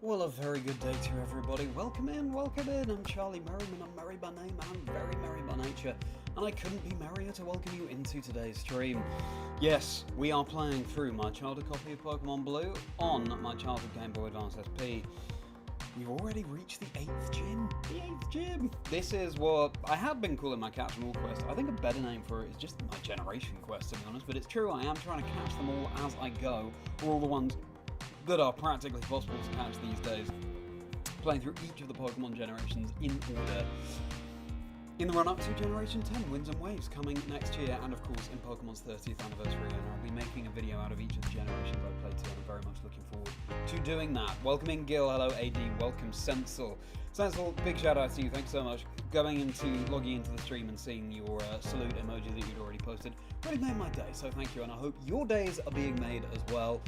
Well, a very good day to everybody. Welcome in, welcome in. I'm Charlie Merriman. I'm merry by name and I'm very merry by nature. And I couldn't be merrier to welcome you into today's stream. Yes, we are playing through my childhood copy of Pokémon Blue on my childhood Game Boy Advance SP. We've already reached the 8th gym. The 8th gym! This is what I have been calling my Catch Them All quest. I think a better name for it is just my Generation quest, to be honest. But it's true, I am trying to catch them all as I go. Or all the ones that are practically possible to catch these days. Playing through each of the Pokemon generations in order. In the run-up to Generation 10, Winds and Waves coming next year, and of course in Pokemon's 30th anniversary, and I'll be making a video out of each of the generations I've played to, and I'm very much looking forward to doing that. Welcoming Gil, hello AD, welcome Sensel. Sensel, big shout out to you, thanks so much. Logging into the stream and seeing your salute emoji that you'd already posted really made my day, so thank you, and I hope your days are being made as well.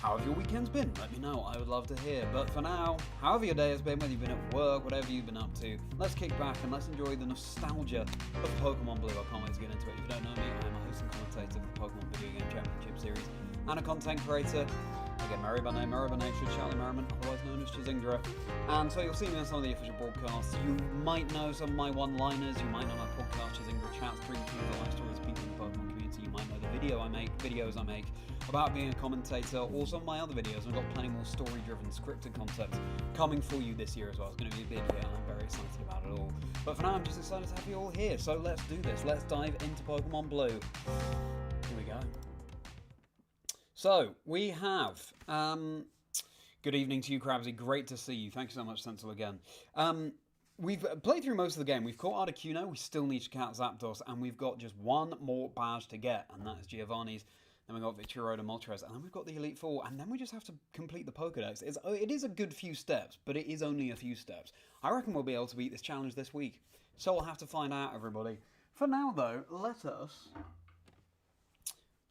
How have your weekends been? Let me know, I would love to hear. But for now, however your day has been, whether you've been at work, whatever you've been up to, let's kick back and let's enjoy the nostalgia of Pokemon Blue. I can't wait to get into it. If you don't know me, I'm a host and commentator of the Pokemon Video Game Championship Series and a content creator. Again, merry by name, merry by nature, Charlie Merriman, otherwise known as Chazingdra. And so you'll see me on some of the official broadcasts. You might know some of my one-liners, you might know my podcast, Chazingdra Chats, Dream Teams, the life stories of people in the Pokemon community. You might know the videos I make about being a commentator, or some of my other videos. I've got plenty more story-driven, scripted content coming for you this year as well. It's going to be a big year, and I'm very excited about it all. But for now, I'm just excited to have you all here. So let's do this. Let's dive into Pokemon Blue. Here we go. So, we have... good evening to you, Crabsy. Great to see you. Thank you so much, Sensel, again. We've played through most of the game. We've caught Articuno. We still need to catch Zapdos. And we've got just one more badge to get, and that is Giovanni's. Then we've got Victoroda, Moltres, and then we've got the Elite Four, and then we just have to complete the Pokedex. It is a good few steps, but it is only a few steps. I reckon we'll be able to beat this challenge this week. So we'll have to find out, everybody. For now, though, let us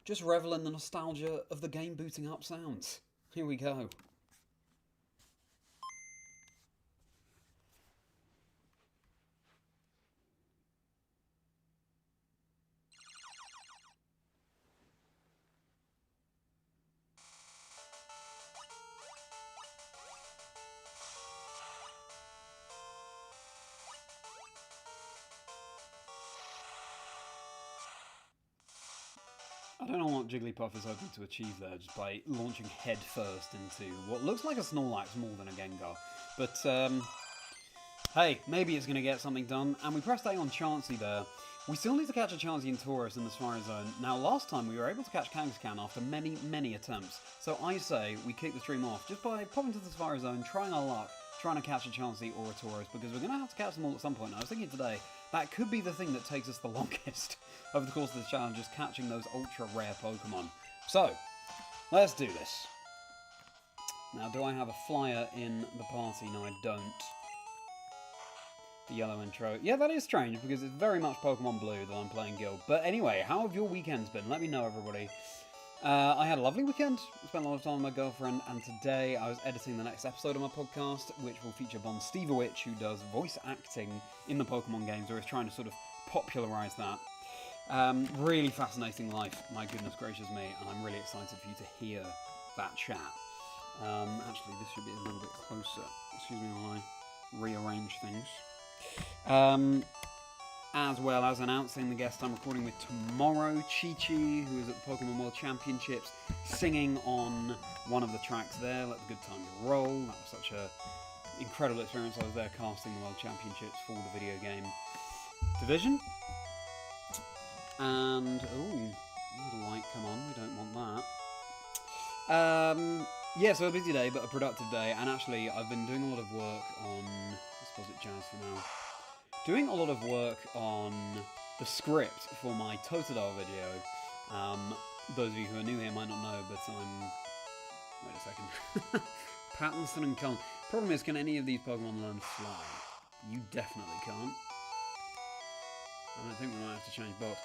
just revel in the nostalgia of the game booting up sounds. Here we go. I don't know what Jigglypuff is hoping to achieve there just by launching headfirst into what looks like a Snorlax more than a Gengar. But, hey, maybe it's going to get something done. And we pressed A on Chansey there. We still need to catch a Chansey and Tauros in the Safari Zone. Now, last time we were able to catch Kangaskhan after many, many attempts. So I say we kick the stream off just by popping to the Safari Zone, trying our luck, trying to catch a Chansey or a Tauros, because we're going to have to catch them all at some point. And I was thinking today, that could be the thing that takes us the longest over the course of this challenge, is catching those ultra rare Pokemon. So, let's do this. Now, do I have a flyer in the party? No, I don't. The yellow intro. Yeah, that is strange, because it's very much Pokemon Blue that I'm playing Guild. But anyway, how have your weekends been? Let me know, everybody. I had a lovely weekend. I spent a lot of time with my girlfriend, and today I was editing the next episode of my podcast, which will feature Bon Stevowich, who does voice acting in the Pokemon games, or is trying to sort of popularise that. Really fascinating life, my goodness gracious me, and I'm really excited for you to hear that chat. Actually, this should be a little bit closer. Excuse me while I rearrange things. As well as announcing the guest I'm recording with tomorrow, Chi-Chi, who is at the Pokemon World Championships, singing on one of the tracks there, Let the Good Times Roll. That was such an incredible experience. I was there casting the World Championships for the video game division. And, ooh, the light, come on, we don't want that. Yeah, so a busy day, but a productive day, and actually I've been doing a lot of work on, I suppose it's jazz for now, doing a lot of work on the script for my Totodile video. Those of you who are new here might not know, but I'm... Wait a second. Pattinson and Cullen. Problem is, can any of these Pokemon learn Fly? You definitely can't. I don't think we might have to change box.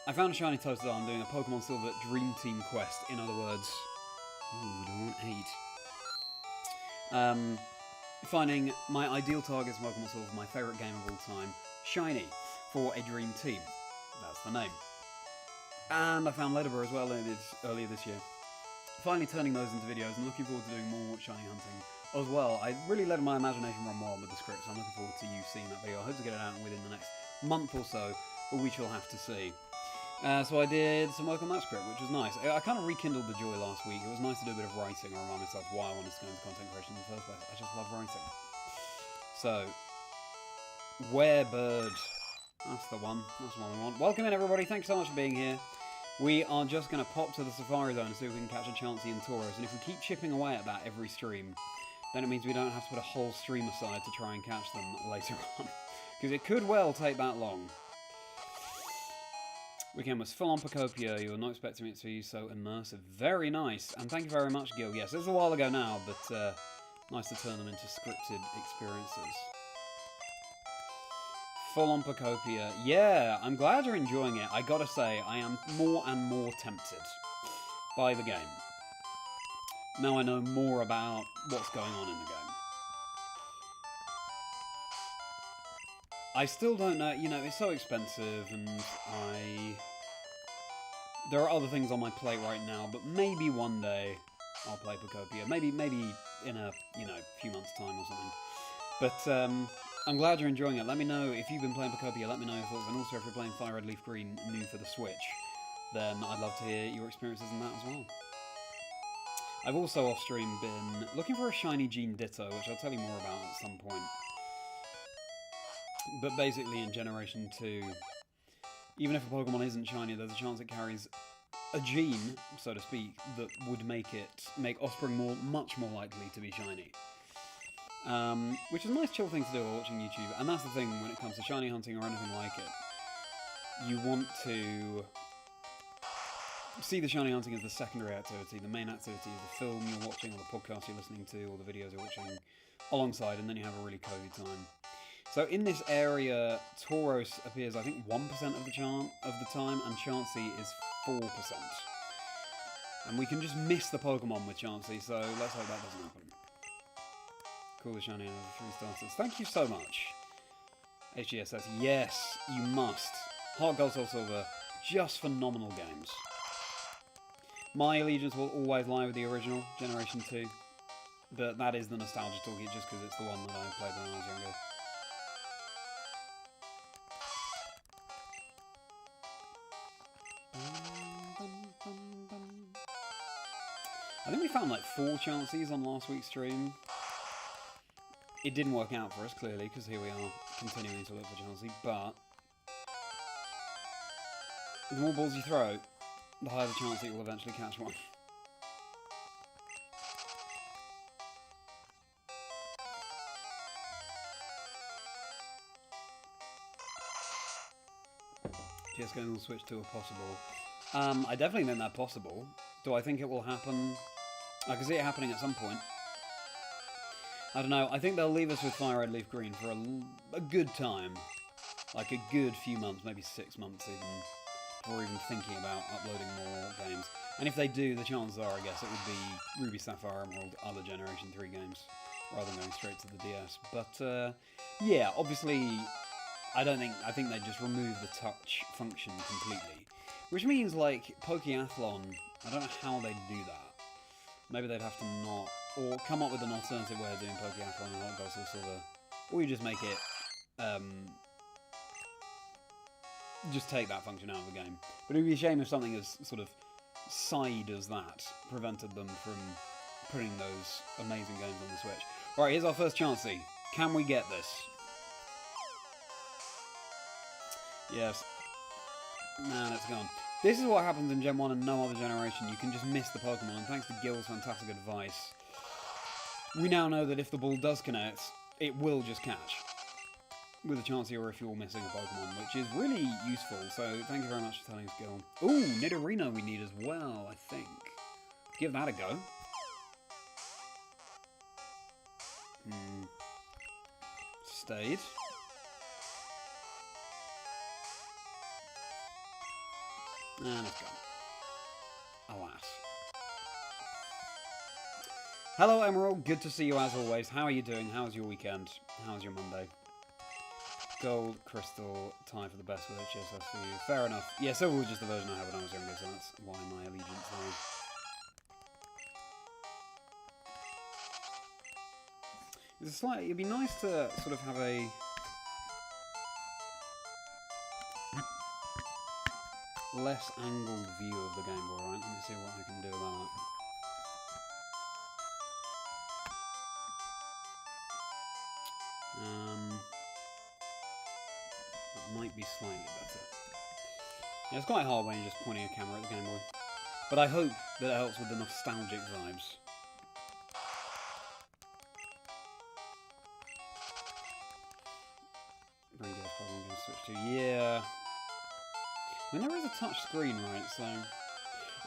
I found a shiny Totodile. I'm doing a Pokemon Silver Dream Team quest. In other words... Ooh, don't hate. Finding my ideal targets in Pokemon Silver, my favourite game of all time, Shiny, for a Dream Team. That's the name. And I found Ledabur as well earlier this year. finally turning those into videos and looking forward to doing more shiny hunting as well. I really let my imagination run wild with the script, so I'm looking forward to you seeing that video. I hope to get it out within the next month or so, but we shall have to see. So I did some work on that script, which was nice. I kind of rekindled the joy last week. It was nice to do a bit of writing and remind myself why I wanted to go into content creation in the first place. I just love writing. So, Werebird. That's the one. That's the one we want. Welcome in, everybody. Thanks so much for being here. We are just going to pop to the Safari Zone and see if we can catch a Chansey and Tauros. And if we keep chipping away at that every stream, then it means we don't have to put a whole stream aside to try and catch them later on. Because it could well take that long. Weekend was full on Pocopia. You were not expecting it to be so immersive. Very nice. And thank you very much, Gil. Yes, it was a while ago now, but nice to turn them into scripted experiences. Full on Pocopia. Yeah, I'm glad you're enjoying it. I gotta say, I am more and more tempted by the game. Now I know more about what's going on in the game. I still don't know, you know, it's so expensive and there are other things on my plate right now, but maybe one day I'll play Pocopia. Maybe in a, you know, few months' time or something. But, I'm glad you're enjoying it. Let me know if you've been playing Pocopia, let me know your thoughts. And also if you're playing FireRed LeafGreen new for the Switch, then I'd love to hear your experiences in that as well. I've also off-stream been looking for a shiny Gene Ditto, which I'll tell you more about at some point. But basically in Generation 2, even if a Pokemon isn't shiny, there's a chance it carries a gene, so to speak, that would make Offspring much more likely to be shiny. Which is a nice chill thing to do while watching YouTube, and that's the thing when it comes to shiny hunting or anything like it. You want to see the shiny hunting as the secondary activity. The main activity is the film you're watching, or the podcast you're listening to, or the videos you're watching alongside, and then you have a really cozy time. So in this area, Tauros appears, I think, 1% of the time, and Chansey is 4%. And we can just miss the Pokemon with Chansey, so let's hope that doesn't happen. Cool, shiny out of the 3 starters. Thank you so much. HGS says, yes, you must. Heart Gold, Soul Silver, just phenomenal games. My allegiance will always lie with the original, Generation 2. But that is the nostalgia toolkit, just because it's the one that I played when I was younger. I think we found like 4 Chanseys on last week's stream. It didn't work out for us, clearly, because here we are, continuing to look for Chansey, but the more balls you throw, the higher the chance that you will eventually catch one. Just going to switch to a possible. I definitely think that's possible. Do I think it will happen? I can see it happening at some point. I don't know, I think they'll leave us with FireRed LeafGreen for a good time. Like a good few months, maybe 6 months even, before even thinking about uploading more games. And if they do, the chances are, I guess, it would be Ruby, Sapphire, Emerald, other Generation 3 games, rather than going straight to the DS. But, yeah, obviously, I think they just remove the touch function completely. Which means, like, Pokeathlon, I don't know how they'd do that. Maybe they'd have to not, or come up with an alternative way of doing Pokeathlon and Heart Gold Soul Silver. Or you just make it, just take that function out of the game. But it would be a shame if something as sort of side as that prevented them from putting those amazing games on the Switch. Alright, here's our first Chansey. Can we get this? Yes. Man, it's gone. This is what happens in Gen 1 and no other generation. You can just miss the Pokemon, and thanks to Gil's fantastic advice, we now know that if the ball does connect, it will just catch. With a Chansey or if you're missing a Pokemon, which is really useful, so thank you very much for telling us, Gil. Ooh, Nidorino we need as well, I think. Give that a go. Stayed. And it's gone. Alas. Hello, Emerald. Good to see you as always. How are you doing? How's your weekend? How's your Monday? Gold, crystal, tie for the best with HSS for you. Fair enough. Yeah, Silver was just the version I had when I was younger, so that's why my allegiance there. It'd be nice to sort of have a less angled view of the Game Boy, right? Let me see what I can do about that. That might be slightly better. Yeah, it's quite hard when you're just pointing a camera at the Game Boy. But I hope that it helps with the nostalgic vibes. Probably going to switch to, yeah. I mean, there is a touch screen, right? So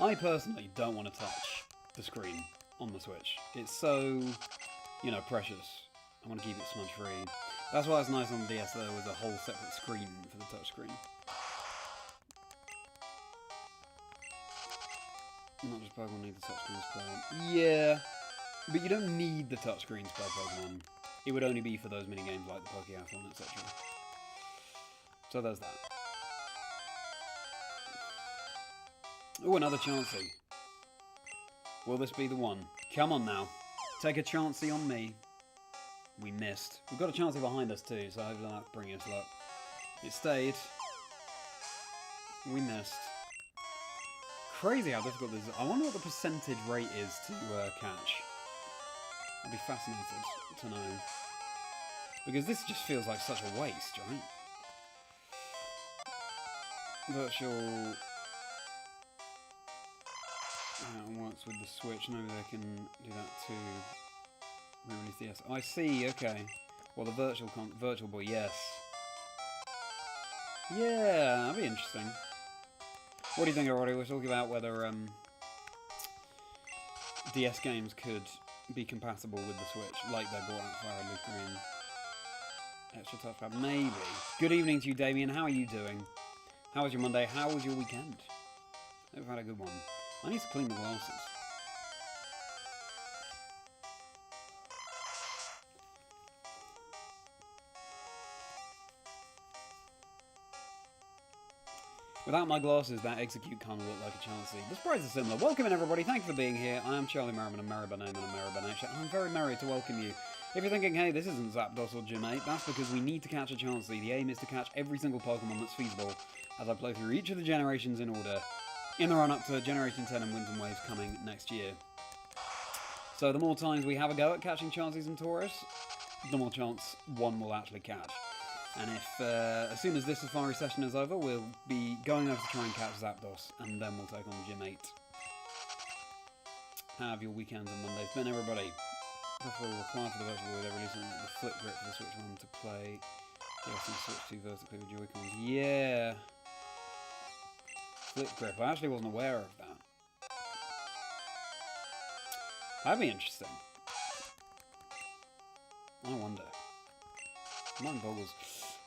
I personally don't want to touch the screen on the Switch. It's so, you know, precious. I want to keep it smudge free. That's why it's nice on the DS there was a whole separate screen for the touch screen. Not just Pokemon need the touchscreen to play. Yeah, but you don't need the touchscreen to play Pokemon. It would only be for those mini games like the Pokéathlon, etc. So there's that. Oh, another Chansey. Will this be the one? Come on now. Take a Chansey on me. We missed. We've got a Chansey behind us too, so hopefully that'll bring us luck. It stayed. We missed. Crazy how difficult this is. I wonder what the percentage rate is to catch. I'd be fascinated to know. Because this just feels like such a waste, right? Virtual... works with the Switch. Maybe they can do that too. Re-release the S. Oh, I see, okay. Well, the Virtual Boy, yes. Yeah, that'd be interesting. What do you think, everybody? We're talking about whether DS games could be compatible with the Switch, like they brought out FireRed LeafGreen. Extra touchpad, maybe. Good evening to you, Damien. How are you doing? How was your Monday? How was your weekend? Hope you've had a good one. I need to clean the glasses. Without my glasses, that execute kind of looked like a Chansey. The sprites are similar. Welcome in, everybody. Thank you for being here. I am Charlie Merriman, a Merriman name and a Merriman nation, and I'm very merry to welcome you. If you're thinking, hey, this isn't ZAPDOS or Gym 8, that's because we need to catch a Chansey. The aim is to catch every single Pokemon that's feasible as I play through each of the generations in order, in the run-up to Generation 10 and Winds and Waves coming next year. So the more times we have a go at catching Chanseys and Tauros, the more chance one will actually catch. And if, as soon as this Safari session is over, we'll be going over to try and catch Zapdos, and then we'll take on Gym 8. How have your weekends and Mondays been, everybody? Preferable required for the Virtual Boy. They're releasing the flip grip for the Switch 1 to play. Yes, and Switch 2 vertically with Joy-Cons. Yeah! Flip grip. I actually wasn't aware of that. That'd be interesting. I wonder. Mine boggles.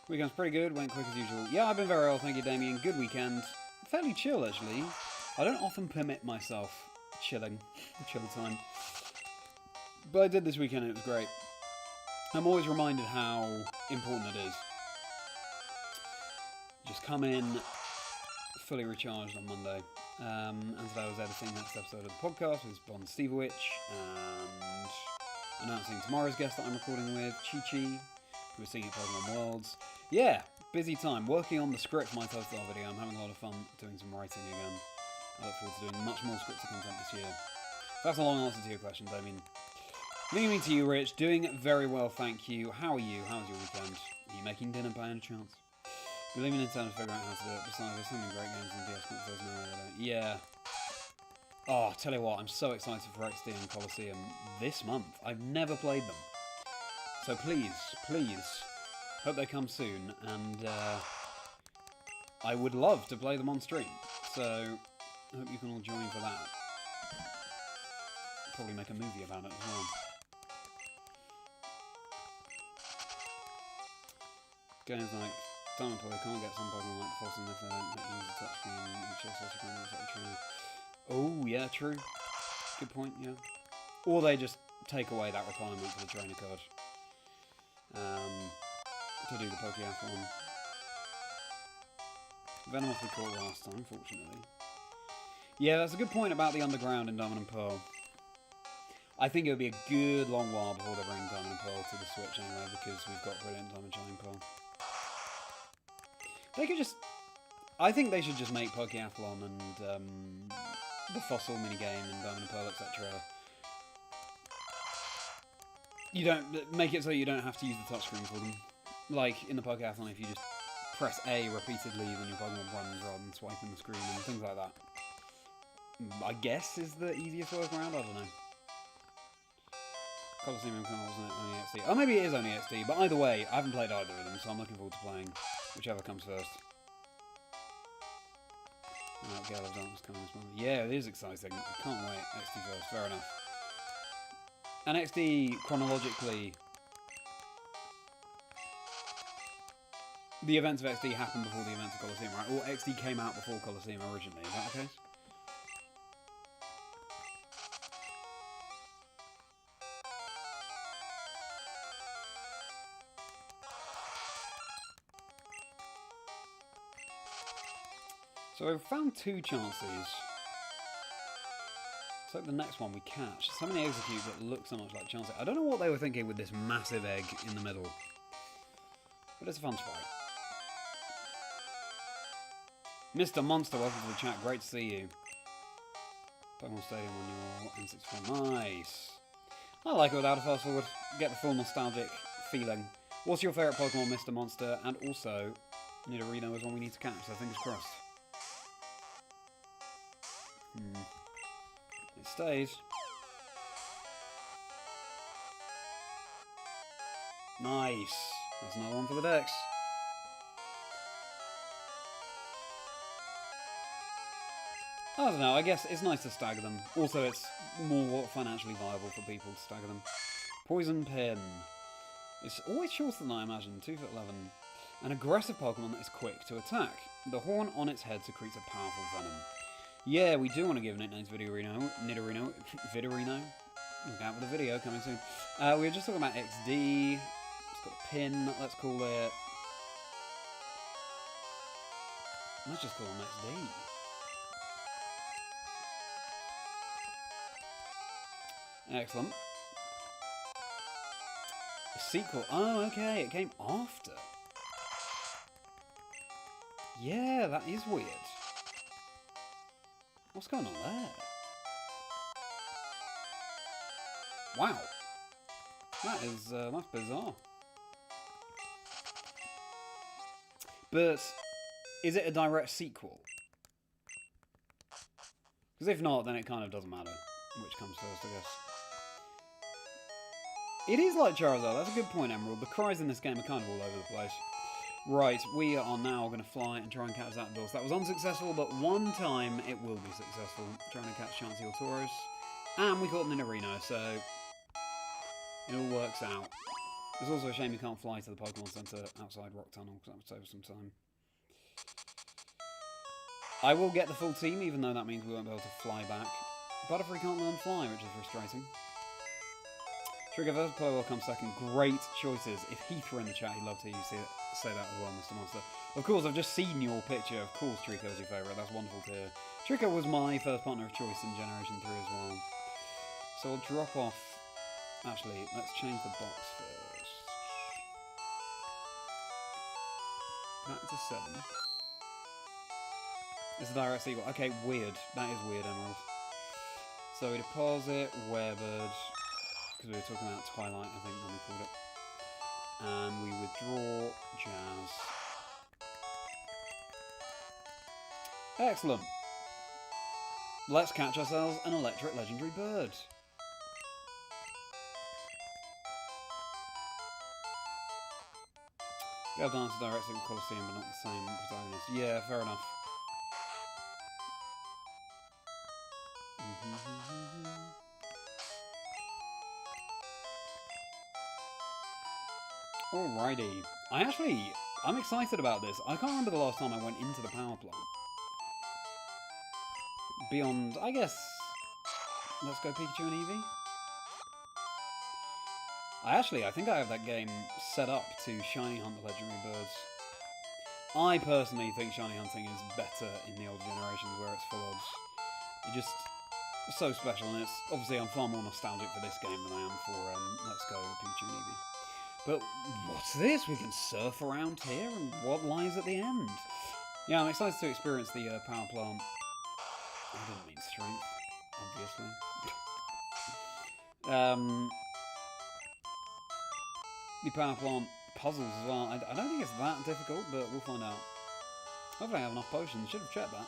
Weekend's pretty good, went quick as usual. Yeah, I've been very well, thank you, Damien. Good weekend. Fairly chill, actually. I don't often permit myself chill time. But I did this weekend and it was great. I'm always reminded how important it is. Just come in fully recharged on Monday. And today I was editing the next episode of the podcast with Bon Stevewich and announcing tomorrow's guest that I'm recording with, Chi-Chi, who was singing Pokemon Worlds. Yeah, busy time. Working on the script for my Toadstar video. I'm having a lot of fun doing some writing again. I look forward to doing much more scripted content this year. That's a long answer to your question, Damien. Leaving to you, Rich. Doing very well, thank you. How are you? How was your weekend? Are you making dinner by any chance? You're leaving Nintendo to figure out how to do it. Besides, there's so many great games on DS consoles now. Yeah. Oh, tell you what, I'm so excited for XD and Coliseum this month. I've never played them. So please, hope they come soon, and I would love to play them on stream. So I hope you can all join for that. Probably make a movie about it as well. Games like Diamond Play can't get some Pokemon like the Fossil if they don't use the touchscreen and each other. Oh yeah, true. Good point, yeah. Or they just take away that requirement for the trainer card. To do the Pokéathlon. Venomoth we caught last time, fortunately. Yeah, that's a good point about the underground in Diamond and Pearl. I think it would be a good long while before they bring Diamond and Pearl to the Switch anyway, because we've got Brilliant Diamond, Shining Pearl. They could just... I think they should just make Pokeathlon and the Fossil minigame and Diamond and Pearl, etc. You don't... Make it so you don't have to use the touchscreen for them. Like, in the Pokeathlon, if you just press A repeatedly, then your Pokemon runs rather than swiping the screen and things like that. I guess is the easiest workaround, I don't know. Coliseum wasn't it only XD? Oh, maybe it is only XD, but either way, I haven't played either of them, so I'm looking forward to playing whichever comes first. Oh, Gale of Darkness coming this month. Yeah, it is exciting. I can't wait. XD first, fair enough. And XD, chronologically, the events of XD happened before the events of Coliseum, right? Or XD came out before Coliseum originally, is that the case? So we've found 2 chances. Let's hope the next one we catch. So many executes that look so much like chances. I don't know what they were thinking with this massive egg in the middle. But it's a fun sprite. Mr. Monster, welcome to the chat. Great to see you. Pokemon Stadium on your N64. Nice. I like it without a fast forward. Get the full nostalgic feeling. What's your favourite Pokemon, Mr. Monster? And also, Nidorino is one we need to catch, so fingers crossed. It stays. Nice. That's another one for the decks. I don't know, I guess it's nice to stagger them. Also, it's more financially viable for people to stagger them. Poison Pin. It's always shorter than I imagined, 2'11". An aggressive Pokemon that is quick to attack. The horn on its head secretes a powerful venom. Yeah, we do want to give nicknames Nidorino. Vidorino. Look out for the video coming soon. We were just talking about XD. It's got a pin, let's call it... Let's just call him XD. Excellent. A sequel. Oh, okay, it came after. Yeah, that is weird. What's going on there? Wow. That's bizarre. But, is it a direct sequel? Because if not, then it kind of doesn't matter which comes first, I guess. It is like Charizard, that's a good point, Emerald. The cries in this game are kind of all over the place. Right, we are now going to fly and try and catch ZAPDOS. That was unsuccessful, but one time it will be successful. Trying to catch Chansey or Tauros. And we caught Nidorino, so it all works out. It's also a shame you can't fly to the Pokemon Center outside Rock Tunnel, because that would save us some time. I will get the full team, even though that means we won't be able to fly back. Butterfree can't learn fly, which is frustrating. Trigger vs. Power will come second. Great choices. If Heath were in the chat, he'd love to hear you say that as well, Mr. Monster. Of course, I've just seen your picture. Of course, Trico's your favourite. That's wonderful to hear. Trico was my first partner of choice in Generation 3 as well. So I'll drop off... Actually, let's change the box first. Back to 7. It's a direct sequel. Okay, weird. That is weird, Emerald. So we deposit Werebird, because we were talking about Twilight, I think, when we called it. And we withdraw Jazz. Excellent. Let's catch ourselves an electric legendary bird. Go dance directly with Colosseum, but not the same protagonist. Yeah, fair enough. Alrighty. I'm excited about this. I can't remember the last time I went into the power plant. Beyond, I guess, Let's Go Pikachu and Eevee. I think I have that game set up to shiny hunt the legendary birds. I personally think shiny hunting is better in the older generations where it's full odds. so special, and it's obviously I'm far more nostalgic for this game than I am for Let's Go Pikachu and Eevee. But what's this? We can surf around here, and what lies at the end? Yeah, I'm excited to experience the power plant. I didn't mean strength, obviously. The power plant puzzles as well. I don't think it's that difficult, but we'll find out. Hopefully I have enough potions. Should have checked that.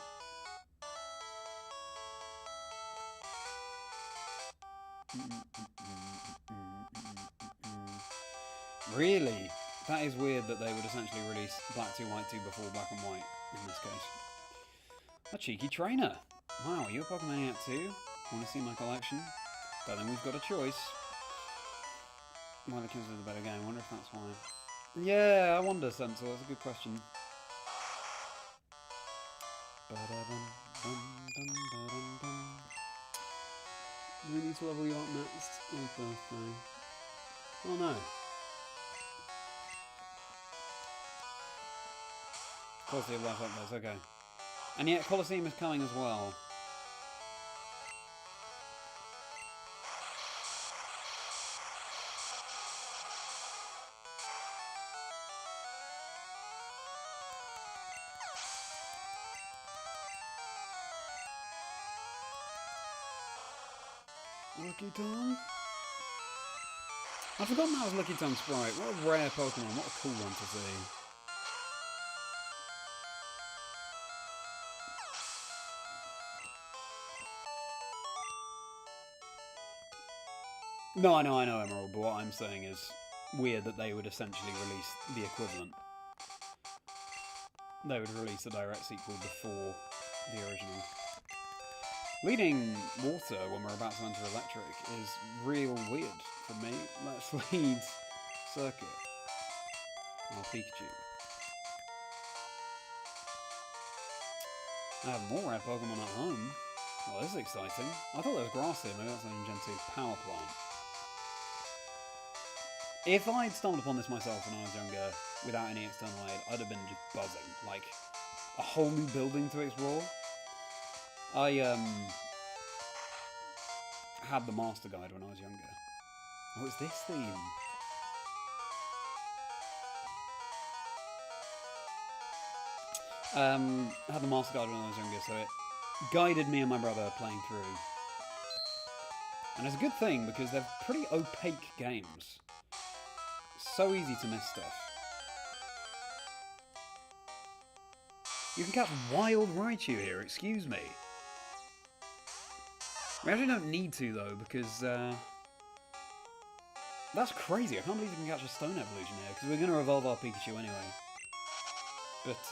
Really? That is weird that they would essentially release Black 2, White 2 before Black and White, in this case. A cheeky trainer. Wow, are you a Pokemaniac too? Want to see my collection? Don't think we've got a choice. Well, it comes with a better game. I wonder if that's why. Yeah, I wonder, Sentinel. That's a good question. Do we need to level you up next? Oh, birthday. Oh no. Quality of life updates, okay. And yet Colosseum is coming as well. Lucky Tom? I've forgotten that was Lucky Tom Sprite. What a rare Pokemon. What a cool one to see. No, I know, Emerald, but what I'm saying is weird that they would essentially release the equivalent. They would release a direct sequel before the original. Leading water when we're about to enter electric is real weird for me. Let's lead circuit. Or Pikachu. I have more rare Pokemon at home. Well, this is exciting. I thought there was grass here. Maybe that's an Gen 2 power plant. If I'd stumbled upon this myself when I was younger, without any external aid, I'd have been just buzzing. Like, a whole new building to explore. I had the Master Guide when I was younger. Oh, it's this theme. I had the Master Guide when I was younger, so it guided me and my brother playing through. And it's a good thing because they're pretty opaque games. So easy to miss stuff. You can catch wild Raichu here, excuse me. We actually don't need to though, because that's crazy. I can't believe you can catch a Stone Evolution here, because we're going to evolve our Pikachu anyway. But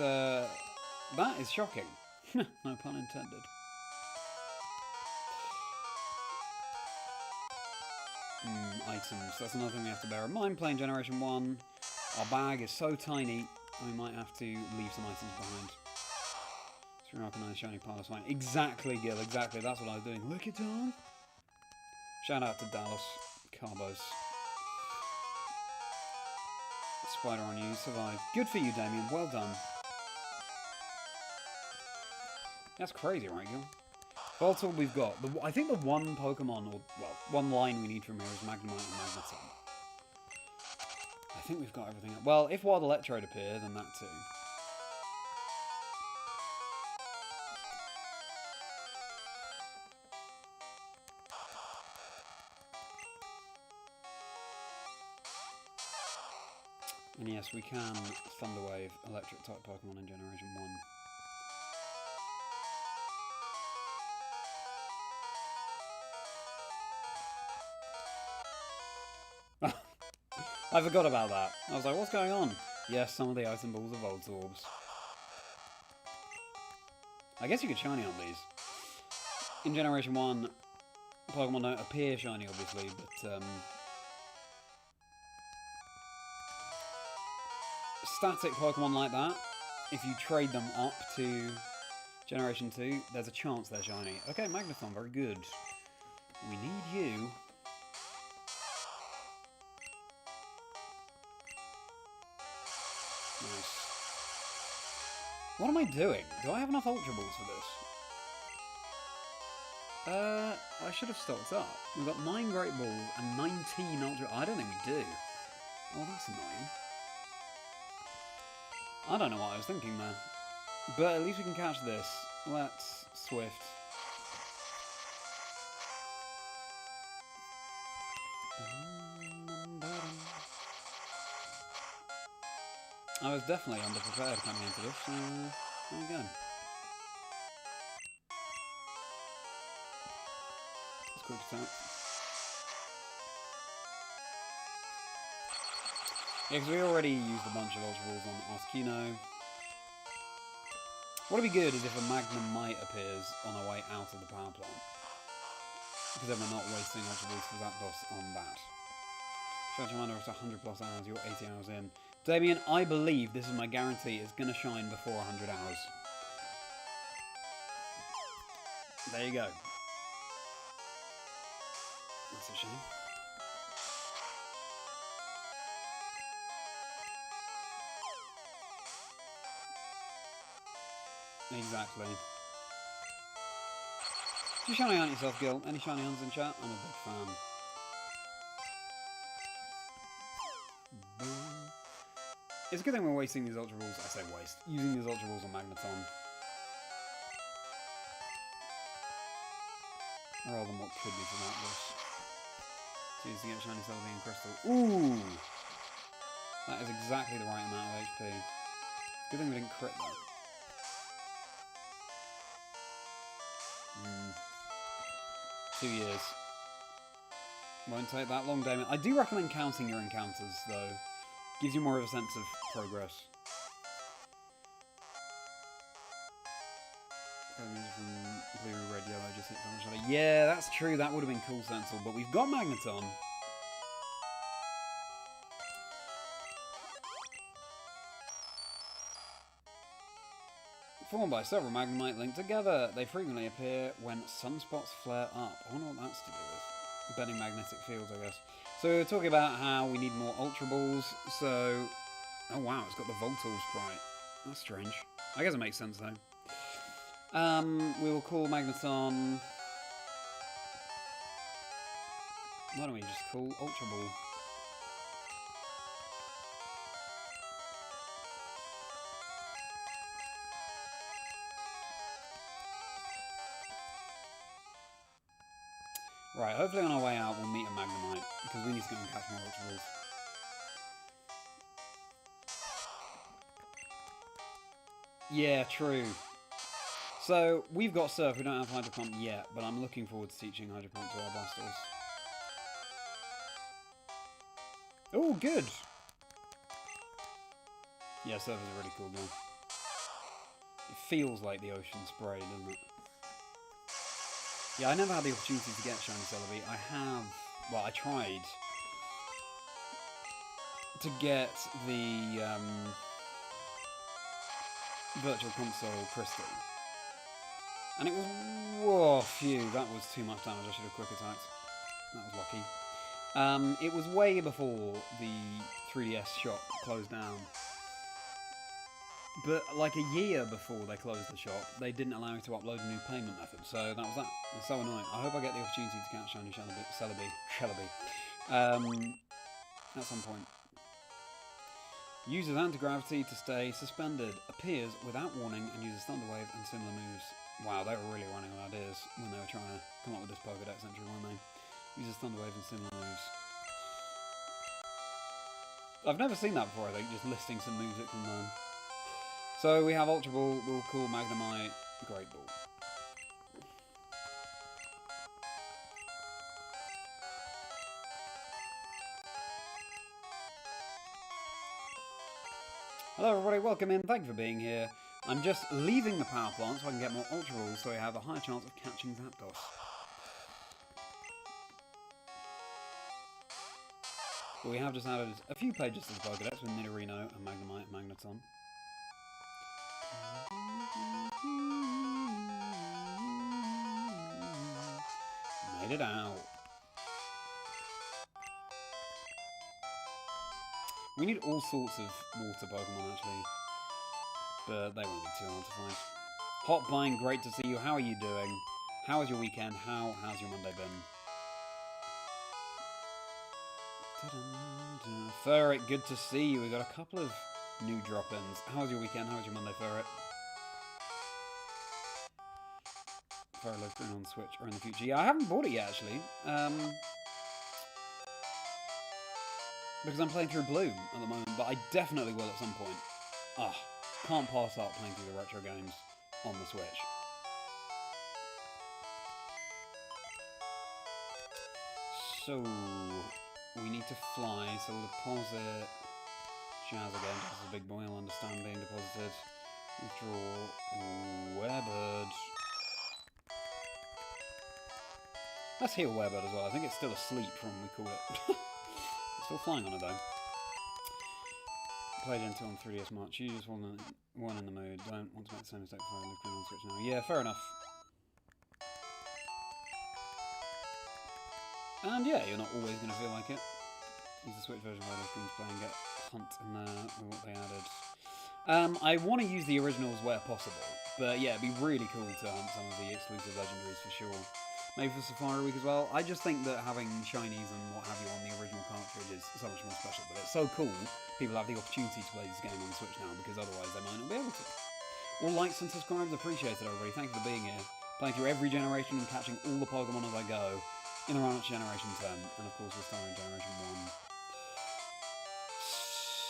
that is shocking. No pun intended. Items. That's another thing we have to bear in mind. Playing Generation 1, our bag is so tiny, we might have to leave some items behind. So recognize shiny pile of swine. Exactly, Gil, exactly. That's what I was doing. Look it on. Shout out to Dallas Carbos. Spider on you, survived. Good for you, Damien. Well done. That's crazy, right, Gil? Voltorb we've got. I think the one Pokemon, or, well, one line we need from here is Magnemite and Magneton. I think we've got everything. Well, if Wild Electrode appear, then that too. And yes, we can Thunder Wave electric type Pokemon in Generation 1. I forgot about that. I was like, what's going on? Yes, some of the item balls are Voltorbs. I guess you could shiny on these. In Generation 1, Pokemon don't appear shiny, obviously, but static Pokemon like that, if you trade them up to Generation 2, there's a chance they're shiny. Okay, Magneton, very good. We need you. Nice. What am I doing? Do I have enough Ultra Balls for this? I should have stocked up. We've got 9 Great Balls and 19 Ultra... I don't think we do. Oh, that's annoying. I don't know what I was thinking there. But at least we can catch this. Let's Swift. I was definitely underprepared coming into this. There we go. Let's quick attack. Yeah, because we already used a bunch of Ultra Balls on Articuno. What would be good is if a Magnemite appears on our way out of the power plant. Because then we're not wasting Ultra Balls for ZAPDOS on that. Stretch reminder after 100 plus hours, you're 80 hours in. Damien, I believe this is my guarantee, it's going to shine before 100 hours. There you go. That's a shame. Exactly. Do you shiny hunt yourself, Gil? Any shiny hunts in chat? I'm a big fan. It's a good thing we're wasting these Ultra Balls. I say waste. Using these Ultra Balls on Magneton. Rather than what could be from ZAPDOS. So to get shiny Celebi and Crystal. Ooh! That is exactly the right amount of HP. Good thing we didn't crit though. 2 years. Won't take that long, Damien. I do recommend counting your encounters, though. Gives you more of a sense of progress. From blue, red, yellow, just hit so much. Yeah, that's true. That would have been cool, Sensible. But we've got Magneton. Formed by several Magnemite linked together, they frequently appear when sunspots flare up. I wonder what that's to do with. Bending magnetic fields, I guess. So we're talking about how we need more Ultra Balls, so... Oh wow, it's got the Voltorb sprite. That's strange. I guess it makes sense though. We will call Magneton... Why don't we just call Ultra Ball? Right, hopefully on our way out we'll meet a Magnemite, because we need to go and catch more Ultra Balls. Yeah, true. So, we've got Surf, we don't have Hydro Pump yet, but I'm looking forward to teaching Hydro Pump to our Busters. Oh, good! Yeah, Surf is a really cool one. It feels like the ocean spray, doesn't it? Yeah, I never had the opportunity to get Shiny Celebi. I have... Well, I tried to get the Virtual Console Crystal. And it was... Whoa, phew, that was too much damage. I should have quick attacked. That was lucky. It was way before the 3DS shop closed down. But like a year before they closed the shop, they didn't allow me to upload a new payment method. So that was that. It's so annoying. I hope I get the opportunity to catch Shiny Celebi at some point. Uses anti-gravity to stay suspended. Appears without warning and uses Thunder Wave and similar moves. Wow, they were really running on ideas when they were trying to come up with this Pokédex entry, weren't they? Uses Thunder Wave and similar moves. I've never seen that before, I think, just listing some moves it can learn. So we have Ultra Ball, we'll call Magnemite Great Ball. Hello everybody, welcome in, thank you for being here. I'm just leaving the power plant so I can get more Ultra Balls so I have a higher chance of catching ZAPDOS. But we have just added a few pages to the Pokédex with Nidorino and Magnemite and Magneton. Made it out. We need all sorts of water Pokemon actually, but they won't be too hard to find. Hot Pine, great to see you. How are you doing? How was your weekend? How's your Monday been? Ferret, good to see you. We got a couple of new drop-ins. How was your weekend? How was your Monday, Ferret? FireRed LeafGreen on Switch or in the future. Yeah, I haven't bought it yet, actually. Because I'm playing through Blue at the moment, but I definitely will at some point. Can't pass up playing through the retro games on the Switch. So, we need to fly, so we'll deposit Jazz again. Jazz is a big boy, I'll understand being deposited. Withdraw Werebird. Let's heal Werebird as well. I think it's still asleep from when we called it. It's still flying on it though. Played Gen 2 on 3DS March. You just want in the mood. Don't want to make the same mistake for FireRed LeafGreen on Switch now. Yeah, fair enough. And yeah, you're not always going to feel like it. Use the Switch version of FireRed LeafGreen's play and get Hunt in there with what they added. I want to use the originals where possible, but yeah, it'd be really cool to hunt some of the exclusive legendaries for sure. Maybe for Safari Week as well. I just think that having shinies and what have you on the original cartridge is so much more special, but it's so cool people have the opportunity to play this game on the Switch now, because otherwise they might not be able to. All likes and subscribes appreciated, everybody. Thank you for being here. Playing through every generation and catching all the Pokemon as I go. In the run-up to Generation 10, and of course we're starting Generation 1.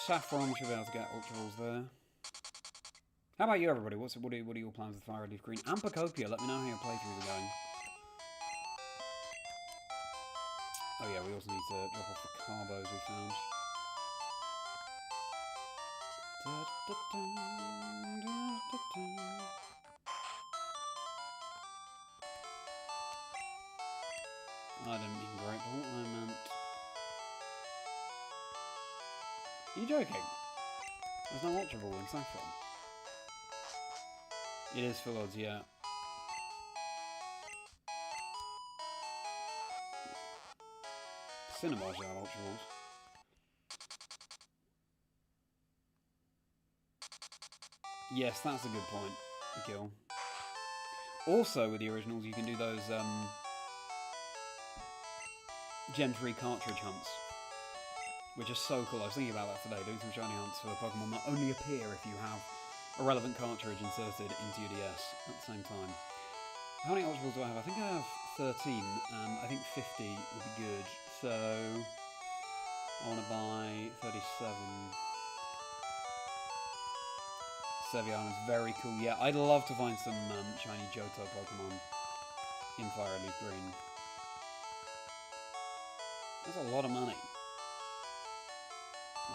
Saffron should be able to get Ultra Balls there. How about you, everybody? What are your plans with FireRed LeafGreen? And Pocopia, let me know how your playthroughs are going. Oh yeah, we also need to drop off the carbos we found. I didn't mean Great Ball, I meant... Are you joking? There's no Ultra Ball in Saffron. It is full odds, yeah. Cinnabar should have Ultra Balls. Yes, that's a good point, Gil. Also, with the originals, you can do those, Gen 3 cartridge hunts, which are so cool. I was thinking about that today, doing some shiny hunts for Pokemon that only appear if you have a relevant cartridge inserted into your DS at the same time. How many Ultra Balls do I have? I think I have 13, and I think 50 would be good. So, I want to buy 37. Sevian is very cool. Yeah, I'd love to find some shiny Johto Pokemon in FireRed LeafGreen. That's a lot of money.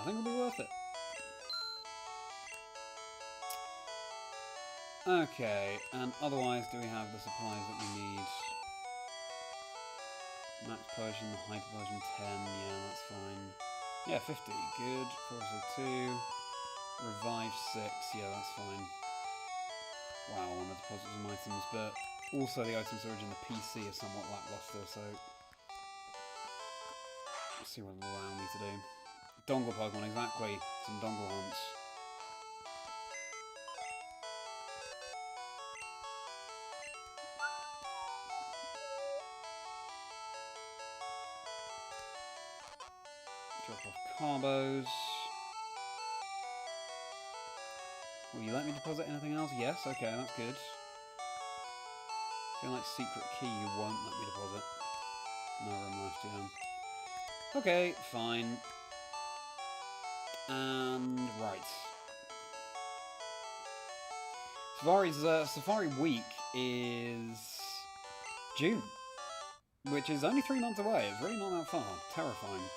I think it'll be worth it. Okay, and otherwise, do we have the supplies that we need? Max Potion, Hyper Potion 10, yeah, that's fine. Yeah, 50, good. Forza 2, Revive 6, yeah, that's fine. Wow, I want to deposit some items, but also the item storage in the PC is somewhat lackluster, so... Let's see what it'll allow me to do. Dongle Pokemon, exactly. Some dongle hunts. Drop off Carbos. Will you let me deposit anything else? Yes, okay, that's good. I feel like secret key you won't let me deposit. No room left, yeah. Okay, fine. And right. Safari Week is June, which is only 3 months away. It's really not that far. Terrifying.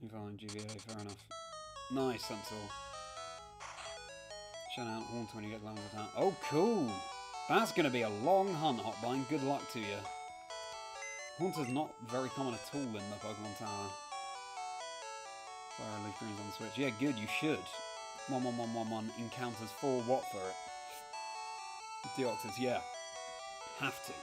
You find GVA, fair enough. Nice, Sentinel. Shout out Haunt when you get levels of town. Oh, cool! That's going to be a long hunt, Hotbine. Good luck to you. Haunt is not very common at all in the Pokemon Tower. FireRed LeafGreen's on the Switch. Yeah, good, you should. 11111 encounters for what for it? Deoxys, yeah. Have to.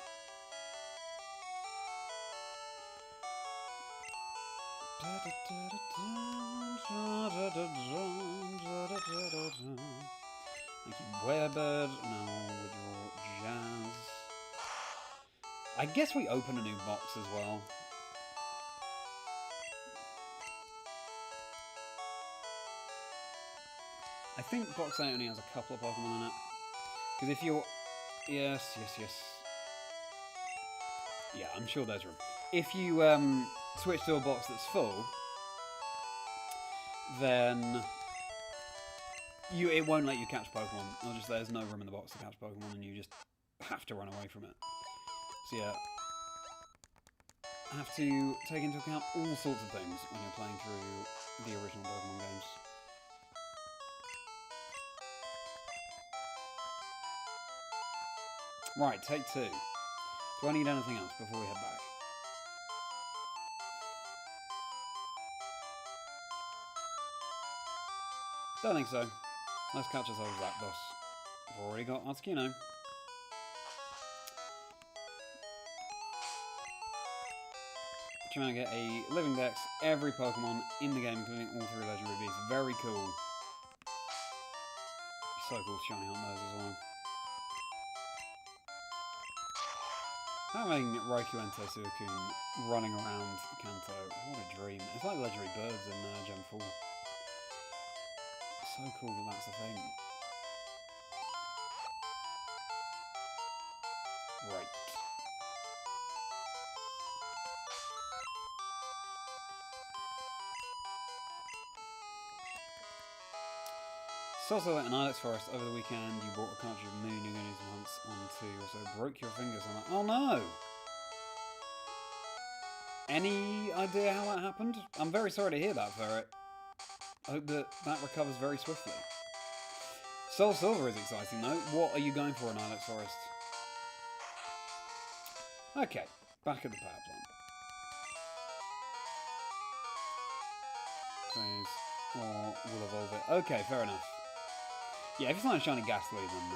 Werebird, now withdraw Jazz. I guess we open a new box as well. I think box 8 only has a couple of Pokemon in it. Because if you're... Yes. Yeah, I'm sure there's room. If you switch to a box that's full, then it won't let you catch Pokemon. Or just there's no room in the box to catch Pokemon and you just have to run away from it. So yeah, have to take into account all sorts of things when you're playing through the original Pokemon games. Right, take 2. Do I need anything else before we head back? Don't think so. Let's catch ourselves ZAPDOS. We've already got Articuno. Trying to get a living dex, every Pokemon in the game, including all 3 legendary beasts. Very cool. So cool shiny on those as well. Having Raikou and Suicune running around Kanto, what a dream. It's like legendary birds in Gen 4. So cool that that's a thing. Right. Also, in Ilex Forest over the weekend, you bought a cartridge of Moon, you're going to use them once on 2, so broke your fingers. I'm like, oh no! Any idea how that happened? I'm very sorry to hear that, Ferret. I hope that recovers very swiftly. Soul Silver is exciting though. What are you going for in Ilex Forest? Okay, back at the power plant. Or we'll evolve it. Okay, fair enough. Yeah, if it's not a shiny Ghastly, then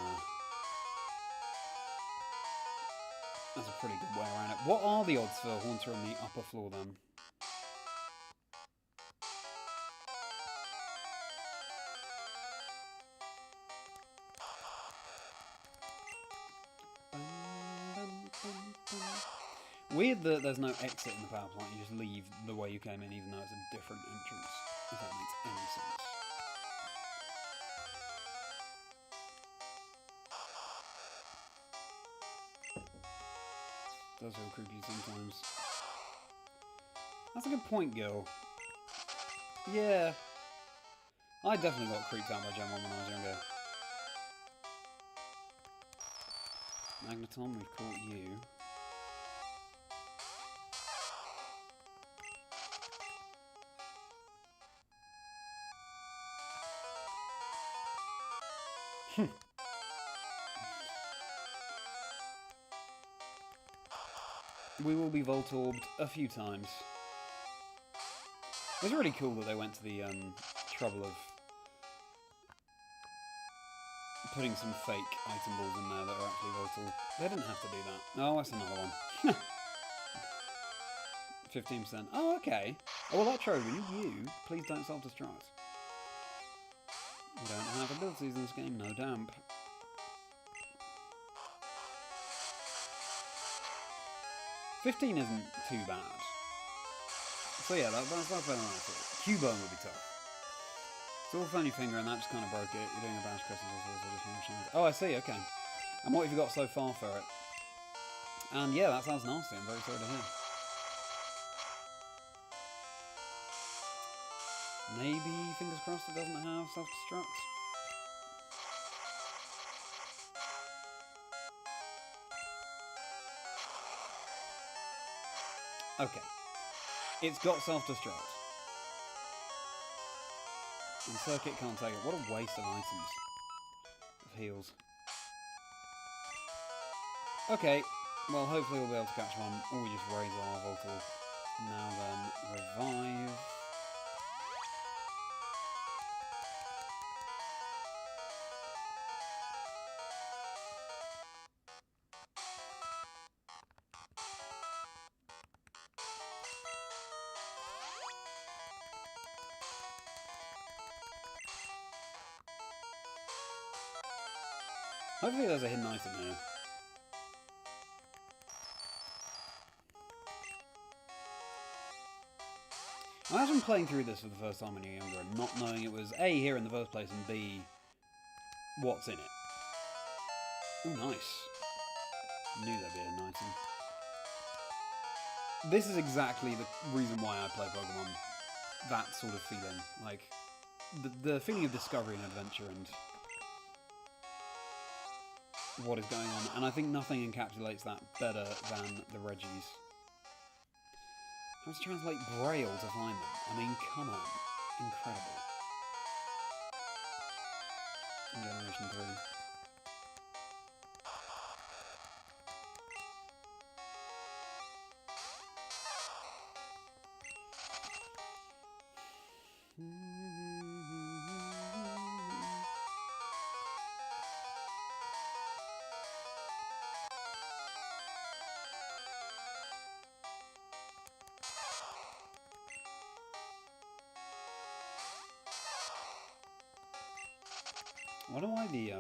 that's a pretty good way around it. What are the odds for Haunter on the upper floor then? Weird that there's no exit in the power plant, you just leave the way you came in even though it's a different entrance, if that makes any sense. Does feel creepy sometimes. That's a good point, Gil. Yeah. I definitely got creeped out by Gen 1 when I was younger. Magneton, we've caught you. We will be Voltorbed a few times. It was really cool that they went to the trouble of putting some fake item balls in there that are actually Voltorb. They didn't have to do that. Oh, that's another one. 15%. Oh, okay. Oh, well, that trove you. Please don't self-destruct. We don't have abilities in this game, no damp. $15 isn't too bad. So yeah, that's better than I thought. Cubone would be tough. It's all funny finger and that just kind of broke it. You're doing a bash crest and oh, I see, okay. And what have you got so far for it? And yeah, that sounds nasty. I'm very sorry to hear. Maybe, fingers crossed, it doesn't have self-destruct. Okay. It's got self-destruct. And Circuit can't take it. What a waste of items. Of heals. Okay. Well, hopefully we'll be able to catch one. Or we just raise our Voltorb. Now then, revive. Hopefully there's a hidden item here. Imagine playing through this for the first time when you're younger and not knowing it was A, here in the first place, and B, what's in it. Oh, nice. Knew there'd be an item. This is exactly the reason why I play Pokemon. That sort of feeling. Like, the feeling of discovery and adventure and what is going on. And I think nothing encapsulates that better than the Reggies. I have to translate Braille to find them. I mean, come on. Incredible. Generation 3. I wonder why the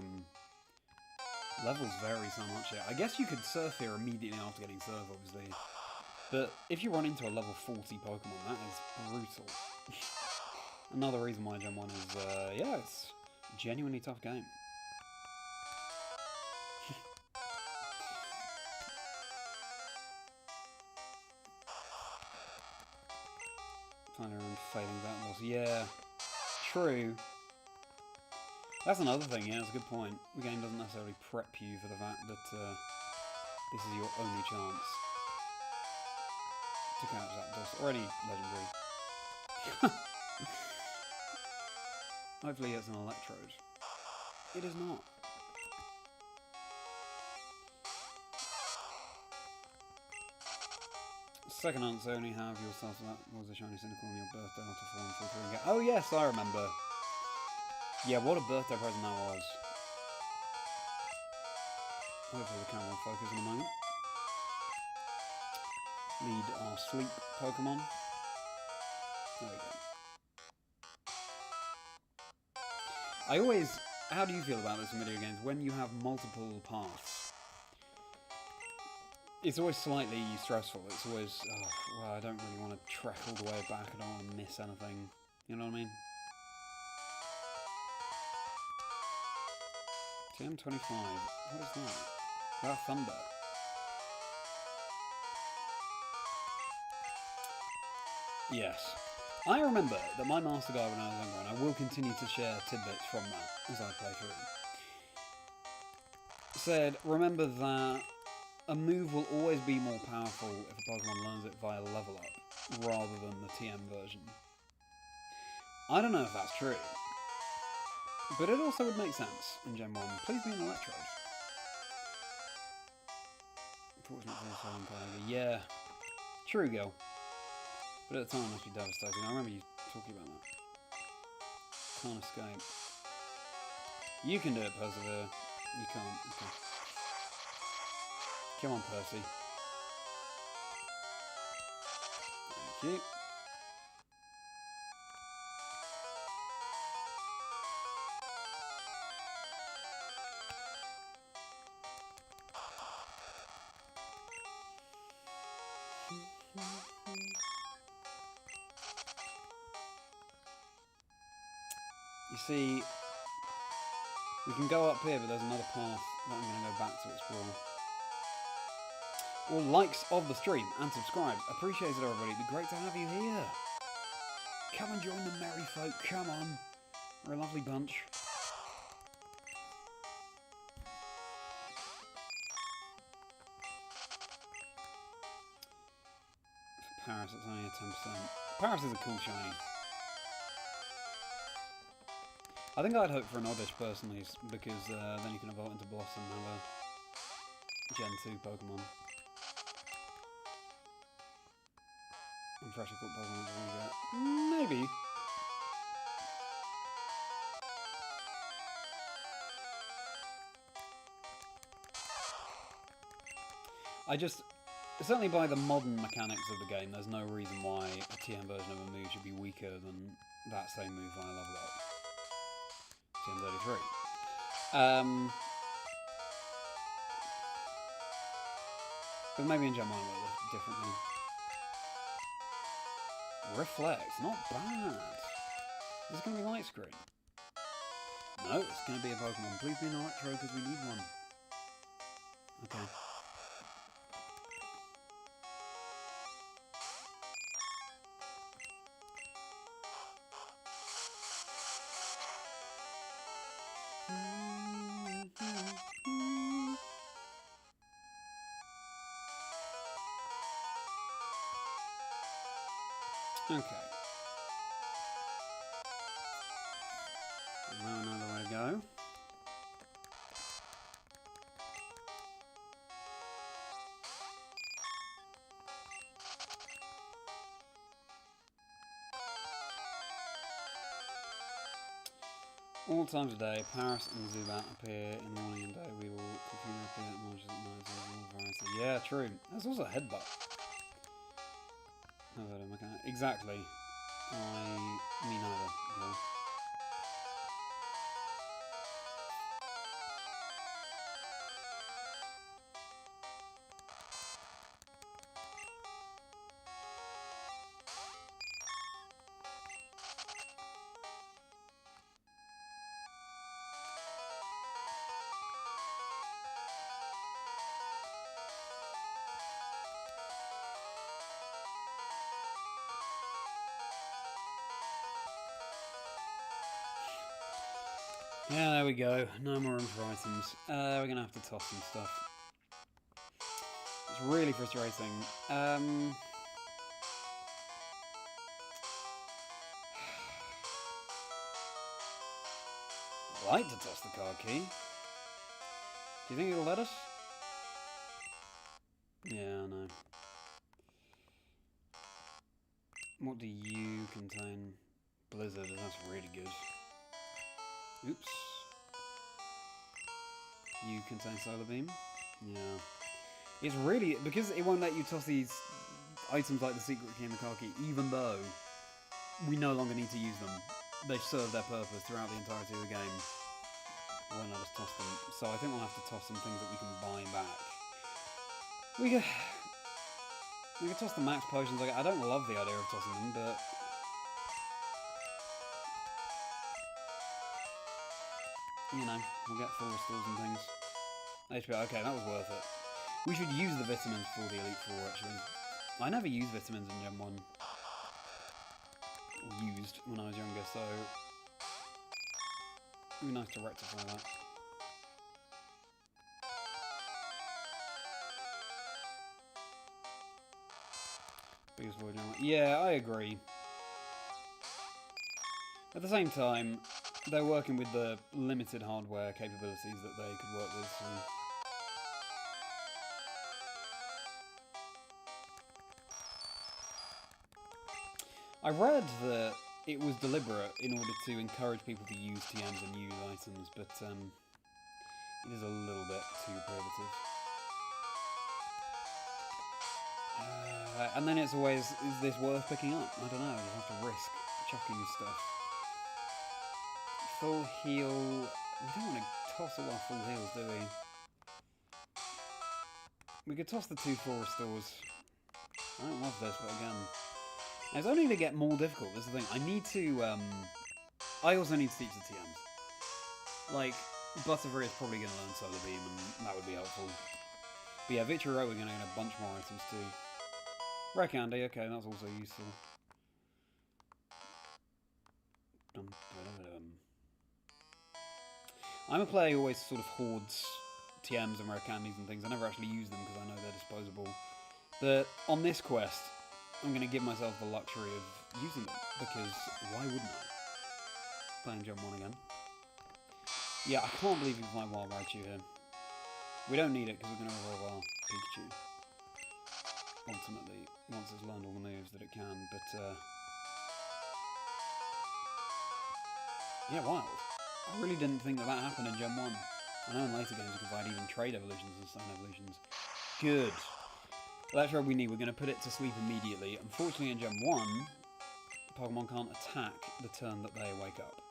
levels vary so much here. I guess you could surf here immediately after getting surf, obviously. But if you run into a level 40 Pokemon, that is brutal. Another reason why Gen 1 is, yeah, it's a genuinely tough game. Finding around failing ZAPDOS. Yeah, true. That's another thing, yeah, that's a good point. The game doesn't necessarily prep you for the fact that this is your only chance to catch ZAPDOS, or any legendary. Hopefully it's an electrode. It is not. Second answer, only have yourself that was a shiny cynical on your birthday after 4 and 4 3 and get. Oh yes, I remember. Yeah, what a birthday present that was. Hopefully the camera will focus in a moment. Lead our sleep Pokemon. There we go. I always... How do you feel about this in video games? When you have multiple paths, it's always slightly stressful. It's always, oh, well, I don't really want to trek all the way back. I don't want to miss anything. You know what I mean? TM25. What is that? That thunder. Yes. I remember that my Master Guide when I was younger, and I will continue to share tidbits from that as I play through, said, remember that a move will always be more powerful if a Pokemon learns it via level up, rather than the TM version. I don't know if that's true. But it also would make sense in Gen 1. Please be an electrode. Yeah. True, girl. But at the time it must be devastating. I remember you talking about that. Can't escape. You can do it, Persevere. You can't. Okay. Come on, Percy. Thank you. You see, we can go up here, but there's another path that I'm going to go back to explore. All likes of the stream and subscribe. Appreciate it, everybody. It'd be great to have you here. Come and join the merry folk. Come on. We're a lovely bunch. For Paris, it's only a 10%. Paris is a cool shiny. I think I'd hope for an Oddish personally, because then you can evolve into Blossom and have a Gen 2 Pokemon. And freshly cooked Pokemon we get. Maybe. Certainly by the modern mechanics of the game, there's no reason why a TM version of a move should be weaker than that same move via level up. TM33. But maybe in Gen 1 it works differently. Reflect, not bad. Is it going to be light screen? No, it's going to be a Pokemon. Please be an Electro because we need one. Okay. Okay. Now another way to go. All times of day, Paris and Zubat appear in the morning and day. We will continue to appear at night. Yeah, true. There's also a headbutt. Exactly. Me neither. Yeah. Yeah, there we go. No more room for items. We're going to have to toss some stuff. It's really frustrating. I'd like to toss the card key. Do you think it'll let us? Yeah, I know. What do you contain? Blizzard, that's really good. Oops. You contain Solar Beam? Yeah. It's really... because it won't let you toss these items like the Secret Key and the Card Key, even though we no longer need to use them. They've served their purpose throughout the entirety of the game. It won't let us toss them. So I think we'll have to toss some things that we can buy back. We could toss the max potions. I don't love the idea of tossing them, but... you know, we'll get full restores and things. HP, okay, that was worth it. We should use the vitamins for the Elite Four, actually. I never used vitamins in Gen 1. Or used when I was younger, so... it would be nice to rectify that. Biggest void now. Yeah, I agree. At the same time, they're working with the limited hardware capabilities that they could work with, so... I read that it was deliberate in order to encourage people to use TMs and use items, but it is a little bit too prohibitive. And then it's always, is this worth picking up? I don't know, you have to risk chucking stuff. Full heal. We don't want to toss all our full heals, do we? We could toss the 2 full restores. I don't love this, but again... it's only to get more difficult, this is the thing. I need to, I also need to teach the TMs. Like, Butterfree is probably going to learn Solar Beam, and that would be helpful. But yeah, Victreot, we're going to get a bunch more items too. Rare Candy, okay, that's also useful. I'm a player who always sort of hoards TMs and rare candies and things. I never actually use them because I know they're disposable. But on this quest, I'm going to give myself the luxury of using them, because why wouldn't I? Playing Gen 1 again. Yeah, I can't believe we can find Wild Raichu here. We don't need it because we're going to evolve our Pikachu. Ultimately, once it's learned all the moves that it can, but yeah, wild. I really didn't think that happened in Gen 1. I know in later games you can find even trade evolutions and stone evolutions. Good. Well, that's what we need. We're going to put it to sleep immediately. Unfortunately, in Gen 1, Pokemon can't attack the turn that they wake up.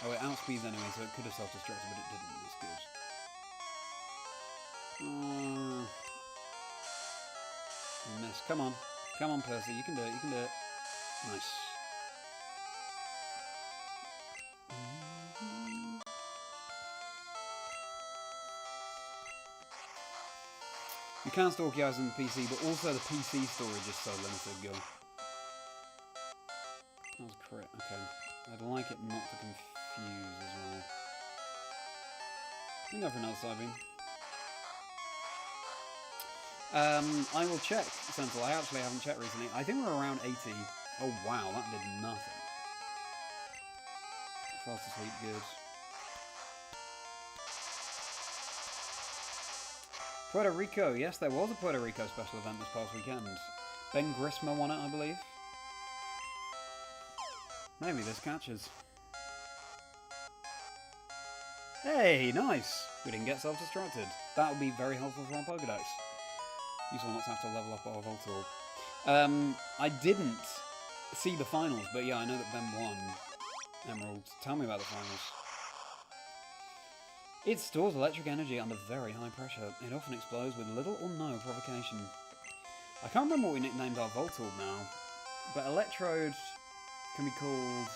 Oh, it outspeeds anyway, so it could have self-destructed, but it didn't. It's good. miss. Come on. Come on, Percy. You can do it. You can do it. Nice. You can store key items on the PC, but also the PC storage is so limited, Go. That was a crit. Okay. I'd like it not to confuse as well. I can go for another side beam. I will check, Sentinel. I actually haven't checked recently. I think we're around 80. Oh wow, that did nothing. Fast asleep, good. Puerto Rico. Yes, there was a Puerto Rico special event this past weekend. Ben Grisma won it, I believe. Maybe this catches. Hey, nice! We didn't get self-destructed. That would be very helpful for our Pokédex. Useful not to have to level up our Voltorb. I didn't see the finals, but yeah, I know that Ben won Emerald. Tell me about the finals. It stores electric energy under very high pressure. It often explodes with little or no provocation. I can't remember what we nicknamed our Voltorb now, but Electrode can be called...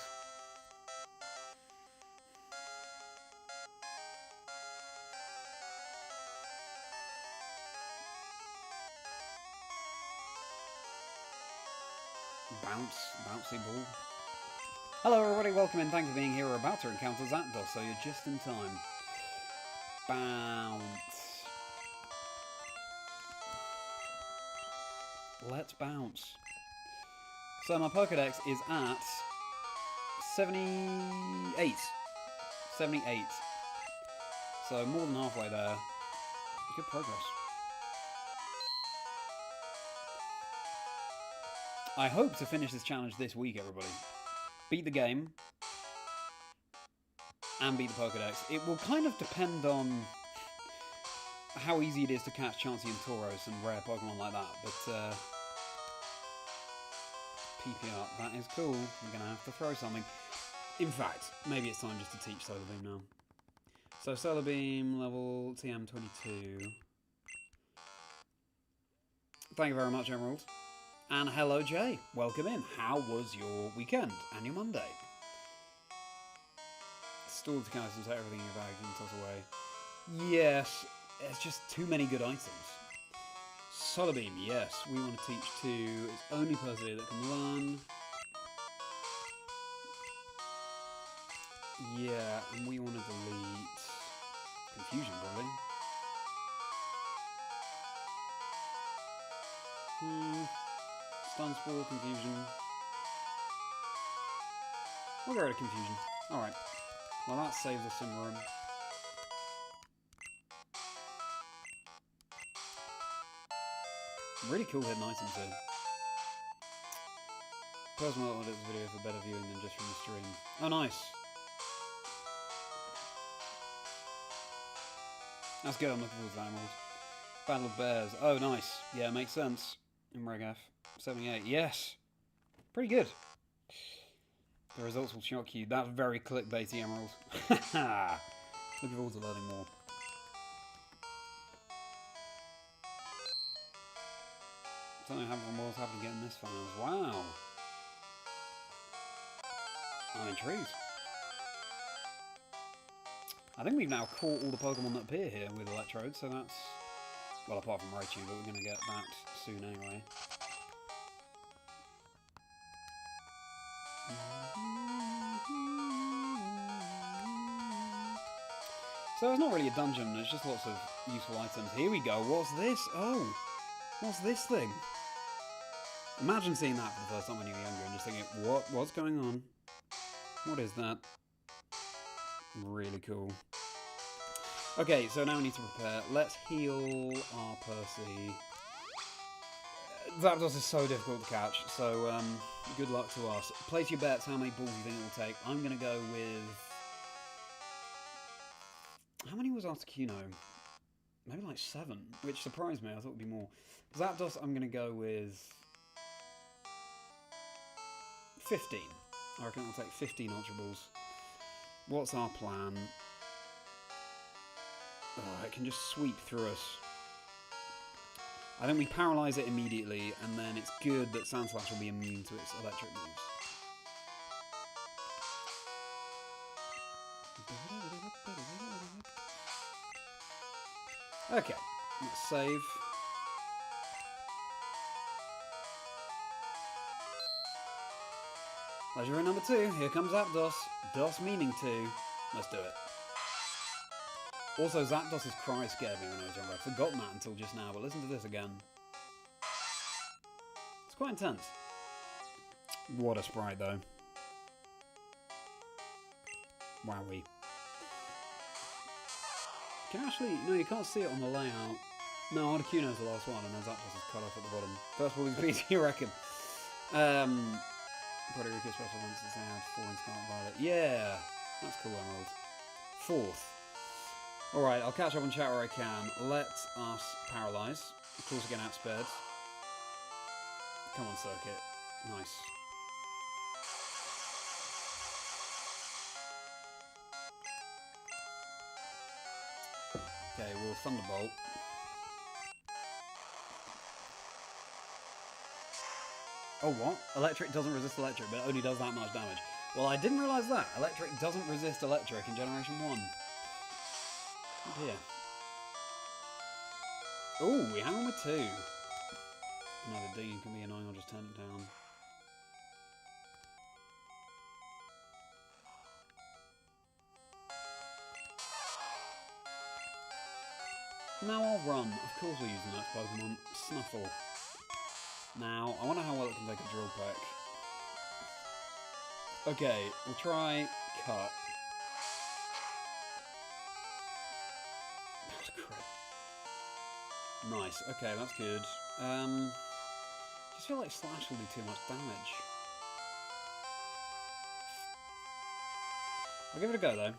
Bouncy ball. Hello everybody, welcome in, thanks for being here. We're about to encounter ZAPDOS, so you're just in time. Bounce. Let's bounce. So my Pokédex is at 78. 78. So more than halfway there. Good progress. I hope to finish this challenge this week, everybody. Beat the game. And beat the Pokédex. It will kind of depend on how easy it is to catch Chansey and Tauros and rare Pokemon like that, but PPR, that is cool. I'm going to have to throw something. In fact, maybe it's time just to teach Solar Beam now. So Solar Beam, level TM22. Thank you very much, Emerald. And hello, Jay. Welcome in. How was your weekend and your Monday? Store the items, take everything in your bag and toss away. Yes, it's just too many good items. Solar Beam, yes. We want to teach to... It's only Percy that can learn. Yeah, and we want to delete... Confusion, probably. Stun Spore, Confusion. We'll get rid of Confusion. Alright. Well, that saves us some room. Really cool hidden items here. Personally, I wanted this video for better viewing than just from the stream. Oh, nice. That's good, I'm looking forward to that, Emerald. Battle of Bears. Oh, nice. Yeah, makes sense. In Regaf. 78. Yes! Pretty good. The results will shock you. That's very clickbaity, Emerald. Looking forward to learning more. Something happened from what's happening again in this finals. Wow! I'm intrigued. I think we've now caught all the Pokemon that appear here with Electrode, so that's... Well, apart from Raichu, but we're going to get that soon anyway. So it's not really a dungeon, it's just lots of useful items. Here we go, what's this? Oh! What's this thing? Imagine seeing that for the first time when you were younger and just thinking, what's going on? What is that? Really cool. Okay, so now we need to prepare. Let's heal our Percy. ZAPDOS is so difficult to catch, so good luck to us. Place your bets, how many balls you think it will take. I'm going to go with... How many was Articuno? Maybe like 7, which surprised me. I thought it would be more. ZAPDOS, I'm going to go with 15. I reckon it'll take 15 Ultra Balls. What's our plan? Oh, it can just sweep through us. I think we paralyse it immediately, and then it's good that Sandslash will be immune to its electric moves. Okay, let's save. Legendary number 2, here comes ZAPDOS. DOS meaning 2. Let's do it. Also, ZAPDOS's cry scared me when I was younger. I'd forgotten that until just now, but listen to this again. It's quite intense. What a sprite, though. Wowee. Can you actually... No, you can't see it on the layout. No, Articuno's the last one, and then ZAPDOS is cut off at the bottom. First of all, please, you reckon? Puerto Rico special events as they had 4 in Scarlet Violet. Yeah! That's cool, Emerald. 4th. Alright, I'll catch up on chat where I can. Let us paralyse. Of course, again, outspared. Come on, Circuit. Nice. Okay, we'll Thunderbolt. Oh, what? Electric doesn't resist electric, but it only does that much damage. Well, I didn't realise that. Electric doesn't resist electric in Generation 1. Oh dear. Oh, we have number 2. Another D can be annoying, I'll just turn it down. Now I'll run. Of course we'll use the next Pokemon. Snuffle. Now, I wonder how well it can take a Drill Peck. Okay, we'll try Cut. That was a crit. Nice, okay, that's good. Just feel like Slash will do too much damage. I'll give it a go, though.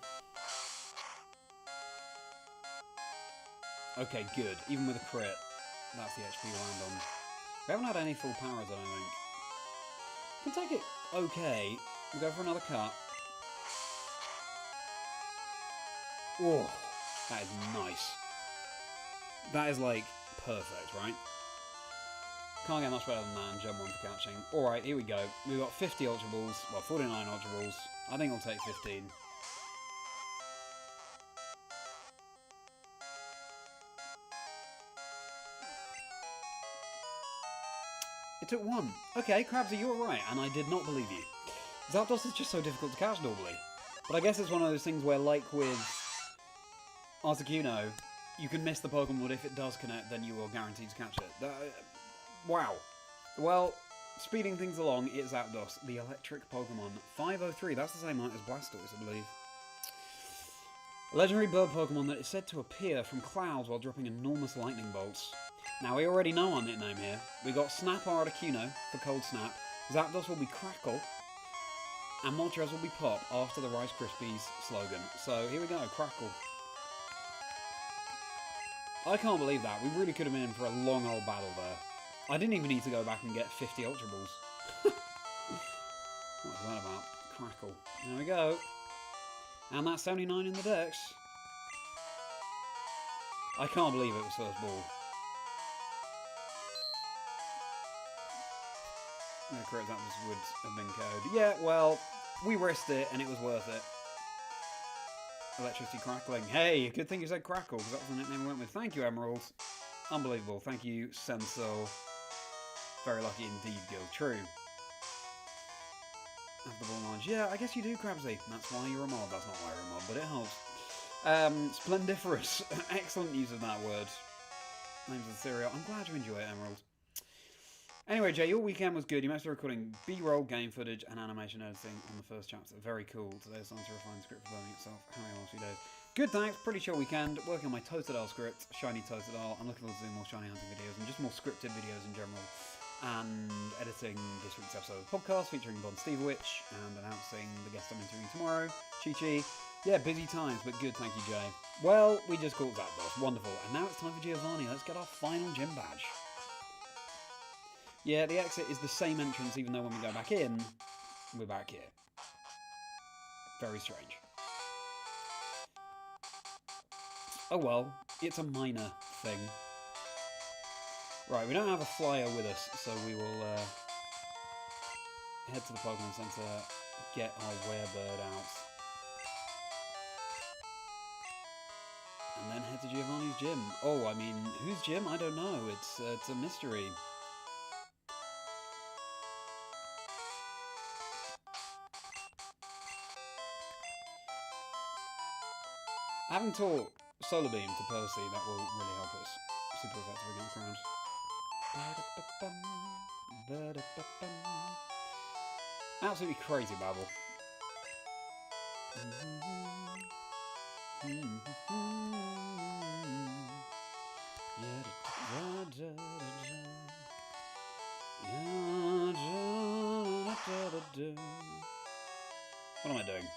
Okay, good. Even with a crit, that's the HP to land on. We haven't had any full powers, I don't think. We can take it okay. We'll go for another cut. Oh, that is nice. That is, like, perfect, right? Can't get much better than that and jump 1 for catching. Alright, here we go. We've got 50 Ultra Balls. Well, 49 Ultra Balls. I think I'll take 15. It took 1. Okay, Krabsy, you're right, and I did not believe you. ZAPDOS is just so difficult to catch normally. But I guess it's one of those things where, like with Articuno, you can miss the Pokemon, but if it does connect, then you are guaranteed to catch it. Wow. Well, speeding things along, it's ZAPDOS, the electric Pokemon. 503, that's the same height as Blastoise, I believe. A legendary bird Pokemon that is said to appear from clouds while dropping enormous lightning bolts. Now, we already know our nickname here. We got Snap or Articuno for Cold Snap. ZAPDOS will be Crackle. And Moltres will be Pop after the Rice Krispies slogan. So, here we go, Crackle. I can't believe that. We really could have been in for a long old battle there. I didn't even need to go back and get 50 Ultra Balls. What was that about? Crackle. There we go. And that's 79 in the Dex. I can't believe it was first ball. No, correct, that would have been code. Yeah, well, we risked it and it was worth it. Electricity crackling. Hey, good thing you said Crackle, because that's the nickname we went with. Thank you, Emerald. Unbelievable. Thank you, Senso. Very lucky indeed, Gil. True. Have the ball launch. Yeah, I guess you do, Krabsy. That's why you're a mod. That's not why you're a mod, but it helps. Splendiferous. Excellent use of that word. Names of the cereal. I'm glad you enjoy it, Emerald. Anyway, Jay, your weekend was good. You managed to recording B-roll, game footage, and animation editing on the first chapter. Very cool. Today's time to refine the script for learning itself. How many last few days? Good, thanks. Pretty chill weekend. Working on my Totodile script, Shiny Totodile. I'm looking forward to doing more Shiny hunting videos and just more scripted videos in general. And editing this week's episode of the podcast featuring Bon Stevewich and announcing the guest I'm interviewing tomorrow, Chi-Chi. Yeah, busy times, but good, thank you, Jay. Well, we just caught ZAPDOS. Wonderful. And now it's time for Giovanni. Let's get our final gym badge. Yeah, the exit is the same entrance, even though when we go back in, we're back here. Very strange. Oh well, it's a minor thing. Right, we don't have a flyer with us, so we will head to the Pokemon Center, get our werebird out, and then head to Giovanni's gym. Oh, I mean, whose gym? I don't know. It's a mystery. Having taught Solar Beam to Percy, that will really help us. Super effective against ground. Absolutely crazy babble. What am I doing?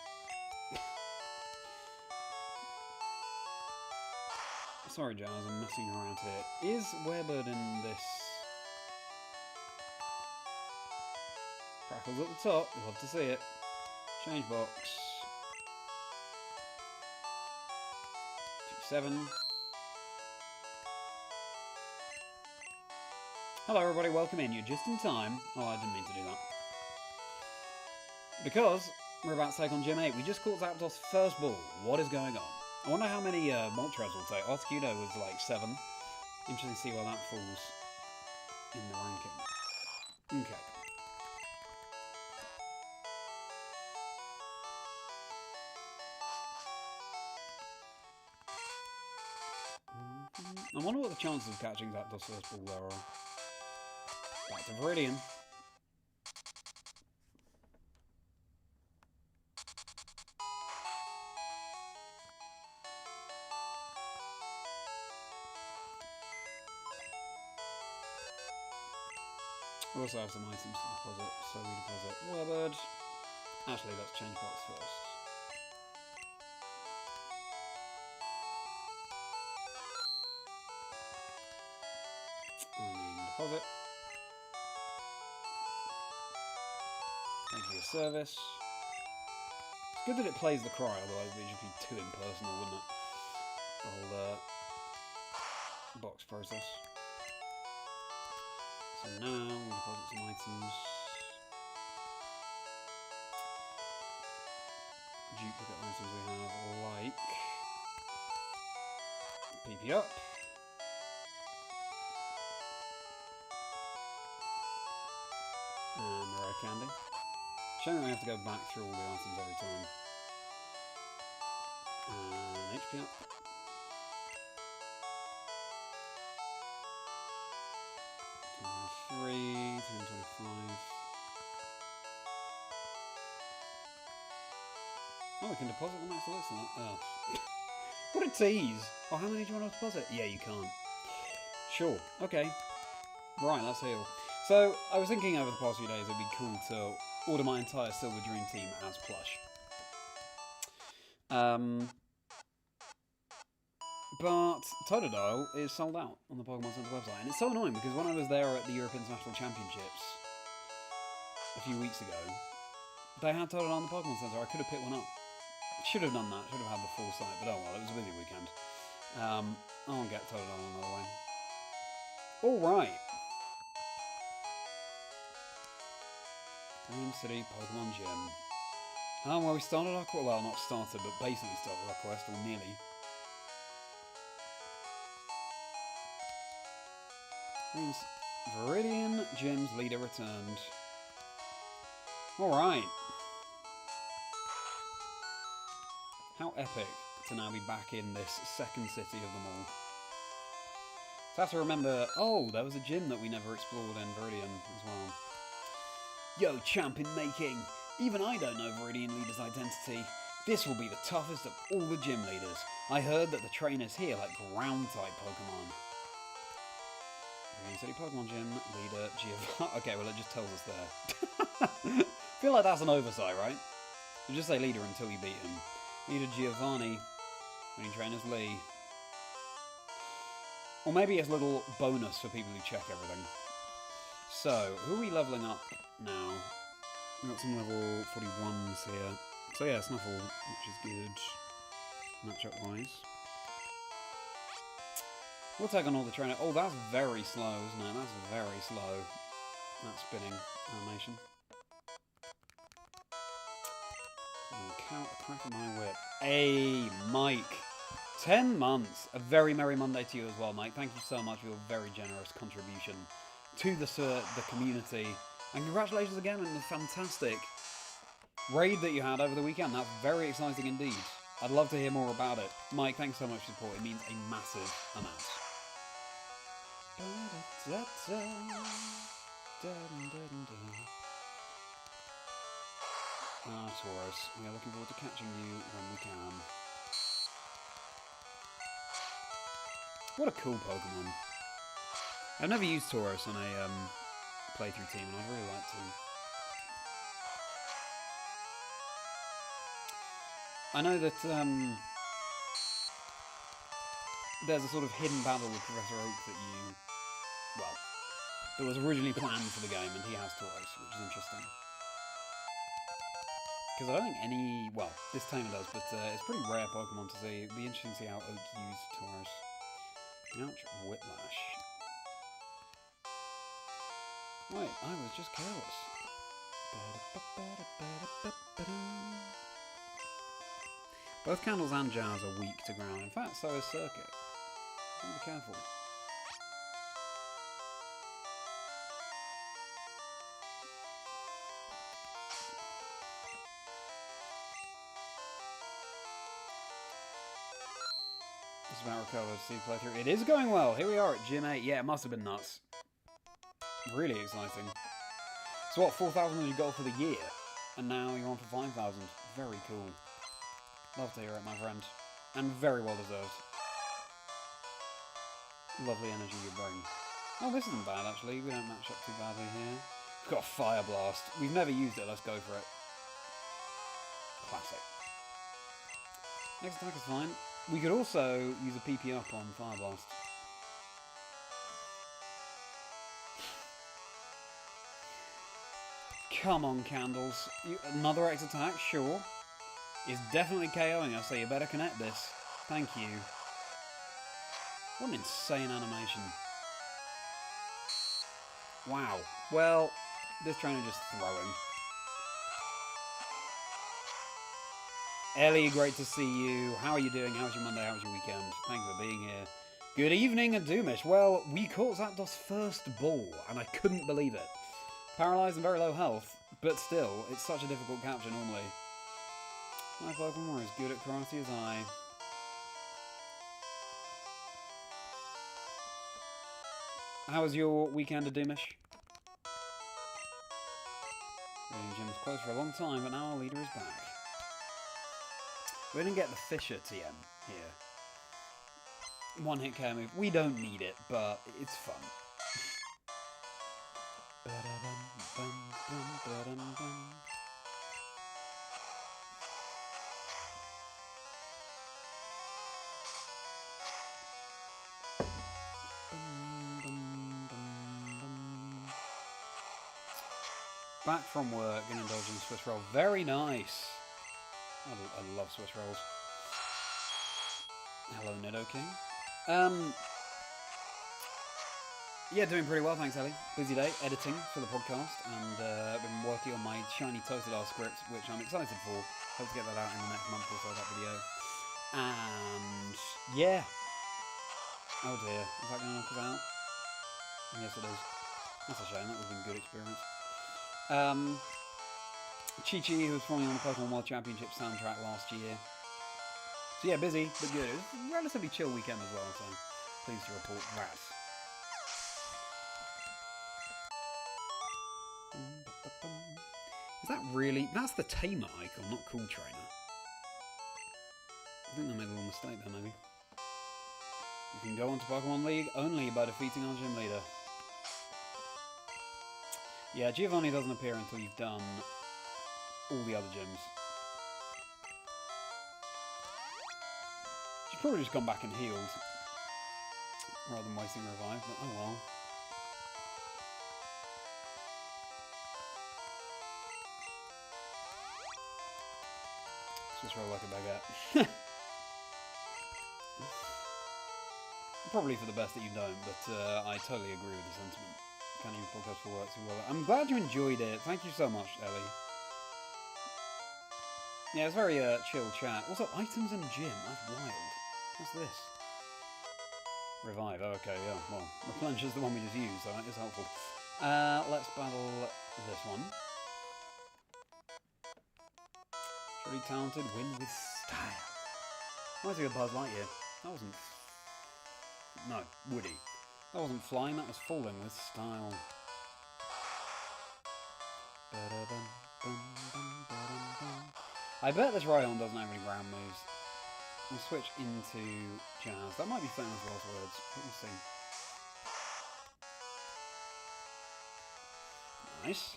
Sorry, Giles, I'm messing around here. Is werebird in this? Crackles at the top. You'll have to see it. Change box. 2-7. Hello, everybody. Welcome in. You're just in time. Oh, I didn't mean to do that. Because we're about to take on Gym 8. We just caught ZAPDOS' first ball. What is going on? I wonder how many Moltres will take. Articuno was like 7. Interesting to see where that falls in the ranking. Okay. I wonder what the chances of catching ZAPDOS' first ball there are. Back to Viridian. We also have some items to deposit, so we deposit werebird. Actually, let's change box first. Deposit. Thank you for your service. It's good that it plays the cry, otherwise it would just be too impersonal, wouldn't it? The whole box process. So now we deposit some items. Duplicate items we have, like PP up. And rare candy. Shame that we have to go back through all the items every time. And HP up. $23, $10.25. Oh, we can deposit the max list on that. Oh. What a tease! Oh, how many do you want to deposit? Yeah, you can't. Sure. Okay. Right, let's heal. So, I was thinking over the past few days it'd be cool to order my entire Silver Dream team as plush. But Totodile is sold out on the Pokémon Center website, and it's so annoying because when I was there at the European International Championships a few weeks ago, they had Totodile on the Pokémon Center. I could have picked one up. Should have done that. Should have had the full site, but oh well, it was a busy weekend. I'll get Totodile another way. All right. Green City Pokemon Gym. Well, we started our quest. Well, not started, but basically started our quest, or nearly. Means Viridian Gym's leader returned. Alright. How epic to now be back in this second city of them all. So I have to remember, oh, there was a gym that we never explored in Viridian as well. Yo, champion making! Even I don't know Viridian leader's identity. This will be the toughest of all the gym leaders. I heard that the trainers here like ground-type Pokemon. Green City Pokemon Gym, leader Giovanni. Okay, well it just tells us there. I feel like that's an oversight, right? You just say leader until you beat him. Leader Giovanni, winning trainers Lee. Or maybe it's a little bonus for people who check everything. So, who are we leveling up now? We've got some level 41s here. So yeah, Snuffle, which is good. Matchup wise. We'll take on all the trainer. Oh, that's very slow, isn't it? That's very slow. That spinning animation. Count the crack of my whip. Hey, Mike. 10 months. A very merry Monday to you as well, Mike. Thank you so much for your very generous contribution to the community. And congratulations again on the fantastic raid that you had over the weekend. That's very exciting indeed. I'd love to hear more about it. Mike, thanks so much for support. It means a massive amount. Ah, Taurus. We are looking forward to catching you when we can. What a cool Pokemon. I've never used Tauros on a playthrough team, and I'd really like to. I know that there's a sort of hidden battle with Professor Oak that that was originally planned for the game, and he has Tauros, which is interesting. Because I don't think any, this tamer does, but it's a pretty rare Pokemon to see. It'd be interesting to see how Oak used Tauros. Ouch, Whiplash. Wait, I was just careless. Both Candles and Jars are weak to ground. In fact, so is Circuit. Be careful. Just about recovered to see playthrough. It is going well. Here we are at Gym 8. Yeah, it must have been nuts. Really exciting. So what, 4,000 was your goal for the year? And now you're on for 5,000. Very cool. Love to hear it, my friend. And very well deserved. Lovely energy you bring. Oh, this isn't bad, actually. We don't match up too badly here. We've got a Fire Blast. We've never used it. Let's go for it. Classic. Next attack is fine. We could also use a PP up on Fire Blast. Come on, Candles. Another X attack, sure. Is definitely KOing us, so you better connect this. Thank you. What an insane animation. Wow. Well, this trainer just throwing. Ellie, great to see you. How are you doing? How's your Monday? How's your weekend? Thank you for being here. Good evening, Doomish. Well, we caught ZAPDOS' first ball, and I couldn't believe it. Paralysed and very low health, but still, it's such a difficult capture normally. My Pokemon were as good at karate as I. How was your weekend, Doomish? The gym was closed for a long time, but now our leader is back. We didn't get the Fisher TM here. One hit KO move. We don't need it, but it's fun. Back from work, gonna indulge in Swiss roll. Very nice. I love Swiss rolls. Hello, Nido King. Yeah, doing pretty well, thanks, Ellie. Busy day, editing for the podcast, and I've been working on my shiny toasted R script, which I'm excited for. Hope to get that out in the next month or so, that video. And yeah. Oh dear, is that going to knock us out? Yes, it is. That's a shame. That would have been a good experience. Chi-Chi, who was formerly on the Pokemon World Championship soundtrack last year. So yeah, busy, but good. It was a relatively chill weekend as well, so pleased to report that. Is that really... That's the Tamer icon, not Cool Trainer. I think they made a little mistake there, maybe. You can go on to Pokemon League only by defeating our gym leader. Yeah, Giovanni doesn't appear until you've done all the other gyms. She's probably just gone back and healed, rather than wasting Revive, but oh well. Just roll like a baguette. Probably for the best that you don't, but I totally agree with the sentiment. Can't even podcast for work so well. I'm glad you enjoyed it. Thank you so much, Ellie. Yeah, it's very chill chat. Also, items and gym. That's wild. What's this? Revive. Oh, okay, yeah. Well, replenish is the one we just used, so that is helpful. Let's battle this one. Pretty talented, win with style. Reminds me of Buzz Lightyear. That wasn't... No, Woody. That wasn't flying, that was falling with style. I bet this Ryan doesn't have any ground moves. We'll switch into Jazz. That might be famous last words. We'll see. Nice.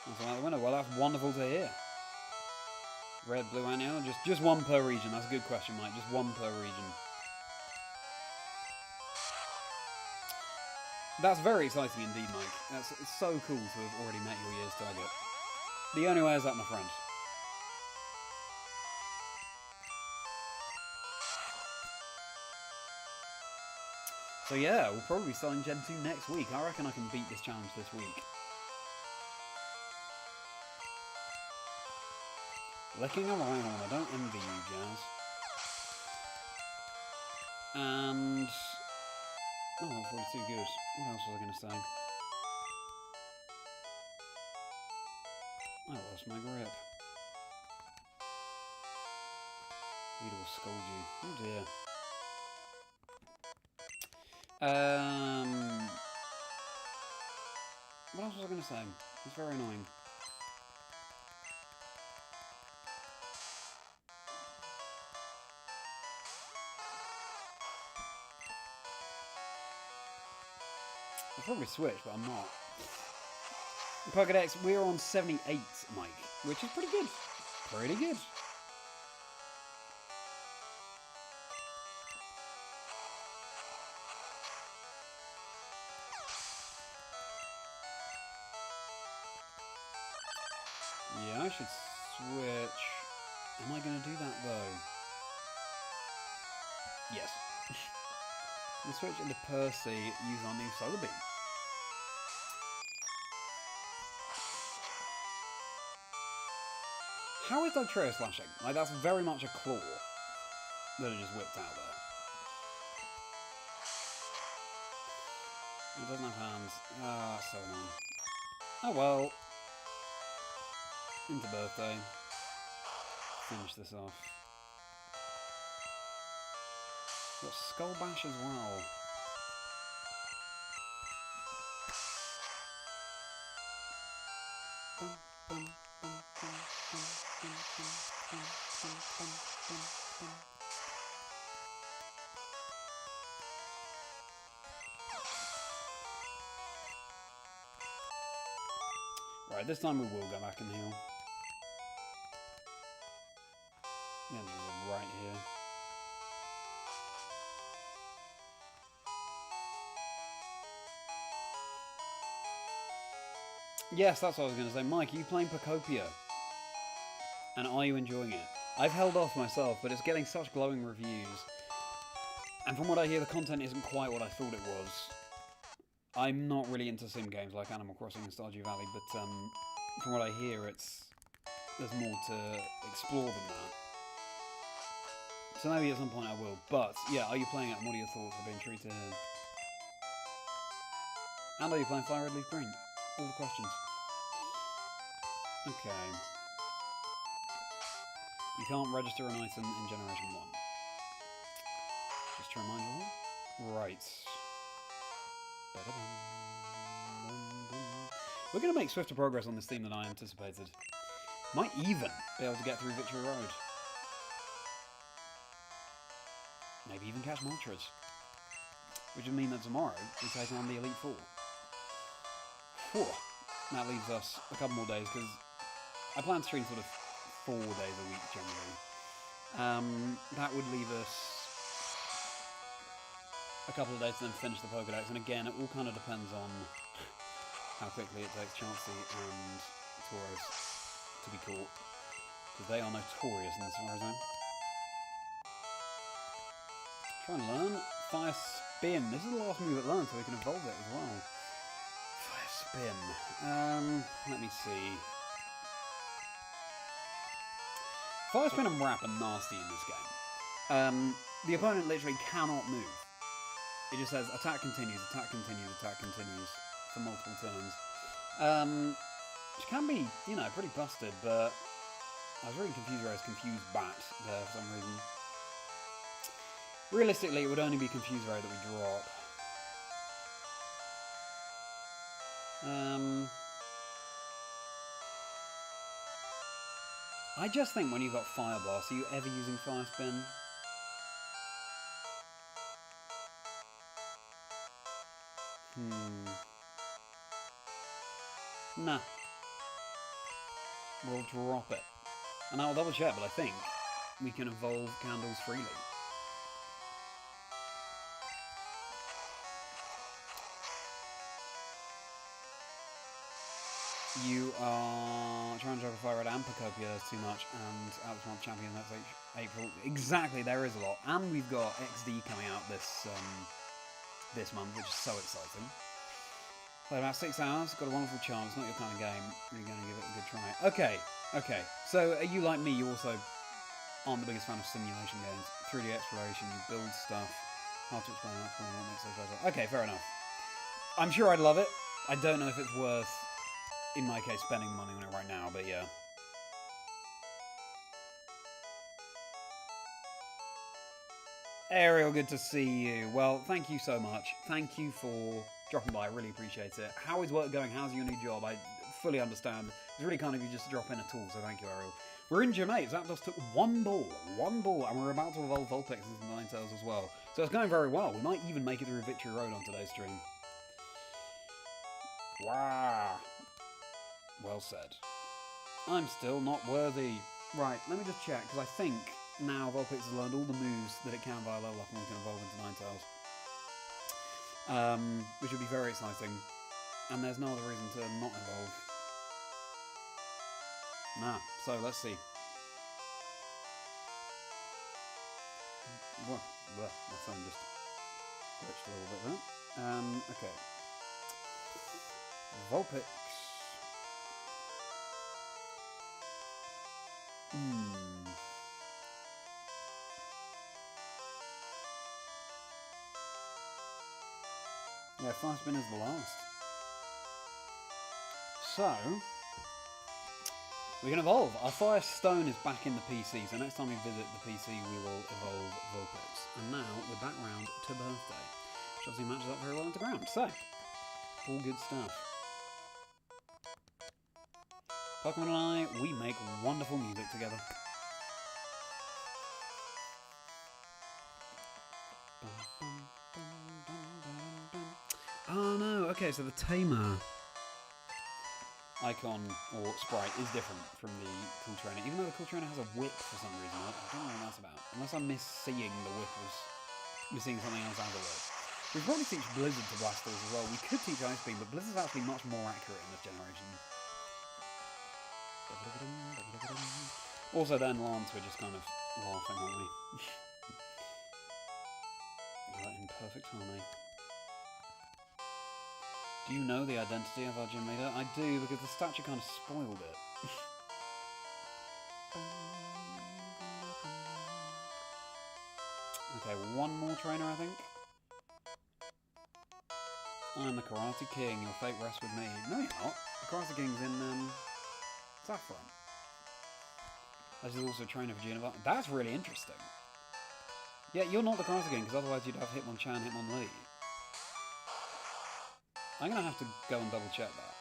That's another winner. Well, that's wonderful to hear. Red, blue, and yellow. Just one per region. That's a good question, Mike. Just one per region. That's very exciting indeed, Mike. It's so cool to have already met your year's target. The only way is that, my friend. So yeah, we'll probably be starting Gen 2 next week. I reckon I can beat this challenge this week. Licking a Rhyhorn, I don't envy you, Jazz. And... oh, that's probably too good. What else was I going to say? I lost my grip. Vita will scold you. Oh dear. What else was I going to say? It's very annoying. I'll probably switch, but I'm not. Pokédex, we're on 78, Mike, which is pretty good. Pretty good. Yeah, I should switch. Am I going to do that, though? Yes. We'll switch into Percy, use our new Solar Beam. How is Dugtrio slashing? Like, that's very much a claw that it just whipped out there. It doesn't have hands. Ah, so annoying. Oh well. Into birthday. Finish this off. Got Skull Bash as well. Right, this time we will go back and heal. Yeah, right here. Yes, that's what I was going to say. Mike, are you playing Pocopia? And are you enjoying it? I've held off myself, but it's getting such glowing reviews. And from what I hear, the content isn't quite what I thought it was. I'm not really into sim games like Animal Crossing and Stardew Valley, but from what I hear, there's more to explore than that. So maybe at some point I will. But, yeah, are you playing it? And what are your thoughts? I've been intrigued to hear. And are you playing FireRed LeafGreen? All the questions. Okay. You can't register an item in Generation 1. Just to remind you all. Right. We're going to make swifter progress on this theme than I anticipated. Might even be able to get through Victory Road. Maybe even catch Moltres. Which would mean that tomorrow we take on the Elite Four. Whew. That leaves us a couple more days, because I plan to stream sort of 4 days a week generally. That would leave us a couple of days to then finish the Pokédex, and again, it all kind of depends on how quickly it takes Chansey and Tauros to be caught. because they are notorious in this fire zone. Try and learn Fire Spin. This is the last move it learns, so we can evolve it as well. Fire Spin. Let me see. Fire Spin and Wrap are nasty in this game. The opponent literally cannot move. It just says attack continues, attack continues, attack continues for multiple turns. Which can be, you know, pretty busted, but I was really confused where I was confused Bat there for some reason. Realistically, it would only be confused Ray that we drop. I just think when you've got Fire Blast, are you ever using Fire Spin? Nah. We'll drop it. And I'll double check, but I think we can evolve candles freely. You are trying to juggle FireRed and Pocopia, there's too much, and out this month champion, that's April. Exactly, there is a lot. And we've got XD coming out this month, which is so exciting. Played about 6 hours, got a wonderful charm, it's not your kind of game, really going to give it a good try. Okay, so are you like me, you also aren't the biggest fan of simulation games. 3D exploration, you build stuff, hard to explain, what makes those better. Okay, fair enough. I'm sure I'd love it. I don't know if it's worth, in my case, spending money on it right now, but yeah. Ariel, good to see you. Well, thank you so much. Thank you for dropping by. I really appreciate it. How is work going? How's your new job? I fully understand. It's really kind of you just to drop in at all, so thank you, Ariel. We're in Gym 8. ZAPDOS took one ball, and we're about to evolve Vulpix into Ninetales as well. So it's going very well. We might even make it through Victory Road on today's stream. Wow. Well said. I'm still not worthy. Right, let me just check, because I think now Vulpix has learned all the moves that it can via level up and we can evolve into Ninetales. Which would be very exciting. And there's no other reason to not evolve. Nah, so let's see. My phone just glitched a little bit there. Okay. Vulpix. Yeah, Fire Spin is the last. So, we can evolve. Our Fire Stone is back in the PC, so next time we visit the PC we will evolve Vulpix. And now we're back round to Birthday, which obviously matches up very well into ground. So, all good stuff. Pokemon and I, we make wonderful music together. Oh no, okay, so the Tamer icon or sprite is different from the Cool Trainer, even though the Cool Trainer has a whip for some reason. I don't know what that's about. Unless I'm misseeing the whip as missing something else out of it. We could probably teach Blizzard to blast those as well. We could teach Ice Beam, but Blizzard's actually much more accurate in this generation. Also then Lance, we're just kind of laughing, aren't we? Right, in perfect harmony. Do you know the identity of our gym leader? I do, because the statue kind of spoiled it. Okay, one more trainer, I think. I'm the Karate King, your fate rests with me. No, you're not. The Karate King's in, Saffron. This is also a trainer for Genova. That's really interesting. Yeah, you're not the Karate King, because otherwise you'd have Hitmonchan, Hitmonlee. I'm going to have to go and double check that.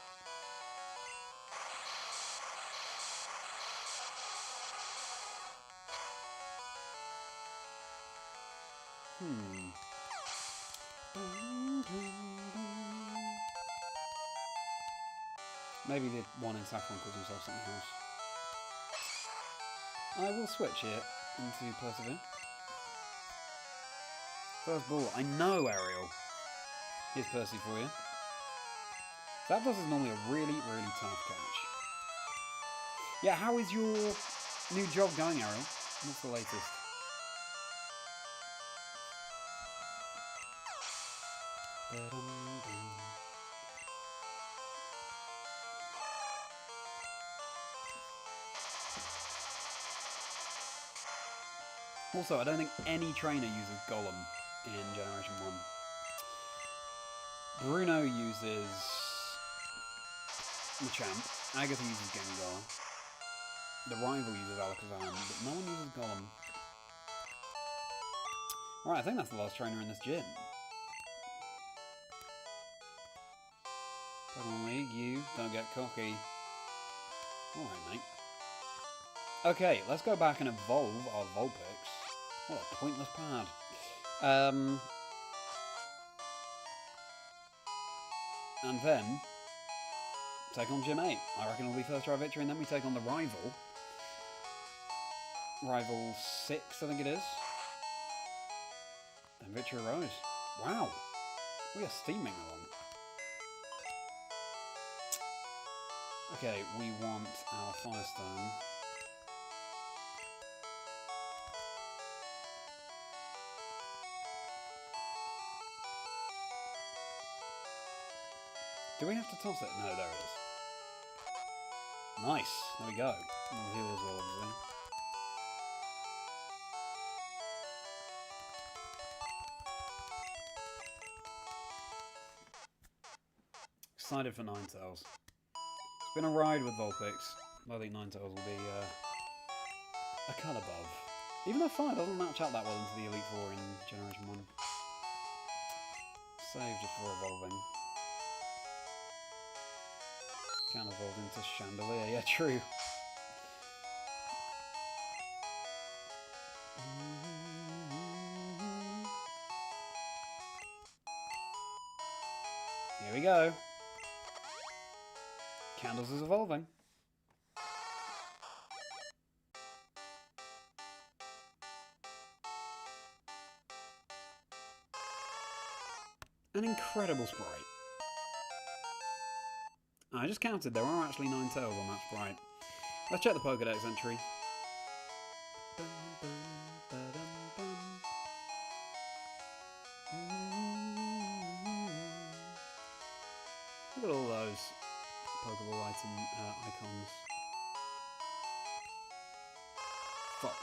Maybe the one in Saffron calls himself something else. I will switch it into Persevere. First ball. I know, Ariel. Here's Percy for you. ZAPDOS is normally a really, really tough catch. Yeah, how is your New job going, Ariel. What's the latest? Also, I don't think any trainer uses Golem in Generation 1. Bruno uses Machamp. Agatha uses Gengar. The rival uses Alakazam, but no one uses Golem. Right, I think that's the last trainer in this gym. Pokemon League, you don't get cocky. Alright, mate. Okay, let's go back and evolve our Vulpix. What a pointless pad. And then take on Gym 8. I reckon it'll be first try victory, and then we take on the rival. Rival 6, I think it is. Then victory arose. Wow. We are steaming along. Okay, we want our Firestone. Do we have to toss it? No, there it is. Nice. There we go. We'll heal as well, obviously. Excited for Ninetales. It's been a ride with Vulpix. I think Ninetales will be a cut above. Even though 5 doesn't match up that well into the Elite Four in Generation 1. Save just for evolving. Can evolve into Chandelier, yeah, true. Here we go. Candles is evolving. An incredible sprite. I just counted, there are actually 9 tails on that sprite. Let's check the Pokédex entry. Look at all those Pokeball item icons. Fox.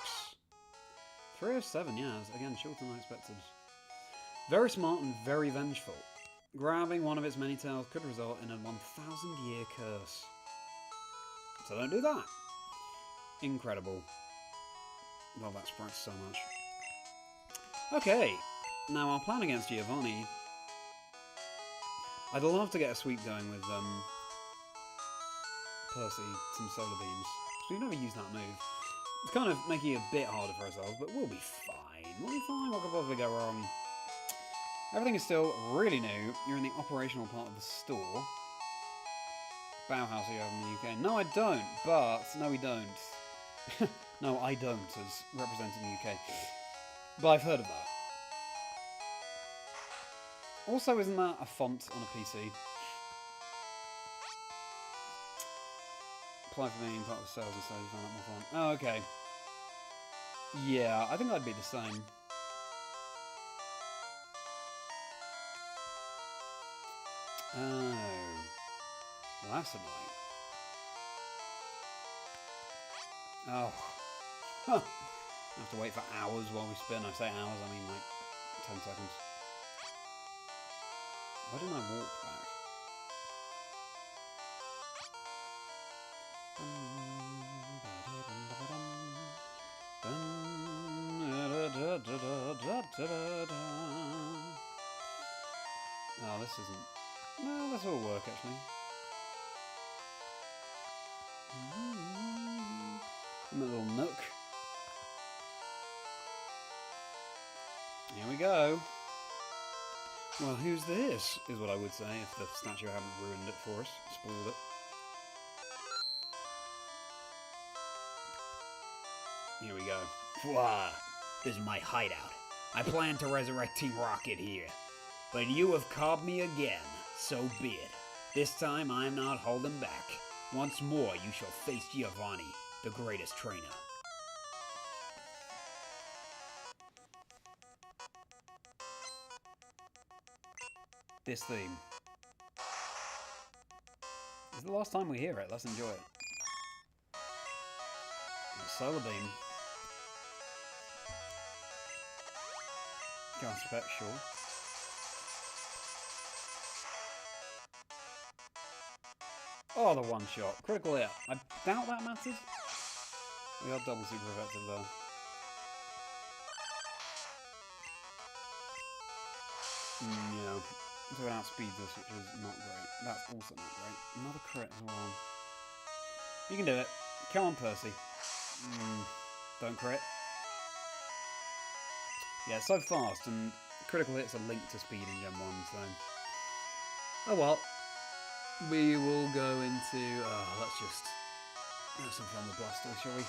3 of 7, yeah, again, shorter than I expected. Very smart and very vengeful. Grabbing one of its many tails could result in a 1,000-year curse. So don't do that. Incredible. Love that sprite so much. Okay, now our plan against Giovanni. I'd love to get a sweep going with Percy, some solar beams. We've never used that move. It's kind of making it a bit harder for ourselves, but we'll be fine. We'll be fine. What could possibly go wrong? Everything is still really new. You're in the operational part of the store. Bauhaus you have in the UK. No, I don't, but... No, we don't. No, I don't, as representing the UK. But I've heard of that. Also, isn't that a font on a PC? Apply for being part of the sales and sales, found that more fun. Oh, okay. Yeah, I think I'd be the same. Oh. Well, that's annoying. Oh. Huh. I have to wait for hours while we spin. I say hours, I mean like 10 seconds. Why didn't I walk back? Oh, this isn't... No, this will work, actually. A little nook. Here we go. Well, who's this, is what I would say, if the statue hadn't ruined it for us, spoiled it. Here we go. Wah! This is my hideout. I plan to resurrect Team Rocket here. But you have caught me again. So be it. This time I am not holding back. Once more you shall face Giovanni, the greatest trainer this theme. It's the last time we hear it. Let's enjoy it. Solar Beam. Gas Spec, sure. Oh, the one shot. Critical hit. I doubt that matters. We are double super effective though. Yeah. So it outspeeds us, which is not great. That's also not great. Another crit as well. You can do it. Come on, Percy. Don't crit. Yeah, it's so fast, and critical hits are linked to speed in Gen 1, so... Oh well. We will go into... let's just have some fun with Blastoise, shall we?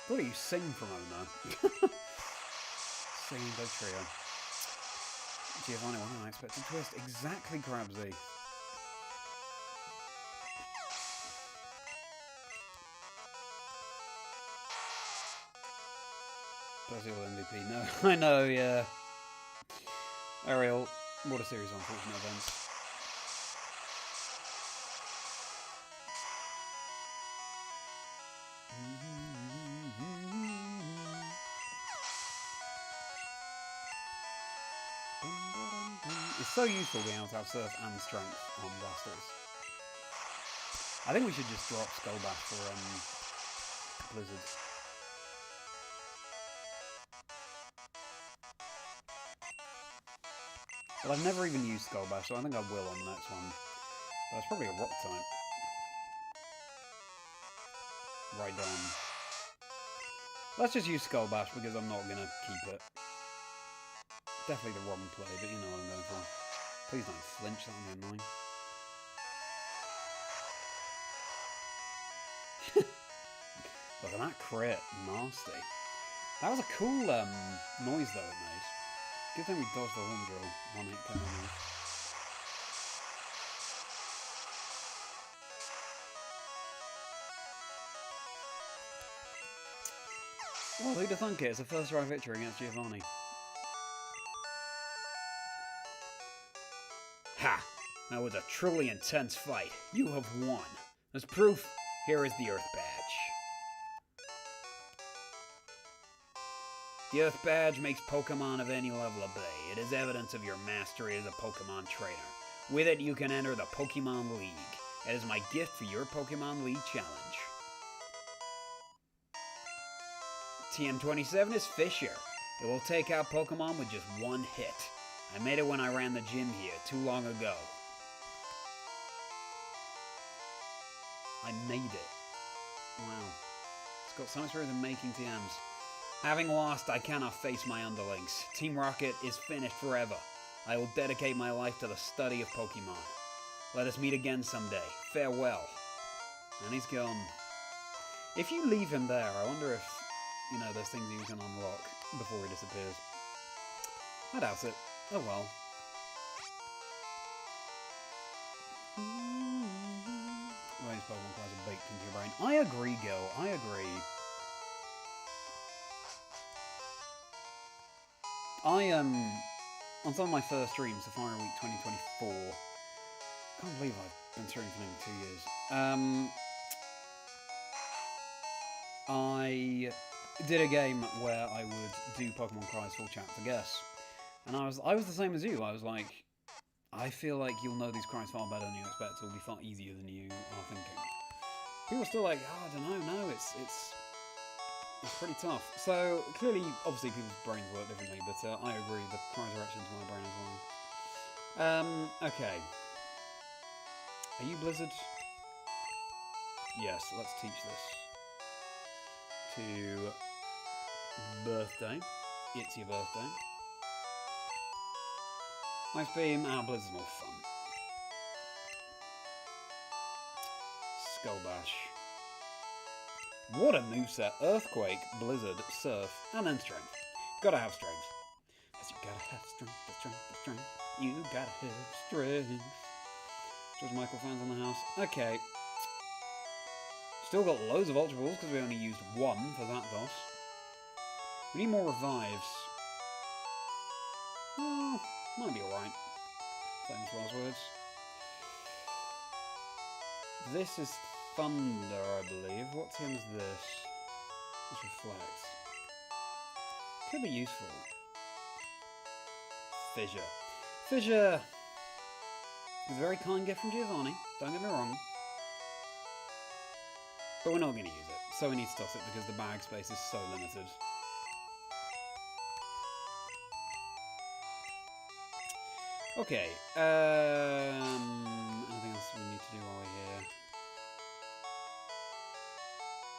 What do you sing from Ono? Singing the trio. Giovanni, what an unexpected twist. Exactly, Grabsy. Brazil MVP. No, I know, yeah. Ariel, what a series of unfortunate events. It's so useful being able to have Surf and Strength on Blastoise. I think we should just drop Skull Bash for Blizzard. Well, I've never even used Skull Bash, so I think I will on the next one. But it's probably a Rock type. Right down. Let's just use Skull Bash because I'm not going to keep it. Definitely the wrong play, but you know what I'm going for. Please don't flinch, that would be annoying. Look at that crit. Nasty. That was a cool noise though it made. Good thing we dodged the horn drill. 1-8 coming in. Well, who'd have thunk it? It's a first round victory against Giovanni. Ha! That was a truly intense fight. You have won. As proof, here is the Earth Badge. The Earth Badge makes Pokemon of any level obey. It is evidence of your mastery as a Pokemon trainer. With it, you can enter the Pokemon League. It is my gift for your Pokemon League challenge. TM27 is Fisher. It will take out Pokemon with just one hit. I made it when I ran the gym here too long ago. I made it. Wow. It's got so much reason making TMs. Having lost, I cannot face my underlings. Team Rocket is finished forever. I will dedicate my life to the study of Pokemon. Let us meet again someday. Farewell. And he's gone. If you leave him there, I wonder if, you know, there's things you can unlock before he disappears. I doubt it. Oh well. Well, his Pokemon cries are baked into your brain. I agree, Gil. I agree. On some of my first streams, Safari Week 2024, I can't believe I've been streaming for nearly 2 years. I did a game where I would do Pokemon Cries full chat to guess. And I was the same as you. I was like, I feel like you'll know these cries far better than you expect. It'll be far easier than you are thinking. People are still like, oh, I don't know. No, it's pretty tough. So clearly, obviously, people's brains work differently. But I agree. The cries are etched into my brain as well. Okay. Are you Blizzard? Yes. Let's teach this to birthday. It's your birthday. Ice Beam, Blizzard's more fun. Skull Bash. What a moveset. Earthquake, Blizzard, Surf, and then Strength. Gotta have Strength. Yes, you gotta have Strength. You gotta have Strength. George Michael fans on the house. Okay. Still got loads of Ultra Balls because we only used one for ZAPDOS. We need more revives. Oh, might be alright. Famous last words. This is Thunder, I believe. What team is this? This reflects. Could be useful. Fissure. Fissure is a very kind gift from Giovanni, don't get me wrong. But we're not going to use it, so we need to toss it because the bag space is so limited. Okay, anything else we need to do while we're here?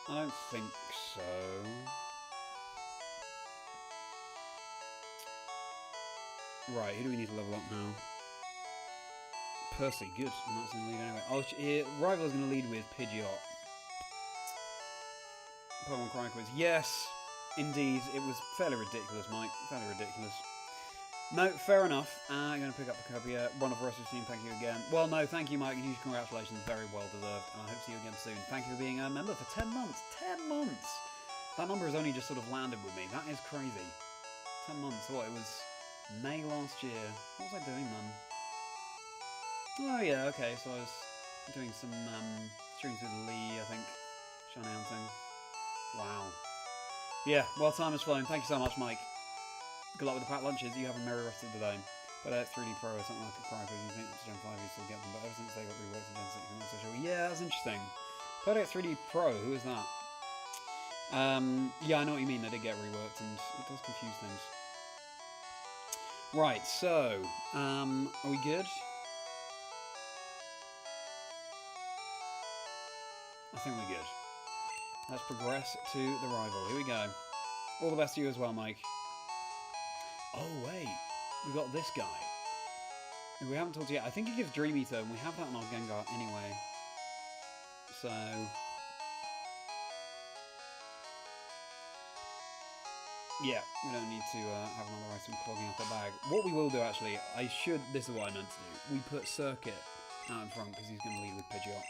I don't think so. Right, who do we need to level up now? Percy, good. And that's in the lead anyway. Oh, Rival is going to lead with Pidgeot. Pokemon Cry Quiz. Yes, indeed. It was fairly ridiculous, Mike. Fairly ridiculous. No, fair enough. I'm going to pick up the copy. One of the rest of the team, thank you again. Well, no, thank you, Mike. Huge congratulations. Very well deserved. And I hope to see you again soon. Thank you for being a member for 10 months. 10 months! That number has only just sort of landed with me. That is crazy. 10 months. What? It was May last year. What was I doing then? Oh, yeah, okay. So I was doing some streams with Lee, I think. Shiny hunting. Wow. Yeah, well, time has flown. Thank you so much, Mike. Good luck with the packed lunches. You have a merry rest of the day. But 3D Pro or something like a Cry Quiz, you think that's Gen 5, you still get them. But ever since they got reworked to Gen 6, I'm not so sure. Yeah, that's interesting. Podex 3D Pro, who is that? Yeah, I know what you mean. They did get reworked, and it does confuse things. Right, so, are we good? I think we're good. Let's progress to the rival. Here we go. All the best to you as well, Mike. Oh, wait. We've got this guy. We haven't talked yet. I think he gives Dream Eater, and we have that on our Gengar anyway. So... yeah, we don't need to have another item clogging up our bag. What we will do, actually, this is what I meant to do. We put Circuit out in front, because he's going to lead with Pidgeot.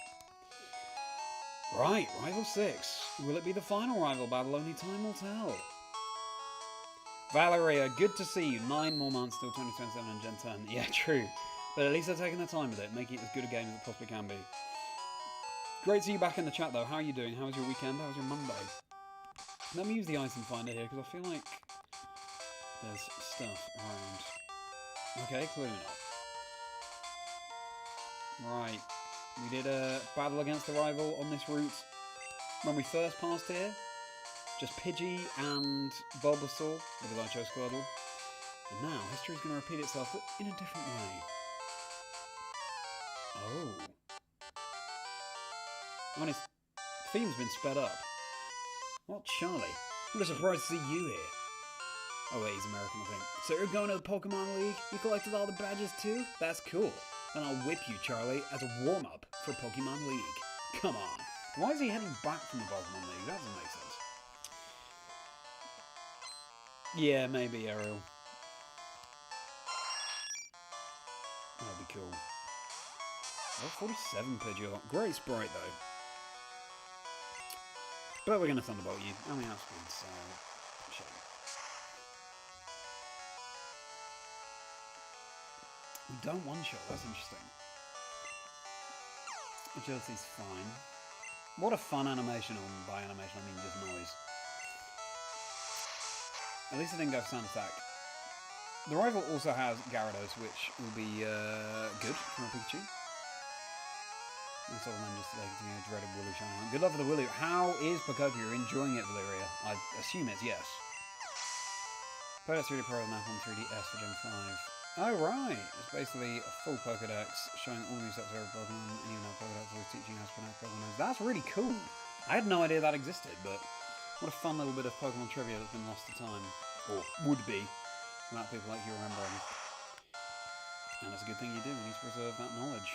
Right, Rival 6. Will it be the final rival battle? Only time will tell. Valeria, good to see you. 9 more months till 2027 and Gen 10. Yeah, true. But at least they're taking their time with it, making it as good a game as it possibly can be. Great to see you back in the chat, though. How are you doing? How was your weekend? How was your Monday? Let me use the item finder here, because I feel like there's stuff around. Okay, clearly not. Right. We did a battle against the rival on this route when we first passed here. Just Pidgey and Bulbasaur, because I chose Squirtle. And now, history is going to repeat itself, but in a different way. Oh. I mean, his theme's been sped up. What, Charlie? What a surprise to see you here. Oh wait, he's American, I think. So you're going to the Pokemon League? You collected all the badges too? That's cool. Then I'll whip you, Charlie, as a warm-up for Pokemon League. Come on. Why is he heading back from the Pokemon League? That doesn't make sense. Yeah, maybe, Ariel. That'd be cool. Oh, 47 Pidgeot. Great sprite, though. But we're going to Thunderbolt you. I mean, that's good, so... shame. We don't one-shot. That's interesting. Agility's fine. What a fun animation, or by animation I mean just noise. At least I didn't go for Sound Attack. The rival also has Gyarados, which will be good from a Pikachu. That's all then just today, continuing a dreaded Wooloo shiny. Good luck for the Wooloo. How is Pokopia? Enjoying it, Valyria? I assume it's yes. Pokedex 3D Pro is now on 3DS for Gen 5. Oh, right. It's basically a full Pokedex showing all new sets of every Pokemon, and even though Pokedex was teaching us to pronounce Pokemon. That's really cool. I had no idea that existed, but what a fun little bit of Pokemon trivia that's been lost to time. Or would be, without people like you remembering. And it's a good thing you do. We need to preserve that knowledge.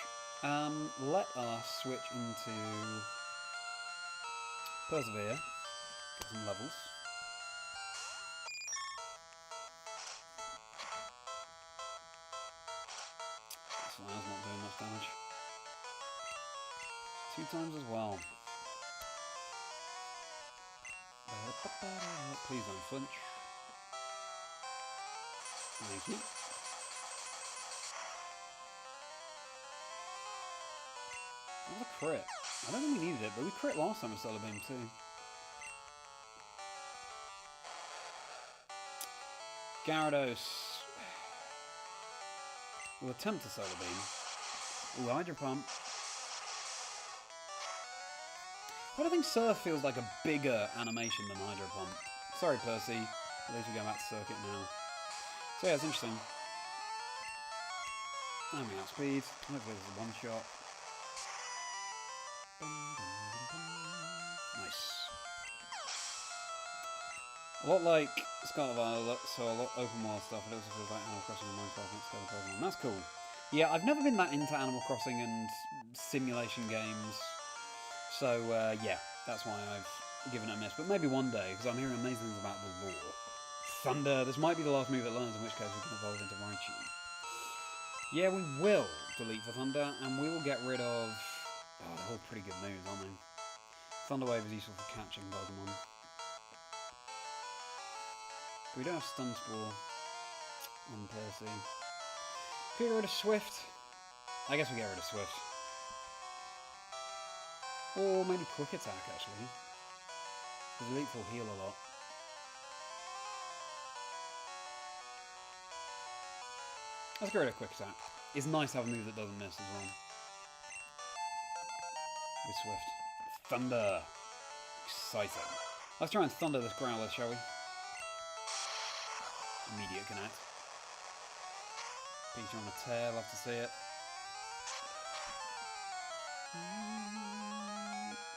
Let us switch into Persevere. Get some levels. So that's not doing much damage. 2 times as well. Please don't flinch. Thank you. That was a crit. I don't think we needed it, but we crit last time with Solar Beam too. Gyarados will attempt a Solar Beam. Ooh, Hydro Pump. I don't think Surf feels like a bigger animation than Hydro Pump. Sorry, Percy. At least we go back to Circuit now. So yeah, it's interesting. And we outspeed. Hopefully this is a one shot. Nice. A lot like Scarlet Violet, so a lot open world stuff. It also feels like Animal Crossing and Minecraft next to Pokemon. That's cool. Yeah, I've never been that into Animal Crossing and simulation games. So yeah, that's why I've given it a miss. But maybe one day, because I'm hearing amazing things about the lore. Thunder. This might be the last move it learns, in which case we can evolve into Raichu. Yeah, we will delete for Thunder, and we will get rid of... Oh, they're all pretty good moves, aren't they? Thunder Wave is useful for catching Pokemon. But we don't have Stun Spore on Percy. Can we get rid of Swift? I guess we get rid of Swift. Or maybe Quick Attack, actually. Because Elite will heal a lot. Let's get rid of Quick Attack. It's nice to have a move that doesn't miss as well. With Swift. Thunder! Exciting. Let's try and thunder this Growler, shall we? Immediate connect. Peter on a tear, love to see it.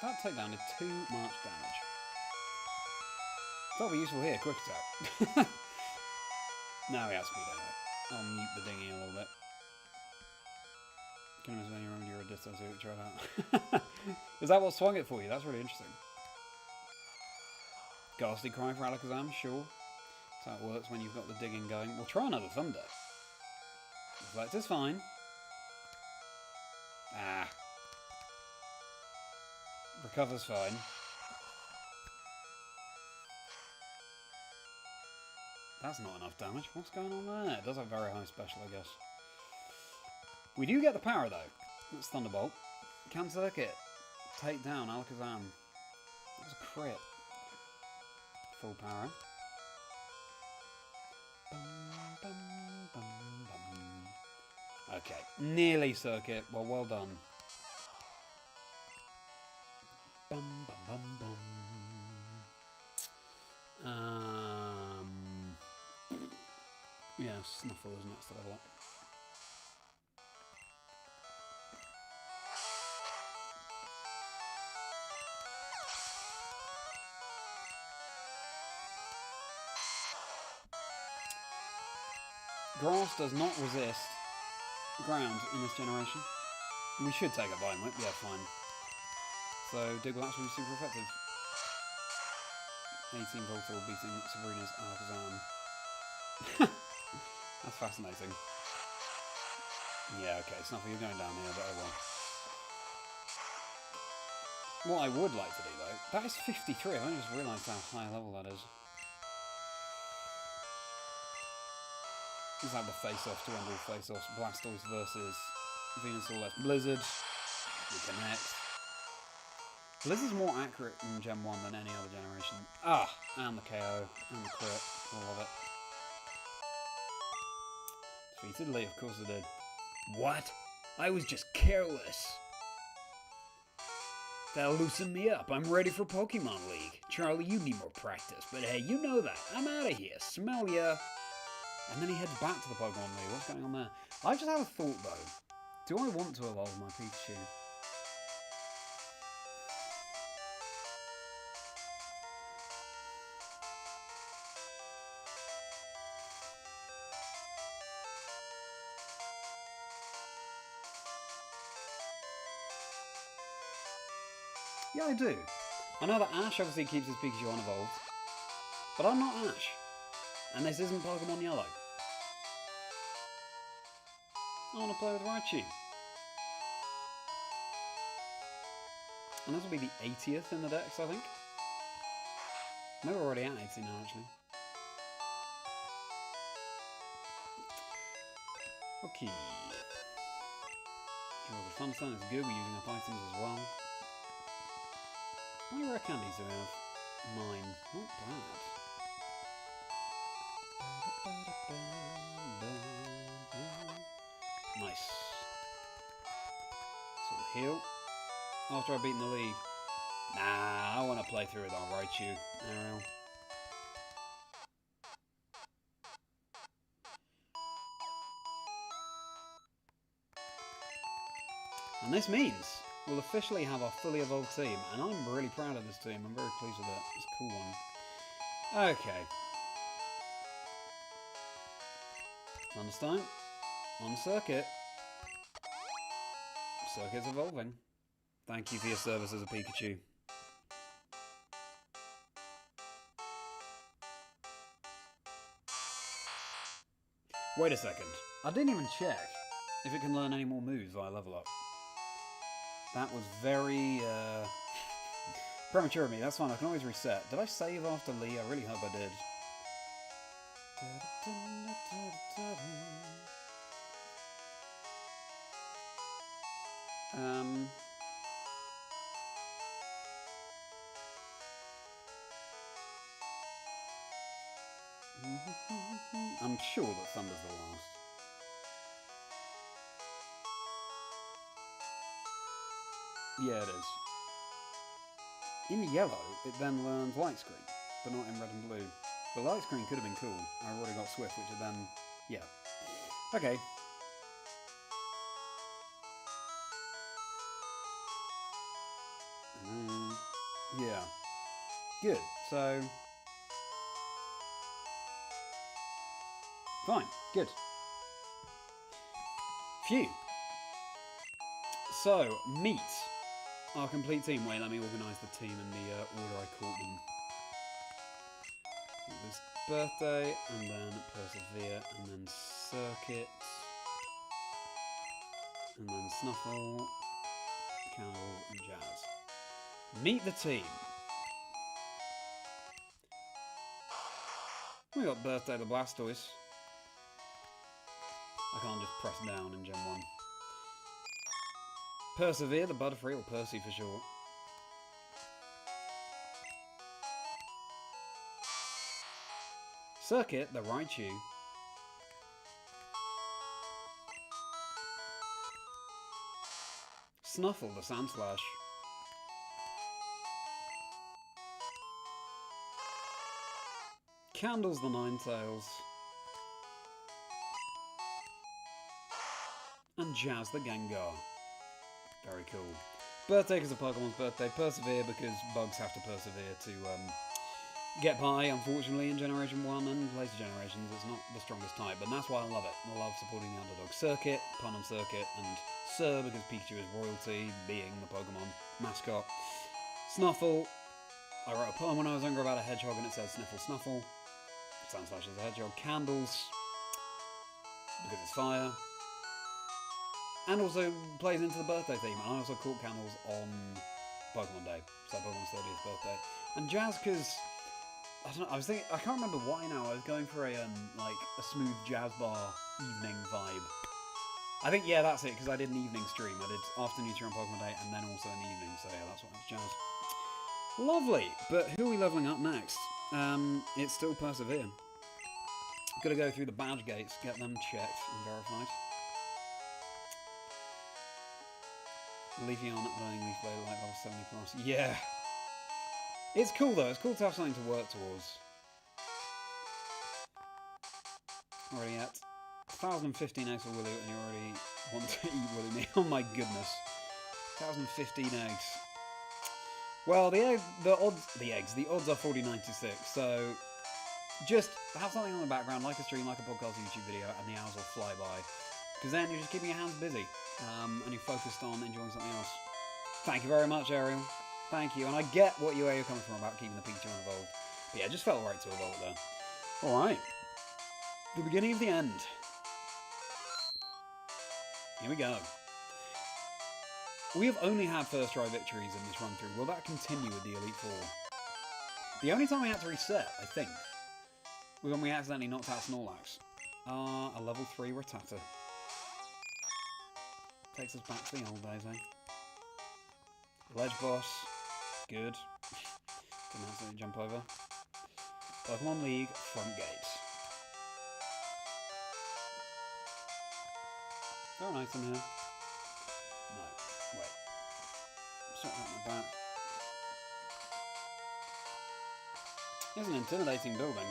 That takedown did too much damage. That'll be useful here, Quick Attack. Now we outspeed anyway. I'll mute the dinghy a little bit. Can you remember your distance? See what you tried out. Is that what swung it for you? That's really interesting. Ghastly Cry for Alakazam, sure. That's how it works when you've got the digging going. We'll try another Thunder. Reflect is fine. Ah. Recover's fine. That's not enough damage. What's going on there? It does have very high special, I guess. We do get the power, though. That's Thunderbolt. Can Circuit take down Alakazam. That was a crit. Full power. Okay. Nearly Circuit. Well done. Yeah, Snuffle is next to level up. Grass does not resist ground in this generation. We should take a Vine Whip, yeah, fine. So Diglaps will be super effective. 18 Voltor beating Sabrina's Alakazam. That's fascinating. Yeah, okay, Snuffle, you're going down here, but oh well. What I would like to do, though, that is 53. I only just realised how high level that is. Let's have the face-off to end all face-offs. Blastoise versus Venusaur. That's Blizzard. We connect. Blizzard's more accurate in Gen 1 than any other generation. Ah! And the KO. And the crit. All of it. Defeated Lee, of course it did. What? I was just careless. That'll loosen me up. I'm ready for Pokemon League. Charlie, you need more practice. But hey, you know that. I'm out of here. Smell ya. And then he heads back to the Pokemon League. What's going on there? I just had a thought, though. Do I want to evolve my Pikachu? Yeah, I do. I know that Ash obviously keeps his Pikachu unevolved. But I'm not Ash. And this isn't Pokemon Yellow. I want to play with Raichu. And this will be the 80th in the Dex, I think. No, we're already at 80 now, actually. Okay. Well, the Sunstone is good. We're using up items as well. How many rare candies do we have? 9. Not bad. Nice. So we'll heal. After I've beaten the league. Nah, I want to play through with our Raichu, Ariel. And this means we'll officially have our fully evolved team, and I'm really proud of this team. I'm very pleased with it. It's a cool one. Okay. Thunderstone. On circuit. Circuit's evolving. Thank you for your service as a Pikachu. Wait a second. I didn't even check if it can learn any more moves via level up. That was very premature of me. That's fine. I can always reset. Did I save after Lee? I really hope I did. I'm sure that Thunder's the last. Yeah, it is. In yellow, it then learns Light Screen, but not in red and blue. But Light Screen could have been cool. I already got Swift, which is then... yeah. Okay. Yeah. Good. So... fine. Good. Phew. So, meet our complete team. Wait, let me organise the team in the order I caught them. It was Birthday, and then Persevere, and then Circuit, and then Snuffle, Candle, and Jazz. Meet the team. We got Birthday the Blastoise. I can't just press down in Gen 1. Persevere the Butterfree, or Percy for short. Circuit the Raichu. Snuffle the Sandslash. Candles the Ninetales. And Jazz the Gengar. Very cool. Birthday because of Pokemon's birthday. Persevere because bugs have to persevere to get by, unfortunately, in Generation 1 and later generations. It's not the strongest type, but that's why I love it. I love supporting the underdog. Circuit, pun on Circuit, and Sir because Pikachu is royalty, being the Pokemon mascot. Snuffle. I wrote a poem when I was younger about a hedgehog and it says Sniffle Snuffle. Sandslash is a hedgehog. Candles because it's fire. And also plays into the birthday theme. And I also caught Candles on Pokemon Day. So Pokemon's 30th birthday. And Jazz, because... I don't know, I was thinking... I can't remember why now. I was going for a smooth jazz bar evening vibe. I think, yeah, that's it. Because I did an evening stream. I did afternoon on Pokemon Day and then also in the evening. So yeah, that's what it was. Jazz. Lovely. But who are we leveling up next? It's still Persevere. Gotta go through the badge gates. Get them checked and verified. Leafeon learning Leaf Blade like level 70 plus. Yeah. It's cool though. It's cool to have something to work towards. Already at 1,015 eggs for Willy and you already want to eat Willy me. Oh my goodness. 1,015 eggs. Well, the odds are 40-96, so just have something on the background, like a stream, like a podcast, YouTube video, and the hours will fly by. Because then you're just keeping your hands busy. And you're focused on enjoying something else. Thank you very much, Ariel. Thank you. And I get where you're coming from about keeping the Pikachu involved. But yeah, it just felt right to evolve there. Alright. The beginning of the end. Here we go. We have only had first try victories in this run through. Will that continue with the Elite Four? The only time we had to reset, I think, was when we accidentally knocked out Snorlax. A level 3 Rattata. Takes us back to the old days, eh? Ledge boss. Good. Didn't absolutely jump over. Pokemon League front gate. Is there an item here? No. Wait. Something like that. It's an intimidating building.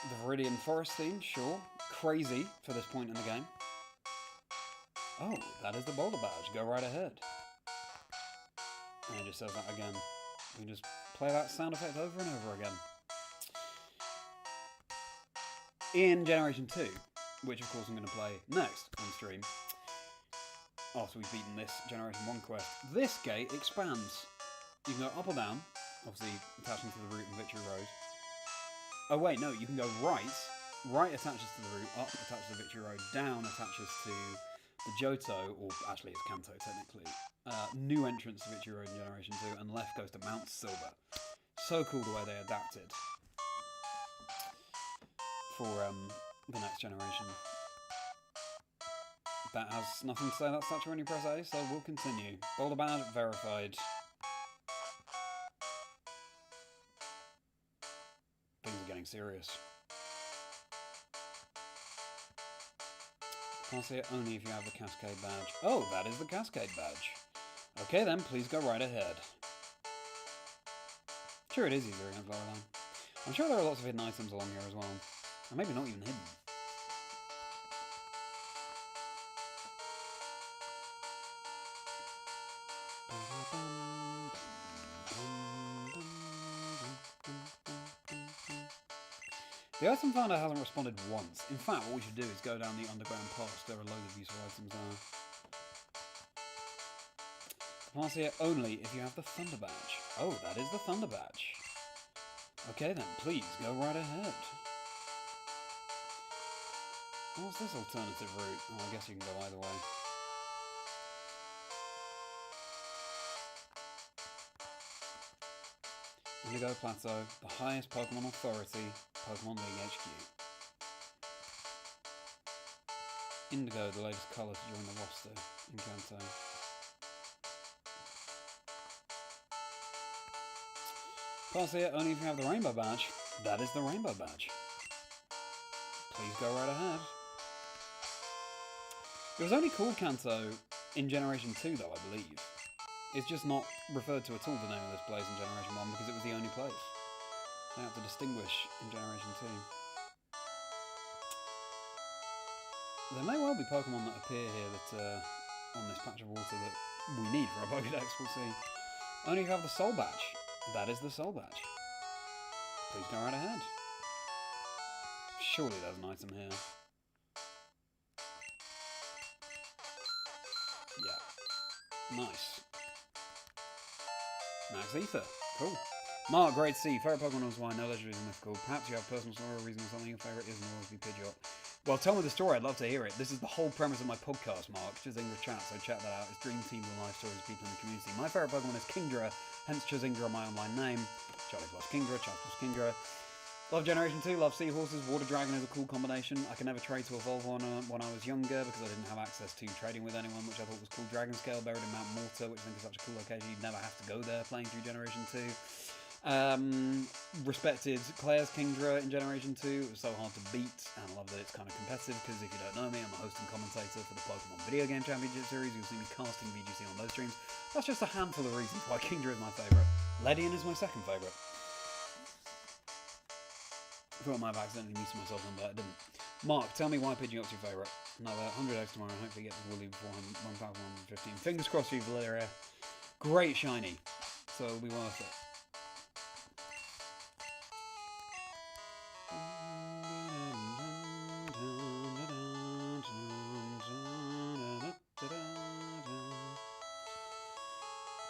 The Viridian Forest theme, sure. Crazy for this point in the game. Oh, that is the boulder badge. Go right ahead. And it just says that again. We just play that sound effect over and over again. In Generation 2, which of course I'm going to play next on stream, after we've beaten this Generation 1 quest, this gate expands. You can go up or down, obviously attaching to the route in Victory Road. Oh wait, no, you can go right. Right attaches to the route, up attaches to Victory Road, down attaches to the Johto, or actually it's Kanto technically. New entrance to Victory Road in Generation 2, and left goes to Mount Silver. So cool the way they adapted for the next generation. That has nothing to say that's such when you press A, so we'll continue. Boulder badge verified. Things are getting serious. Can't see it only if you have the Cascade badge. Oh, that is the Cascade badge. Okay then, please go right ahead. Sure, it is easier against Lower Line. I'm sure there are lots of hidden items along here as well. Or maybe not even hidden. The item finder hasn't responded once. In fact, what we should do is go down the underground pass. There are loads of useful items there. Pass here only if you have the Thunder Badge. Oh, that is the Thunder Badge. Okay then, please go right ahead. What's this alternative route? Oh, I guess you can go either way. Indigo Plateau, the highest Pokemon authority, Pokemon League HQ. Indigo, the latest colour to join the roster in Kanto. Pass here only if you have the Rainbow Badge. That is the Rainbow Badge. Please go right ahead. It was only called Kanto in Generation 2 though, I believe. It's just not referred to at all, the name of this place in Generation 1, because it was the only place. They have to distinguish in Generation 2. There may well be Pokemon that appear here that on this patch of water that we need for our Pokédex, we'll see. Only if you have the Soul Badge. That is the Soul Badge. Please go right ahead. Surely there's an item here. Yeah. Nice. Max Ether. Cool. Mark, great to see you. Favourite Pokemon was why no legendary is mythical. Perhaps you have a personal story or reason or something your favourite is and will always be Pidgeot. Well, tell me the story. I'd love to hear it. This is the whole premise of my podcast, Mark. Chazingdra chat, so check that out. It's Dream Team and life stories of people in the community. My favourite Pokemon is Kingdra, hence Chazingdra, my online name. Charlie plus Kingdra, Charlie plus Kingdra. Love Generation 2, love Seahorses. Water Dragon is a cool combination. I can never trade to evolve one when I was younger because I didn't have access to trading with anyone, which I thought was cool. Dragon Scale buried in Mount Mortar, which I think is such a cool location. You'd never have to go there playing through Generation 2. Respected Claire's Kingdra in Generation 2. It was so hard to beat, and I love that it's kind of competitive because if you don't know me, I'm a host and commentator for the Pokemon Video Game Championship Series. You'll see me casting VGC on those streams. That's just a handful of reasons why Kingdra is my favourite. Ledian is my second favourite. I thought I might have accidentally muted myself on that, I didn't. Mark, tell me why Pidgeot's your favourite. Another 100x tomorrow, hopefully get to Woolly before 1115. Fingers crossed for you, Valeria. Great shiny, so it'll be worth it.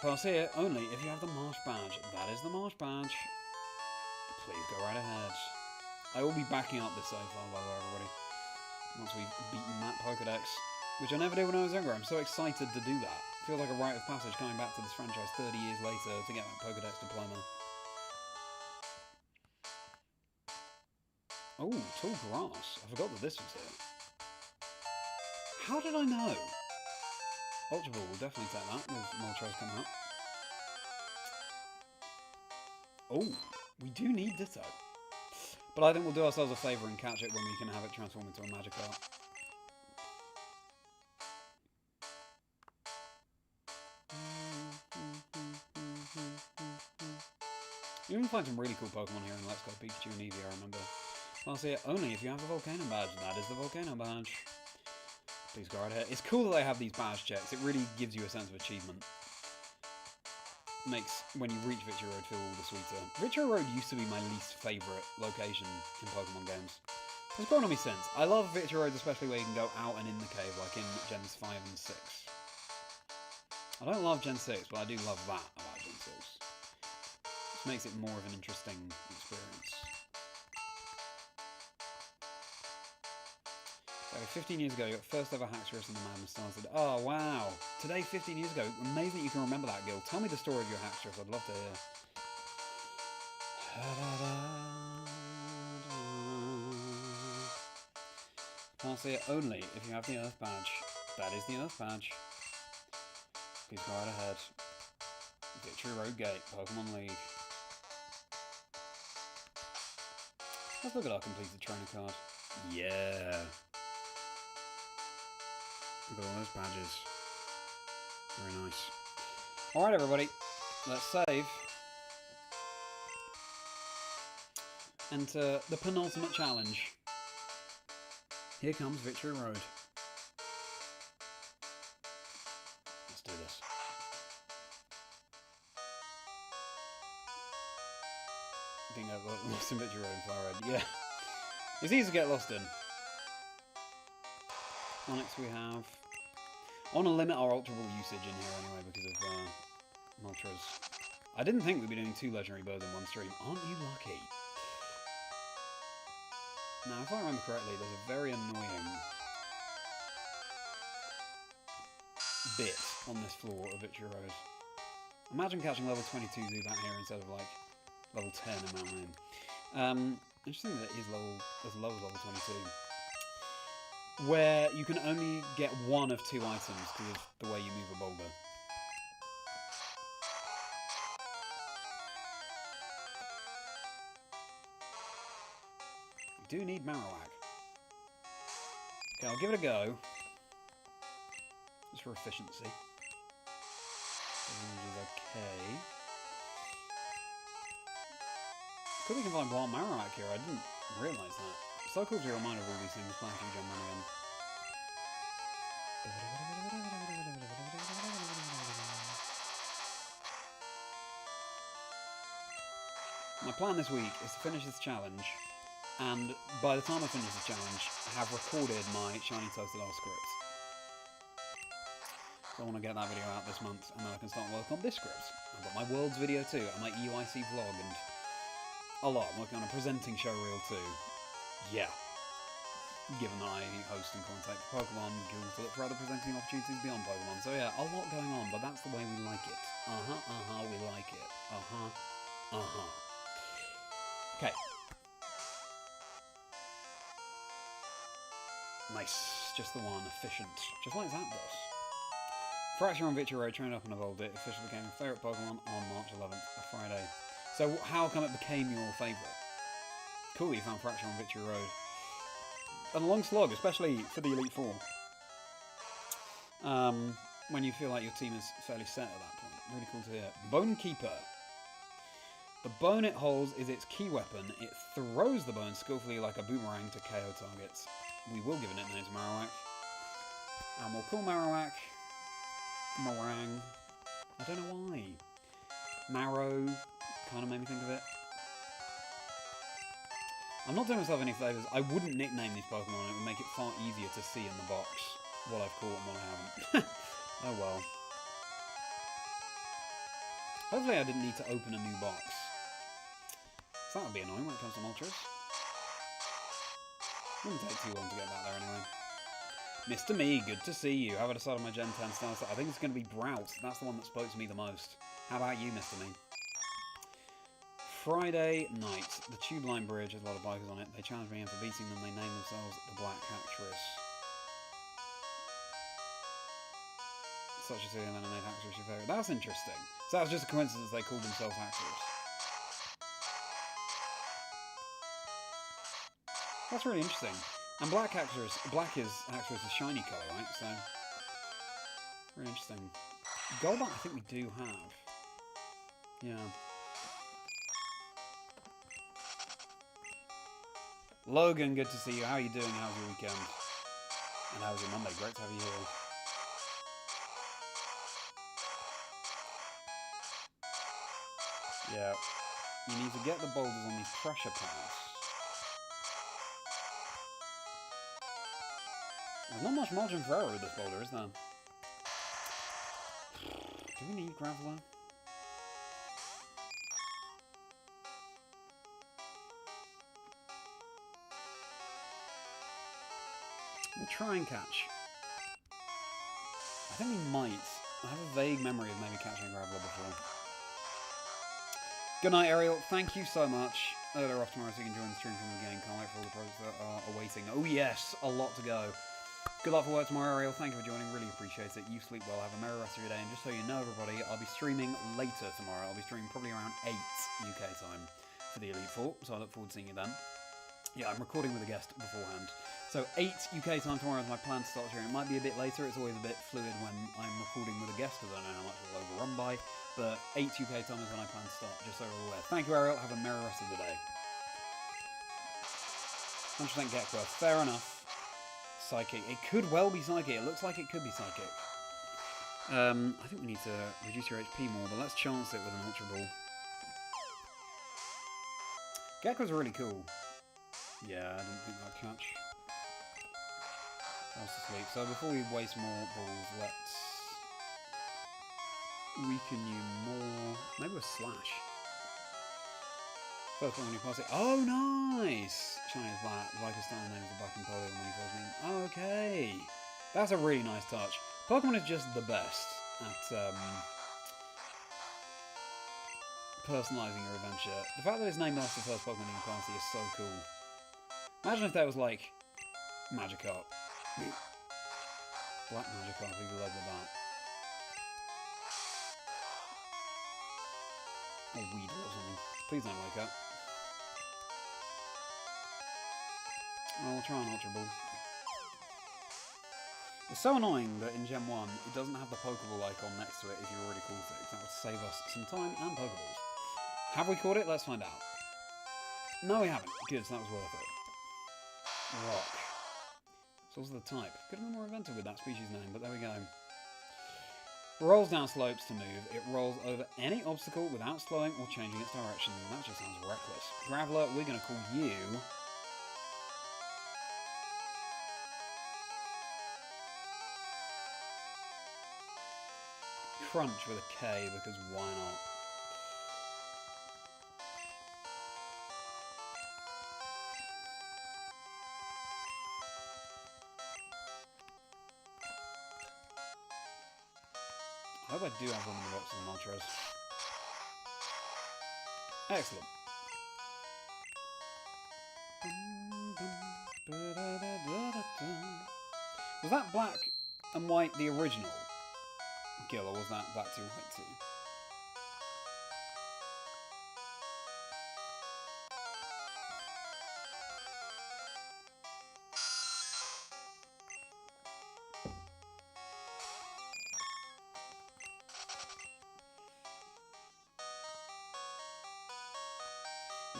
Pass here only if you have the Marsh Badge. That is the Marsh Badge. Please go right ahead. I will be backing up this save file, by the way, everybody. Once we've beaten that Pokédex, which I never did when I was younger. I'm so excited to do that. Feels like a rite of passage coming back to this franchise 30 years later to get that Pokédex diploma. Oh, tall grass. I forgot that this was here. How did I know? Ultra Ball will definitely take that with Moltres coming up. Oh, we do need Ditto. But I think we'll do ourselves a favour and catch it when we can have it transform into a Magikarp. You can find some really cool Pokemon here in Let's Go Pikachu and Eevee, I remember. I'll say it only if you have the Volcano badge. That is the Volcano badge. Please go right ahead. It's cool that they have these badge checks. It really gives you a sense of achievement. Makes when you reach Victory Road feel all the sweeter. Victory Road used to be my least favourite location in Pokemon games. It's grown on me since. I love Victory Roads, especially where you can go out and in the cave, like in Gens 5 and 6. I don't love Gen 6, but I do love that about Gen 6. This makes it more of an interesting experience. So 15 years ago, you got first ever Haxorus and the Madness started. Oh, wow. Today, 15 years ago. Amazing you can remember that, Gil. Tell me the story of your Haxorus. I'd love to hear. I'll say it only if you have the Earth badge. That is the Earth badge. Please go right ahead. Victory Road Gate, Pokemon League. Let's look at our completed trainer card. Yeah. Look at all those badges. Very nice. Alright, everybody. Let's save. Enter the penultimate challenge. Here comes Victory Road. Let's do this. I think I got lost in Victory Road and FireRed. Yeah. It's easy to get lost in. Next we have... I want to limit our Ultra Ball usage in here anyway because of Moltres. I didn't think we'd be doing 2 legendary birds in one stream. Aren't you lucky? Now, if I remember correctly, there's a very annoying bit on this floor of Victory Road. Imagine catching level 22 Zubat here instead of like level 10 in Mount Main. Interesting that it is as low as level 22. Where you can only get one of 2 items because of the way you move a boulder. We do need Marowak. Okay, I'll give it a go. Just for efficiency. Okay. Could we can find Wild Marowak here? I didn't realise that. So cool to be reminded of all these things playing through Gen 1 again. My plan this week is to finish this challenge, and by the time I finish this challenge, have recorded my Shiny Totodile script. So I want to get that video out this month, and then I can start working on this script. I've got my Worlds video too, and my EUIC vlog, and a lot. I'm working on a presenting show reel too. Yeah. Given that I host and contact Pokemon, Guild to look for other presenting opportunities beyond Pokemon. So yeah, a lot going on, but that's the way we like it. We like it. Okay. Nice. Just the one. Efficient. Just like ZAPDOS. Fracture on Victory Road, trained up and evolved it. Officially became my favourite Pokemon on March 11th, a Friday. So how come it became your favourite? Cool, you found Fracture on Victory Road. And a long slog, especially for the Elite Four. When you feel like your team is fairly set at that point. Really cool to hear. Bone Keeper. The bone it holds is its key weapon. It throws the bone skillfully like a boomerang to KO targets. We will give it a nickname to Marowak. And we'll call Marowak Marang. I don't know why. Marrow kind of made me think of it. I'm not doing myself any favours. I wouldn't nickname these Pokemon. It would make it far easier to see in the box what I've caught and what I haven't. Oh well. Hopefully I didn't need to open a new box. So that would be annoying when it comes to Moltres. Wouldn't take too long to get back there anyway. Mr. Me, good to see you. How have I decided my Gen 10 starter? I think it's going to be Brout. That's the one that spoke to me the most. How about you, Mr. Me? Friday night. The tube line bridge has a lot of bikers on it. They challenged me and for beating them, they named themselves the Black Actress. Such a silly man and made Actress your favourite. That's interesting. So that was just a coincidence they called themselves Actress. That's really interesting. And black is Actress' shiny colour, right? So, really interesting. Golbat I think we do have. Yeah. Logan, good to see you. How are you doing? How's your weekend? And how's your Monday? Great to have you here. Yeah. You need to get the boulders on these pressure paths. There's not much margin for error with this boulder, is there? Do we need Graveler? We'll try and catch. I think we might. I have a vague memory of maybe catching a Graveler before. Good night, Ariel. Thank you so much. Earlier off tomorrow so you can join the stream from the beginning. Can't wait for all the projects that are awaiting. Oh yes, a lot to go. Good luck for work tomorrow, Ariel. Thank you for joining. Really appreciate it. You sleep well. Have a merry rest of your day. And just so you know, everybody, I'll be streaming later tomorrow. I'll be streaming probably around 8 UK time for the Elite Four. So I look forward to seeing you then. Yeah, I'm recording with a guest beforehand. So 8 UK time tomorrow is my plan to start streaming. It might be a bit later. It's always a bit fluid when I'm recording with a guest because I don't know how much we'll overrun by. But 8 UK time is when I plan to start, just so we're aware. Thank you, Ariel. Have a merry rest of the day. 100% Gekra. Fair enough. Psychic. It could well be Psychic. It looks like it could be Psychic. I think we need to reduce your HP more, but let's chance it with an Ultra Ball. Gekra's really cool. Yeah, I didn't think that'd catch. I was asleep. So before we waste more balls, let's weaken you more. Maybe with Slash. First one when you pass it. Oh, nice! Shiny as that. Like a style name of the back in Pokemon when you first meet. Okay. That's a really nice touch. Pokemon is just the best at personalising your adventure. The fact that it's named after the first Pokemon in your party is so cool. Imagine if that was like Magikarp. Black Magikarp, we could love with that. Or Weedle or something. Please don't wake up. I'll try an Ultra Ball. It's so annoying that in Gen 1 it doesn't have the Pokeball icon next to it if you've already caught it. That would save us some time and Pokeballs. Have we caught it? Let's find out. No, we haven't. Good, so that was worth it. Rock. So what's the type? Could have been more inventive with that species name, but there we go. Rolls down slopes to move. It rolls over any obstacle without slowing or changing its direction. That just sounds reckless. Graveler, we're going to call you... Crunch with a K, because why not? I hope I do have one of the boxes of mantras. Excellent. Was that black and white the original Gill, or was that black 2 white 2?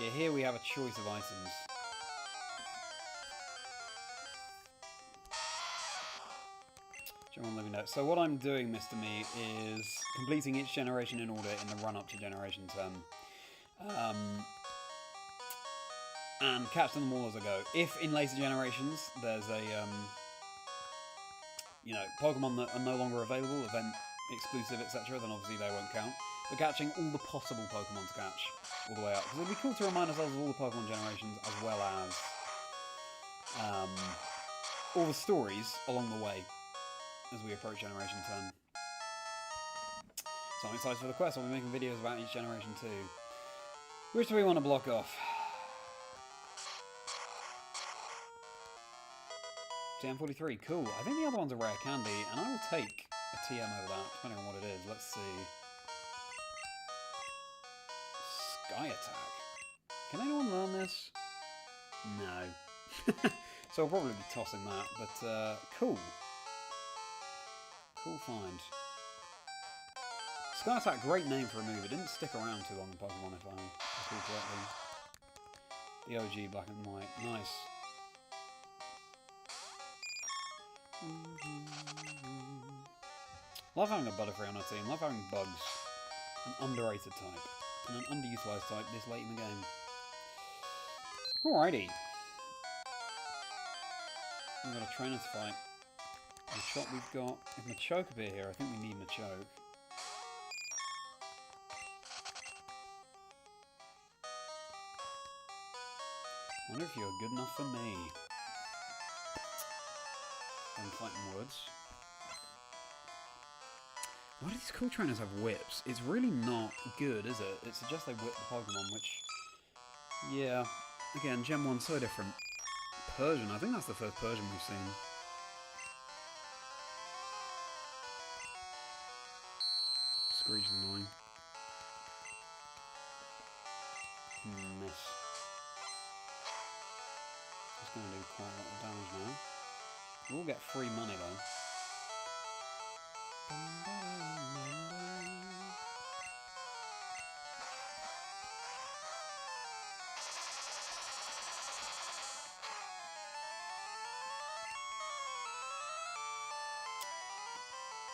Yeah, here we have a choice of items. So what I'm doing, Mr. Me, is completing each generation in order in the run-up to Generation 10. And catching them all as I go. If in later generations there's a, Pokemon that are no longer available, event exclusive, etc., then obviously they won't count. But catching all the possible Pokemon to catch all the way up. Because it'd be cool to remind ourselves of all the Pokemon generations as well as all the stories along the way as we approach Generation 10. So I'm excited for the quest. I'll be making videos about each generation too. Which do we want to block off? TM43, cool. I think the other one's a rare candy, and I will take a TM over that, depending on what it is. Let's see. Sky Attack. Can anyone learn this? No. So I'll probably be tossing that, but cool. Cool find. Sky Attack, great name for a move. It didn't stick around too long in Pokemon, if I recall correctly. The OG Black and White. Nice. Love having a Butterfree on our team. Love having Bugs. An underrated type. And an underutilized type this late in the game. Alrighty. We've got a trainer to fight. The shot we've got. If Machoke appear here, I think we need Machoke. I wonder if you're good enough for me. I'm fighting woods. Why do these cool trainers have whips? It's really not good, is it? It suggests they whip the Pokemon, which... Yeah. Again, Gen 1's so different. Persian, I think that's the first Persian we've seen. Screech is annoying. Miss. It's going to do quite a lot of damage now. We'll get free money though.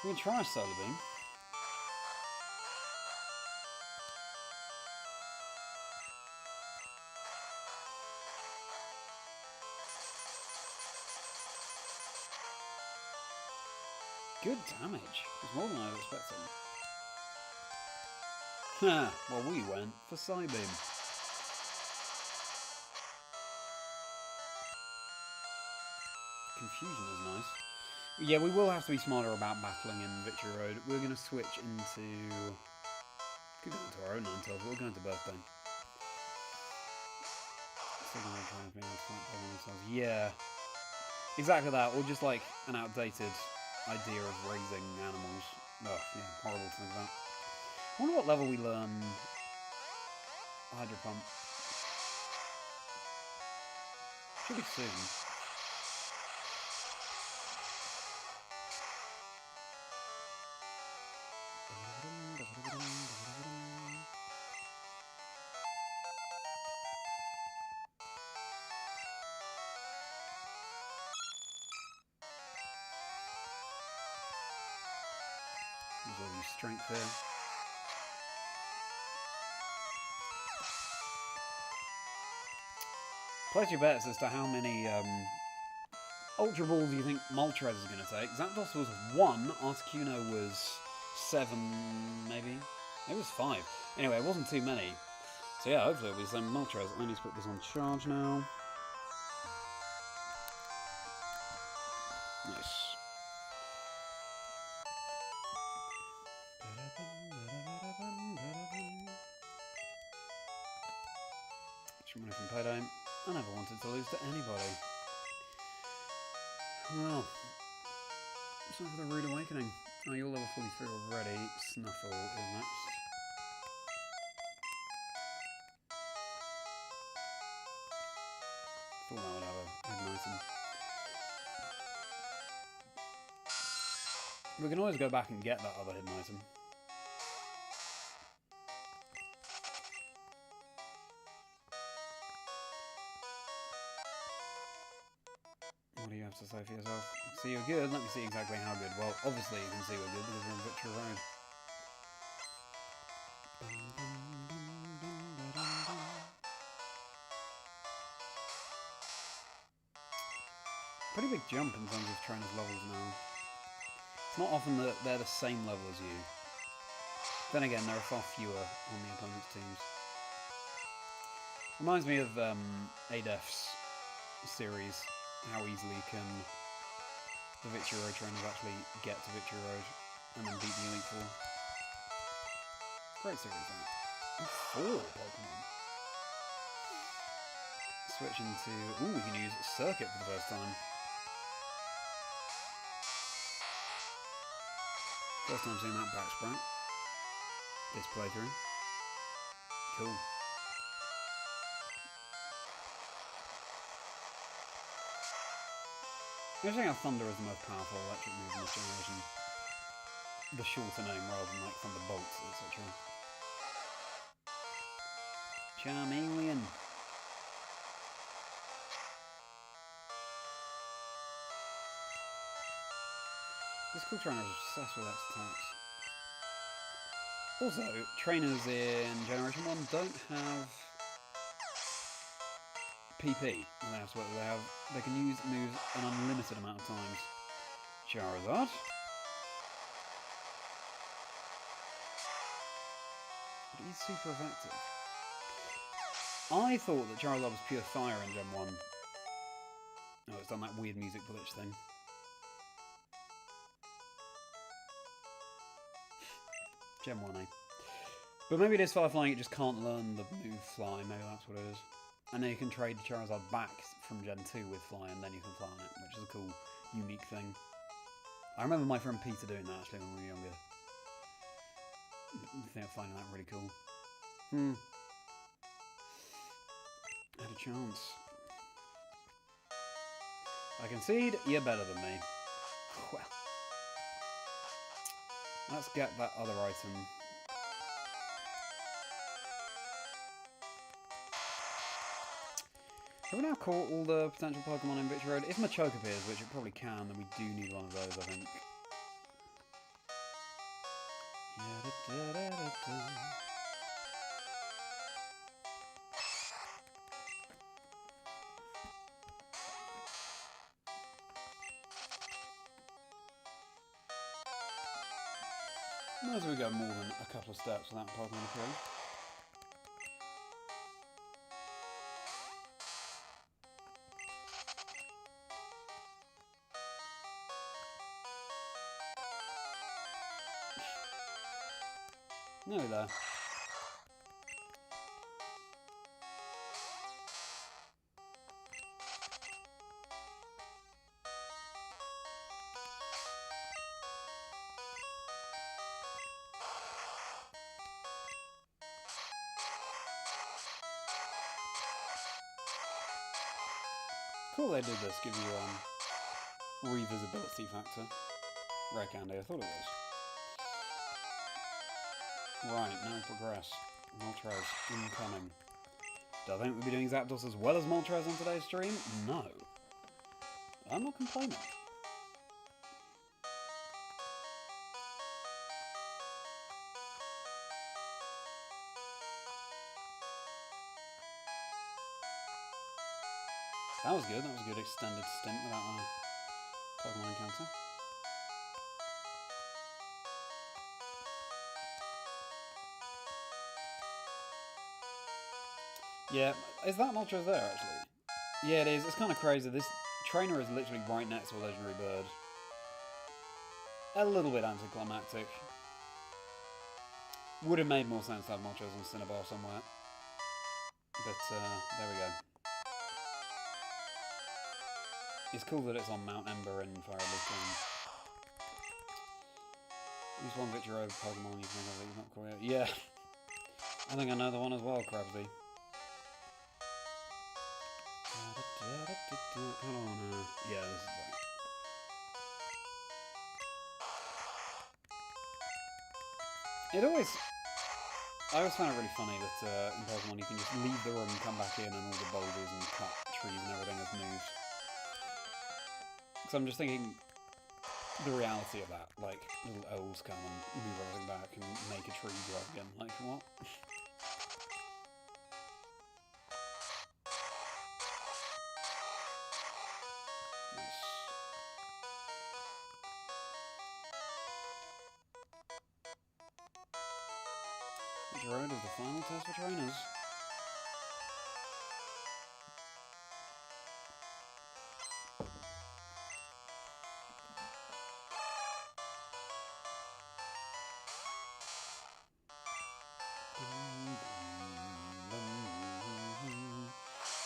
We can try Solar Beam. Good damage. It's more than I was expecting. Ha! Well, we went for Psybeam. Confusion is nice. Yeah, we will have to be smarter about battling in Victory Road. We're going to switch into... Could go into our own Ninetales, but we're going to Birthday. Still going to try and be able to fight Pokemon themselves. Yeah. Exactly that, or just like an outdated idea of raising animals. Oh, yeah, horrible to think about. I wonder what level we learn Hydro Pump. Should be soon. Use all your strength here. Place your bets as to how many Ultra Balls do you think Moltres is going to take. ZAPDOS was 1, Articuno was 7, maybe? It was 5. Anyway, it wasn't too many. So yeah, hopefully it'll be the same Moltres. I need to put this on charge now. Nice. Extra money from Payday. I never wanted to lose to anybody. Well, it's time for the Rude Awakening. Oh, you're level 43 already. Snuffle is next. Thought I would have a hidden item. We can always go back and get that other hidden item. What do you have to say for yourself? See you're good. Let me see exactly how good. Well, obviously you can see we're good because we're in Victory Road. Pretty big jump in terms of trainers' levels now. It's not often that they're the same level as you. Then again, there are far fewer on the opponent's teams. Reminds me of ADEF's series. How easily can the Victory Road trainers actually get to Victory Road and then beat the Elite Four. Great series, isn't it? 4 Pokemon. switch into... Ooh, we can use Circuit for the first time. First time seeing that back sprite. This playthrough. Cool. Interesting how Thunder is the most powerful electric move in this generation. The shorter name rather than like Thunderbolts, etc. Charmeleon. This cool trainer is obsessed with X attacks. Also, trainers in Generation 1 don't have PP. They can use moves an unlimited amount of times. Charizard. But he's super effective. I thought that Charizard was pure fire in Gen 1. Oh, it's done that weird music glitch thing. Gen 1, eh? But maybe it is fire flying, it just can't learn the move fly, maybe that's what it is. And then you can trade Charizard back from Gen 2 with fly, and then you can fly on it, which is a cool, unique thing. I remember my friend Peter doing that actually when we were younger. I think I'm finding that really cool. Had a chance. I concede, you're better than me. Well. Let's get that other item. Have we now caught all the potential Pokemon in Victory Road? If Machoke appears, which it probably can, then we do need one of those, I think. Might as well go more than a couple of steps without Pokemon appearing. Nearly there. Cool they did this, give you revisibility factor. Rare candy, I thought it was. Right, now we progress. Moltres incoming. Do I think we'll be doing ZAPDOS as well as Moltres on today's stream? No. I'm not complaining. That was good. That was a good extended stint without a Pokemon encounter. Yeah, is that Moltres there actually? Yeah, it is. It's kind of crazy. This trainer is literally right next to a legendary bird. A little bit anticlimactic. Would have made more sense to have Moltres on Cinnabar somewhere. But there we go. It's cool that it's on Mount Ember in FireRed LeafGreen. There's one Victory Road Pokemon you can think of that you've not caught yet. Yeah. I think I know the one as well, Crabsy. Hold on, yeah, this is right. I always find it really funny that in Pokemon you can just leave the room, come back in, and all the boulders and cut trees and everything has moved. Because I'm just thinking the reality of that, like little elves come and move everything back and make a tree grow again, like what? Which road is the final test for trainers?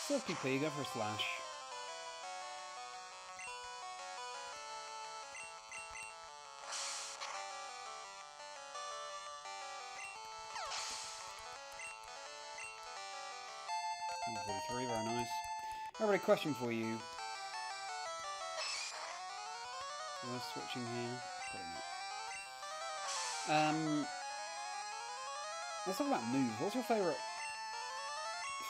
Still PP, go for a slash. Three, very nice. Alright, question for you. We're switching here. Let's talk about move. What's your favourite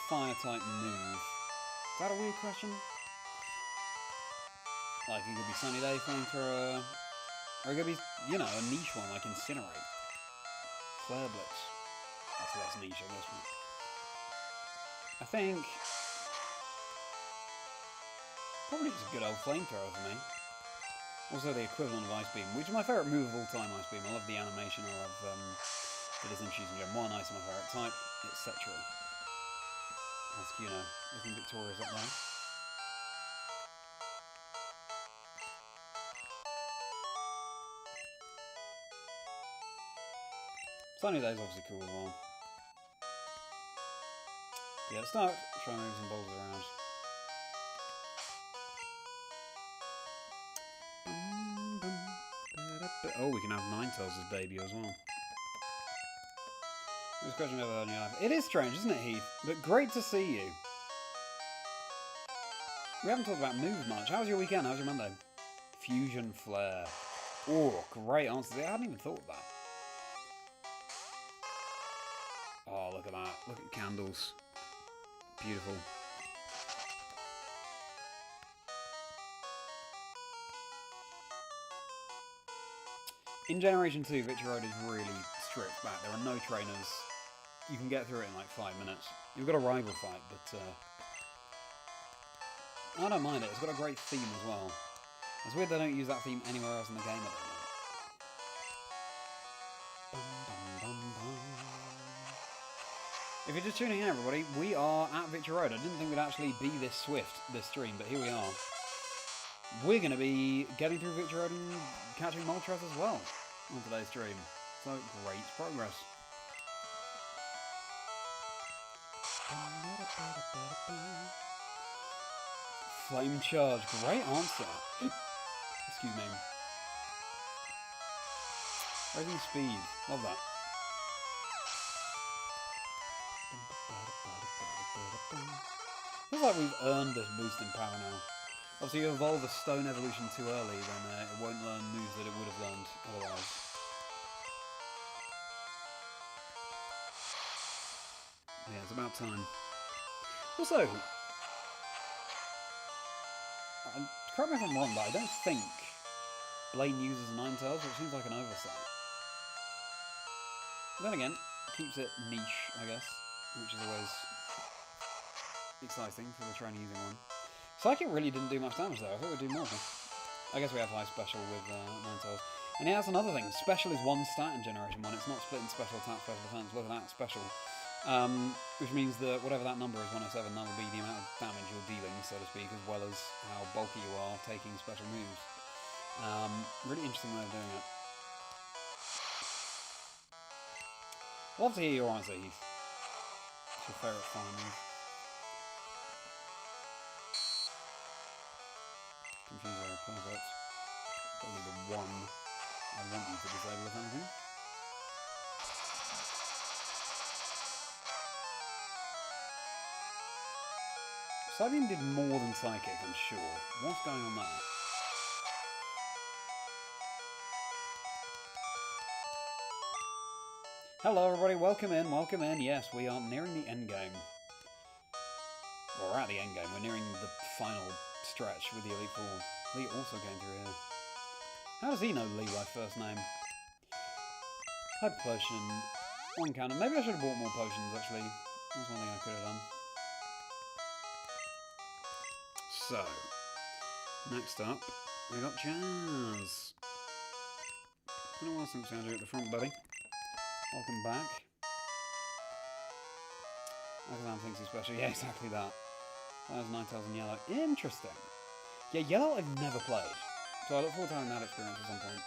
fire type move? Is that a weird question? Like, it could be Sunny Day Flamethrower, or it could be, you know, a niche one like Incinerate. Flare Blitz. That's less niche, I guess. I think probably just a good old Flamethrower for me. Also the equivalent of Ice Beam, which is my favourite move of all time, Ice Beam. I love the animation, I love it is introduced in Gen 1, Ice is my favourite type, etc. That's, you know, looking victorious up there. Sunny Day's obviously cool as well. Yeah, let's start trying to move some balls around. Oh, we can have Ninetales as debut as well. This question ever in your life. It is strange, isn't it, Heath? But great to see you. We haven't talked about moves much. How was your weekend? How was your Monday? Fusion Flare. Oh, great answer. I hadn't even thought of that. Oh, look at that. Look at candles. Beautiful. In Generation 2, Victory Road is really stripped back. There are no trainers. You can get through it in like 5 minutes. You've got a rival fight, but I don't mind it. It's got a great theme as well. It's weird they don't use that theme anywhere else in the game at the moment. If you're just tuning in, everybody, we are at Victory Road. I didn't think we'd actually be this swift, this stream, but here we are. We're going to be getting through Victory Road and catching Moltres as well on today's stream. So, great progress. Flame Charge, great answer. Excuse me. Raising speed, love that. Feels like we've earned this boost in power now. Obviously, you evolve a stone evolution too early, then it won't learn moves that it would have learned otherwise. Yeah, it's about time. Also, correct me if I'm wrong, but I don't think Blaine uses Ninetales, which seems like an oversight. Then again, keeps it niche, I guess, which is always exciting for the trainer using one. Psychic really didn't do much damage though. I thought we'd do more. I guess we have high special with Ninetales. And yeah, that's another thing. Special is one stat in Generation 1. It's not split in special attack, special defense. Look at that, special. Which means that whatever that number is, 107, that will be the amount of damage you're dealing, so to speak, as well as how bulky you are taking special moves. Really interesting way of doing it. Love to hear your answer, Heath. What's your favourite fire move? Confuse area, perfect. Probably the one I want you to disable if anything. Psybeam did more than Psychic, I'm sure. What's going on there? Hello everybody, welcome in, welcome in. Yes, we are nearing the end game. Well, we're at the end game, we're nearing the final stretch with the Elite Four. Lee also going through here. How does he know Lee by first name? Hyper Potion, one cannon. Maybe I should have bought more potions actually. That's one thing I could have done. So, next up, we got Jazz. Been a while since Jazz at the front, buddy. Welcome back. Akazam thinks he's special. Yeah, exactly that. That was Ninetales in yellow. Interesting. Yeah, yellow I've never played. So I look forward to having that experience at some point.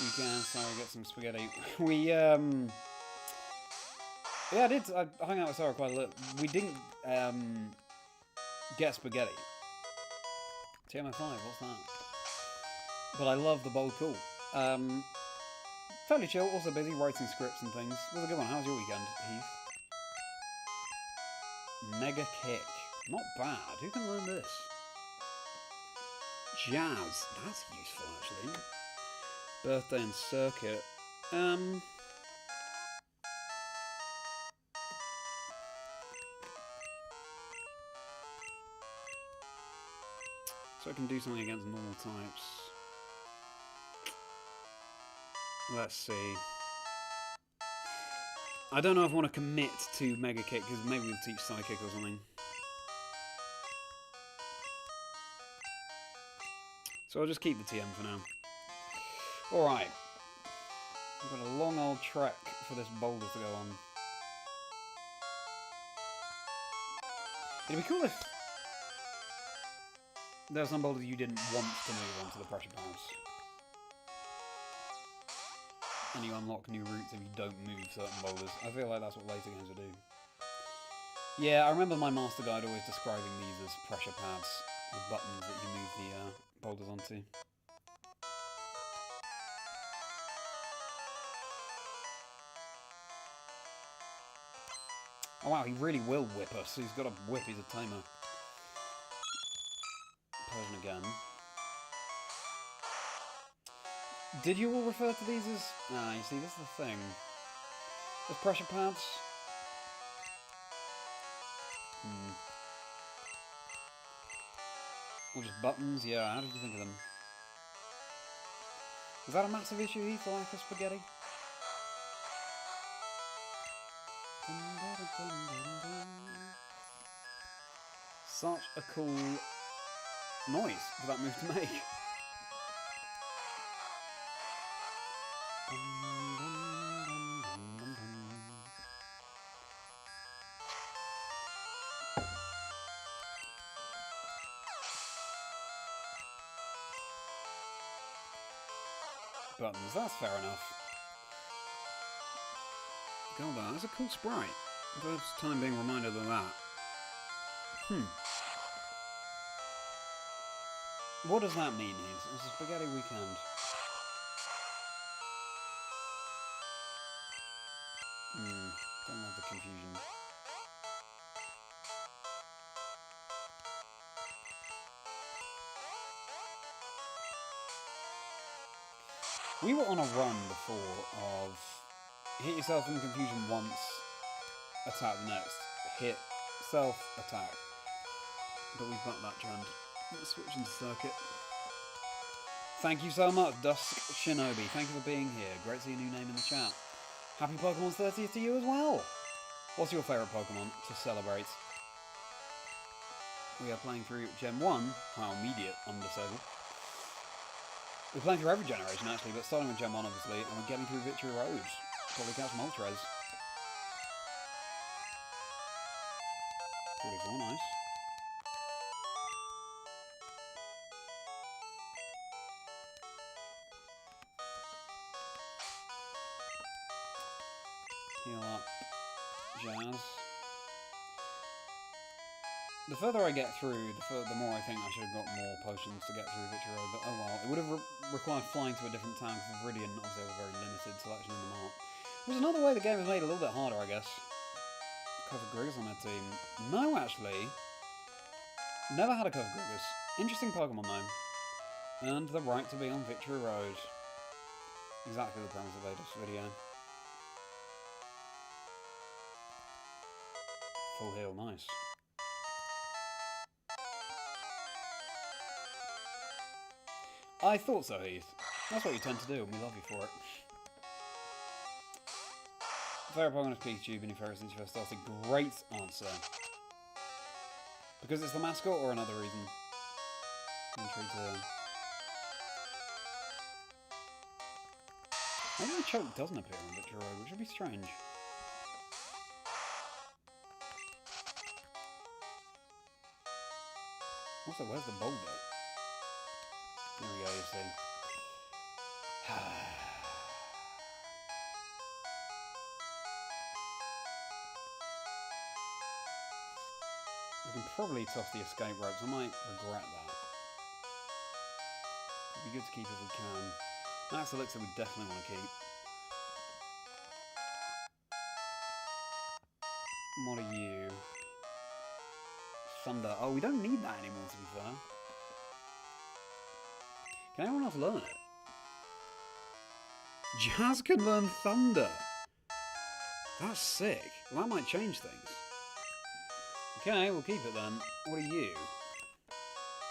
We can, sorry, get some spaghetti. We Yeah, I did. I hung out with Sarah quite a lot. We didn't get spaghetti. TMO5, what's that? But I love the bold cool. Fairly chill, also busy writing scripts and things. It was a good one. How was your weekend, Heath? Mega kick. Not bad. Who can learn this? Jazz. That's useful, actually. Birthday and circuit. So I can do something against normal types. Let's see. I don't know if I want to commit to Mega Kick, because maybe we'll teach Psychic or something. So I'll just keep the TM for now. Alright. We've got a long old trek for this boulder to go on. It'd be cool if there were some boulders you didn't want to move onto the pressure pads. And you unlock new routes if you don't move certain boulders. I feel like that's what later games will do. Yeah, I remember my master guide always describing these as pressure pads, the buttons that you move the boulders onto. Oh wow, he really will whip us. He's got a whip, he's a tamer. Persian again. Did you all refer to these as... Ah, you see, this is the thing. As pressure pads? Or just buttons? Yeah, how did you think of them? Is that a massive issue, Heath, the lack of spaghetti? Such a cool noise for that move to make. Buttons, that's fair enough. God, that's a cool sprite. First time being reminded of that. What does that mean, Heath? It's a spaghetti weekend. Don't love the confusion. We were on a run before of hit yourself in confusion once, attack the next. Hit, self, attack. But we've got that trend. Let's switch into circuit. Thank you so much, Dusk Shinobi. Thank you for being here. Great to see a new name in the chat. Happy Pokemon's 30th to you as well. What's your favourite Pokemon to celebrate? We are playing through Gen 1, our immediate Undersable. We're playing through every generation actually, but starting with Gen 1 obviously, and we're getting through Victory Road. Probably catch Moltres. 44, nice. Heal up. Jazz. The further I get through, the more I think I should have got more potions to get through Victory Road, but oh well. It would have required flying to a different town, because Viridian obviously has a very limited selection in the map. There's another way the game is made a little bit harder, I guess. Cover Grigus on their team. No, actually. Never had a Cover Grigus. Interesting Pokemon, though. Earned the right to be on Victory Road. Exactly the premise of this video. Full heal, nice. I thought so, Heath. That's what you tend to do, and we love you for it. Favourite Pokemon is Pikachu, been your favourite since you first started. Great answer. Because it's the mascot, or another reason? Entry to... Maybe the choke doesn't appear on Victory Road, which would be strange. Also, where's the boulder? There we go, you see. We can probably toss the escape ropes. I might regret that. It'd be good to keep if we can. Max Elixir we definitely want to keep. What are you? Thunder. Oh, we don't need that anymore, to be fair. Can anyone else learn it? Jazz can learn Thunder. That's sick. Well, that might change things. Okay, we'll keep it then. What are you?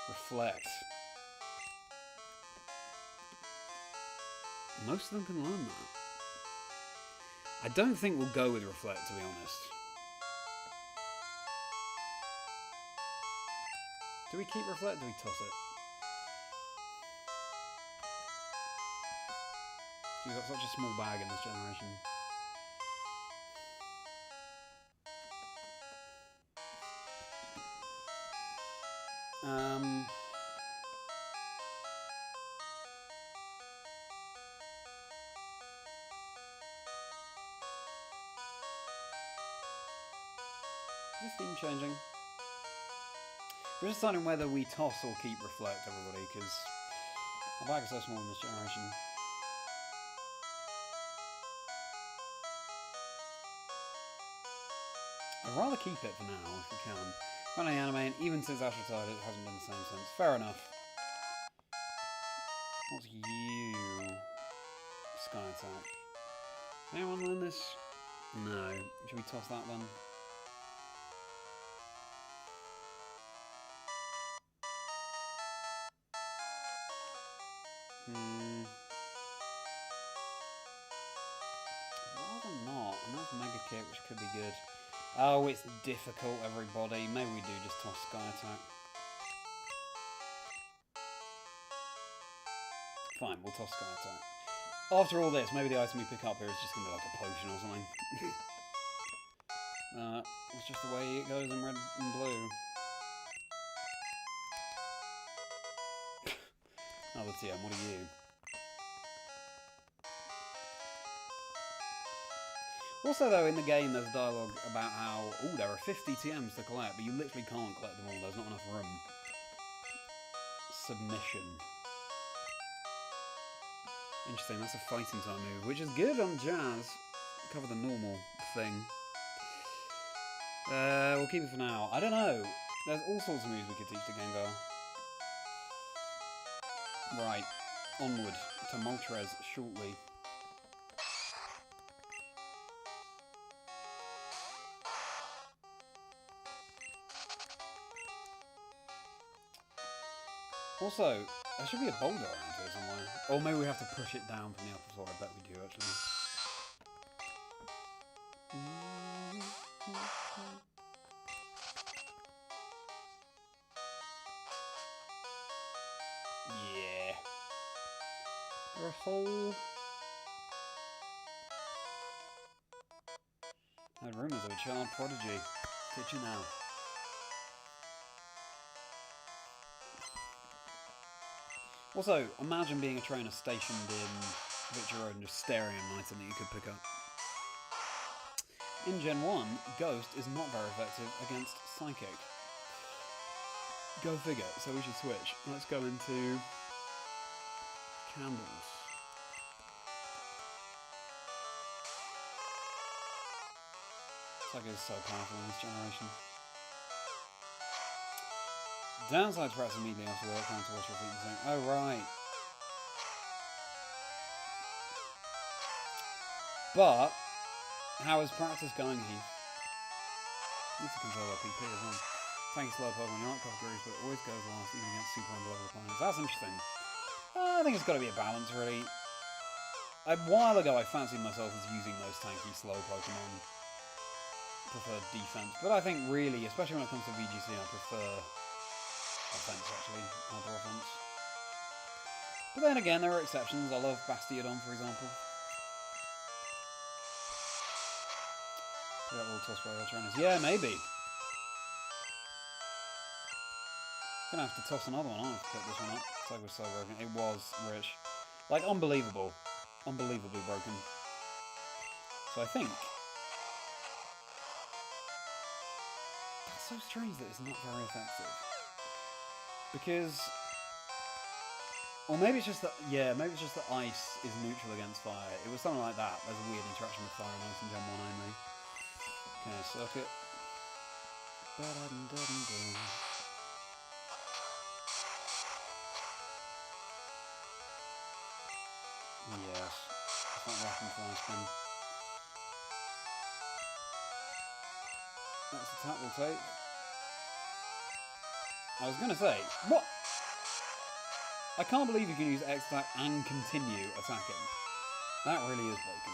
Reflect. Most of them can learn that. I don't think we'll go with Reflect, to be honest. Do we keep Reflect or do we toss it? We've got such a small bag in this generation. Is this theme changing? We're just deciding whether we toss or keep Reflect, everybody, because the bag is so small in this generation. I'd rather keep it for now, if we can. Finally animating, even since Ash retired, it hasn't been the same since. Fair enough. What's you? Sky Attack. Anyone learn this? No. Should we toss that then? Rather not. And that's Mega Kit, which could be good. Oh, it's difficult, everybody. Maybe we do just toss Sky Attack. Fine, we'll toss Sky Attack. After all this, maybe the item we pick up here is just going to be like a potion or something. It's just the way it goes in red and blue. Another TM, what are you? Also, though, in the game, there's dialogue about how, oh, there are 50 TMs to collect, but you literally can't collect them all. There's not enough room. Submission. Interesting, that's a fighting type move, which is good on Jazz. Cover the normal thing. We'll keep it for now. I don't know. There's all sorts of moves we could teach to Gengar. Right, onward to Moltres shortly. Also, there should be a boulder around here somewhere. Or maybe we have to push it down from the upper floor. I bet we do, actually. Yeah. There a hole? I had rumours of a child prodigy. Teach you now. Also, imagine being a trainer stationed in Victory Road and just staring at an item that you could pick up. In Gen 1, Ghost is not very effective against Psychic. Go figure, so we should switch. Let's go into Candles. Psychic is so powerful in this generation. Downside perhaps immediately after work, trying to watch your feet and saying, oh right. But, how is practice going, Heath? Need to control our PP as well. Tanky slow Pokemon, you like cough grooves, but always goes last even against super level opponents. That's interesting. I think it's got to be a balance, really. A while ago I fancied myself as using those tanky slow Pokemon. Preferred defense, but I think really, especially when it comes to VGC, I prefer offense, actually, over offense. But then again, there are exceptions. I love Bastiodon, for example. Yeah, all tossed by our trainers. Yeah, maybe. Gonna have to toss another one. I'll have to pick this one up. It was so broken. It was rich. Like, unbelievable. Unbelievably broken. So I think... That's so strange that it's not very effective. Because... Or maybe it's just that... Yeah, maybe it's just that ice is neutral against fire. It was something like that. There's a weird interaction with fire and ice in Gen 1 only. Okay, circuit. Yes. It's not rocking fly spin. That's a tap we'll take. I was gonna say, what? I can't believe you can use X attack and continue attacking. That really is broken.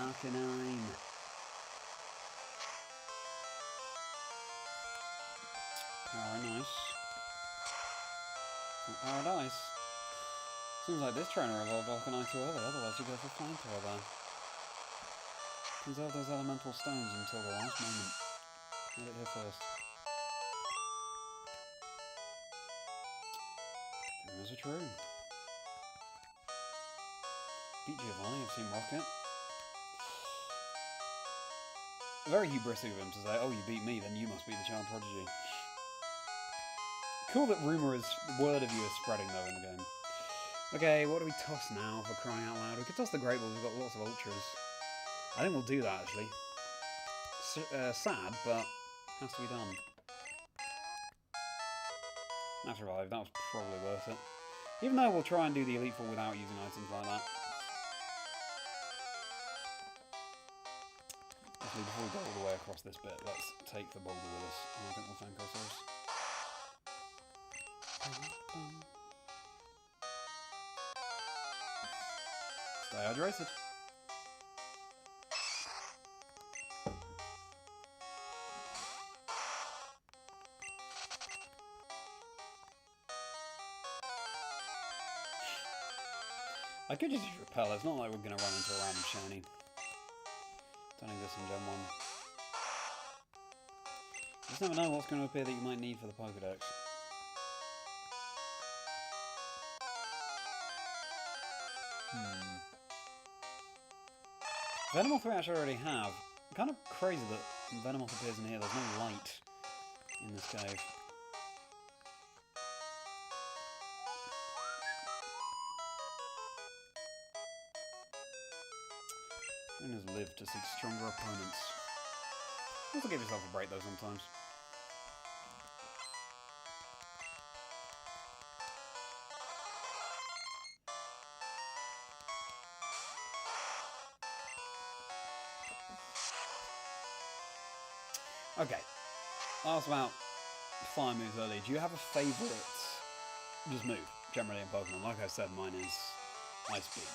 Arcanine. Paradise. Paradise. Seems like this trainer evolved Arcanine too early, otherwise you go for Flamethrower there. Conserve those elemental stones until the last moment. Get it here first. Rumors are true. Beat Giovanni, I've seen Rocket. Very hubristic of him to say, oh, you beat me, then you must be the child prodigy. Cool that word of you is spreading, though, in the game. Okay, what do we toss now, for crying out loud? We could toss the Great Balls, we've got lots of Ultras. I think we'll do that, actually. Sad, but has to be done. That's Relive, that was probably worth it. Even though we'll try and do the Elite Four without using items like that. Actually, before we go all the way across this bit, let's take the boulder with us, and I think we'll thank ourselves. Stay hydrated. I could just use Repel, it's not like we're going to run into a random shiny. Don't exist in Gen 1. You just never know what's going to appear that you might need for the Pokédex. Venomoth we actually already have. Kind of crazy that Venomoth appears in here, there's no light in this cave. Trainers live to seek stronger opponents. Also give yourself a break though sometimes. Okay, I asked about fire moves earlier. Do you have a favourite just move, generally in Pokemon? Like I said, mine is Ice Beam.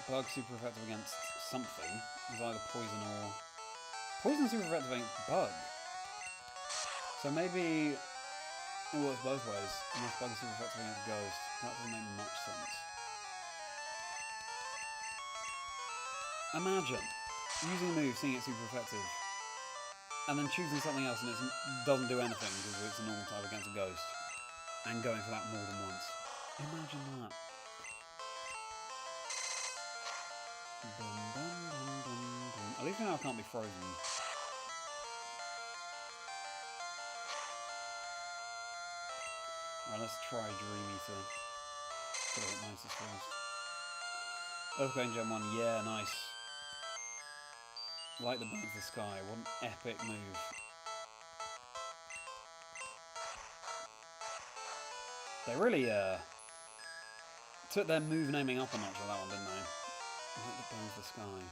Bug super effective against something is either poison or... Poison super effective against bug. So maybe it works both ways, unless bug is super effective against ghost. That doesn't make much sense. Imagine using a move, seeing it super effective, and then choosing something else and it doesn't do anything because it's a normal type against a ghost, and going for that more than once. Imagine that. Dun, dun, dun, dun, dun. At least now I can't be frozen. Alright, let's try Dream Eater. Get it nicest first. Earthquake Gen 1, yeah, nice. Light the Burns the Sky, what an epic move. They really took their move naming up a notch with that one, didn't they? Light the Burns the Sky.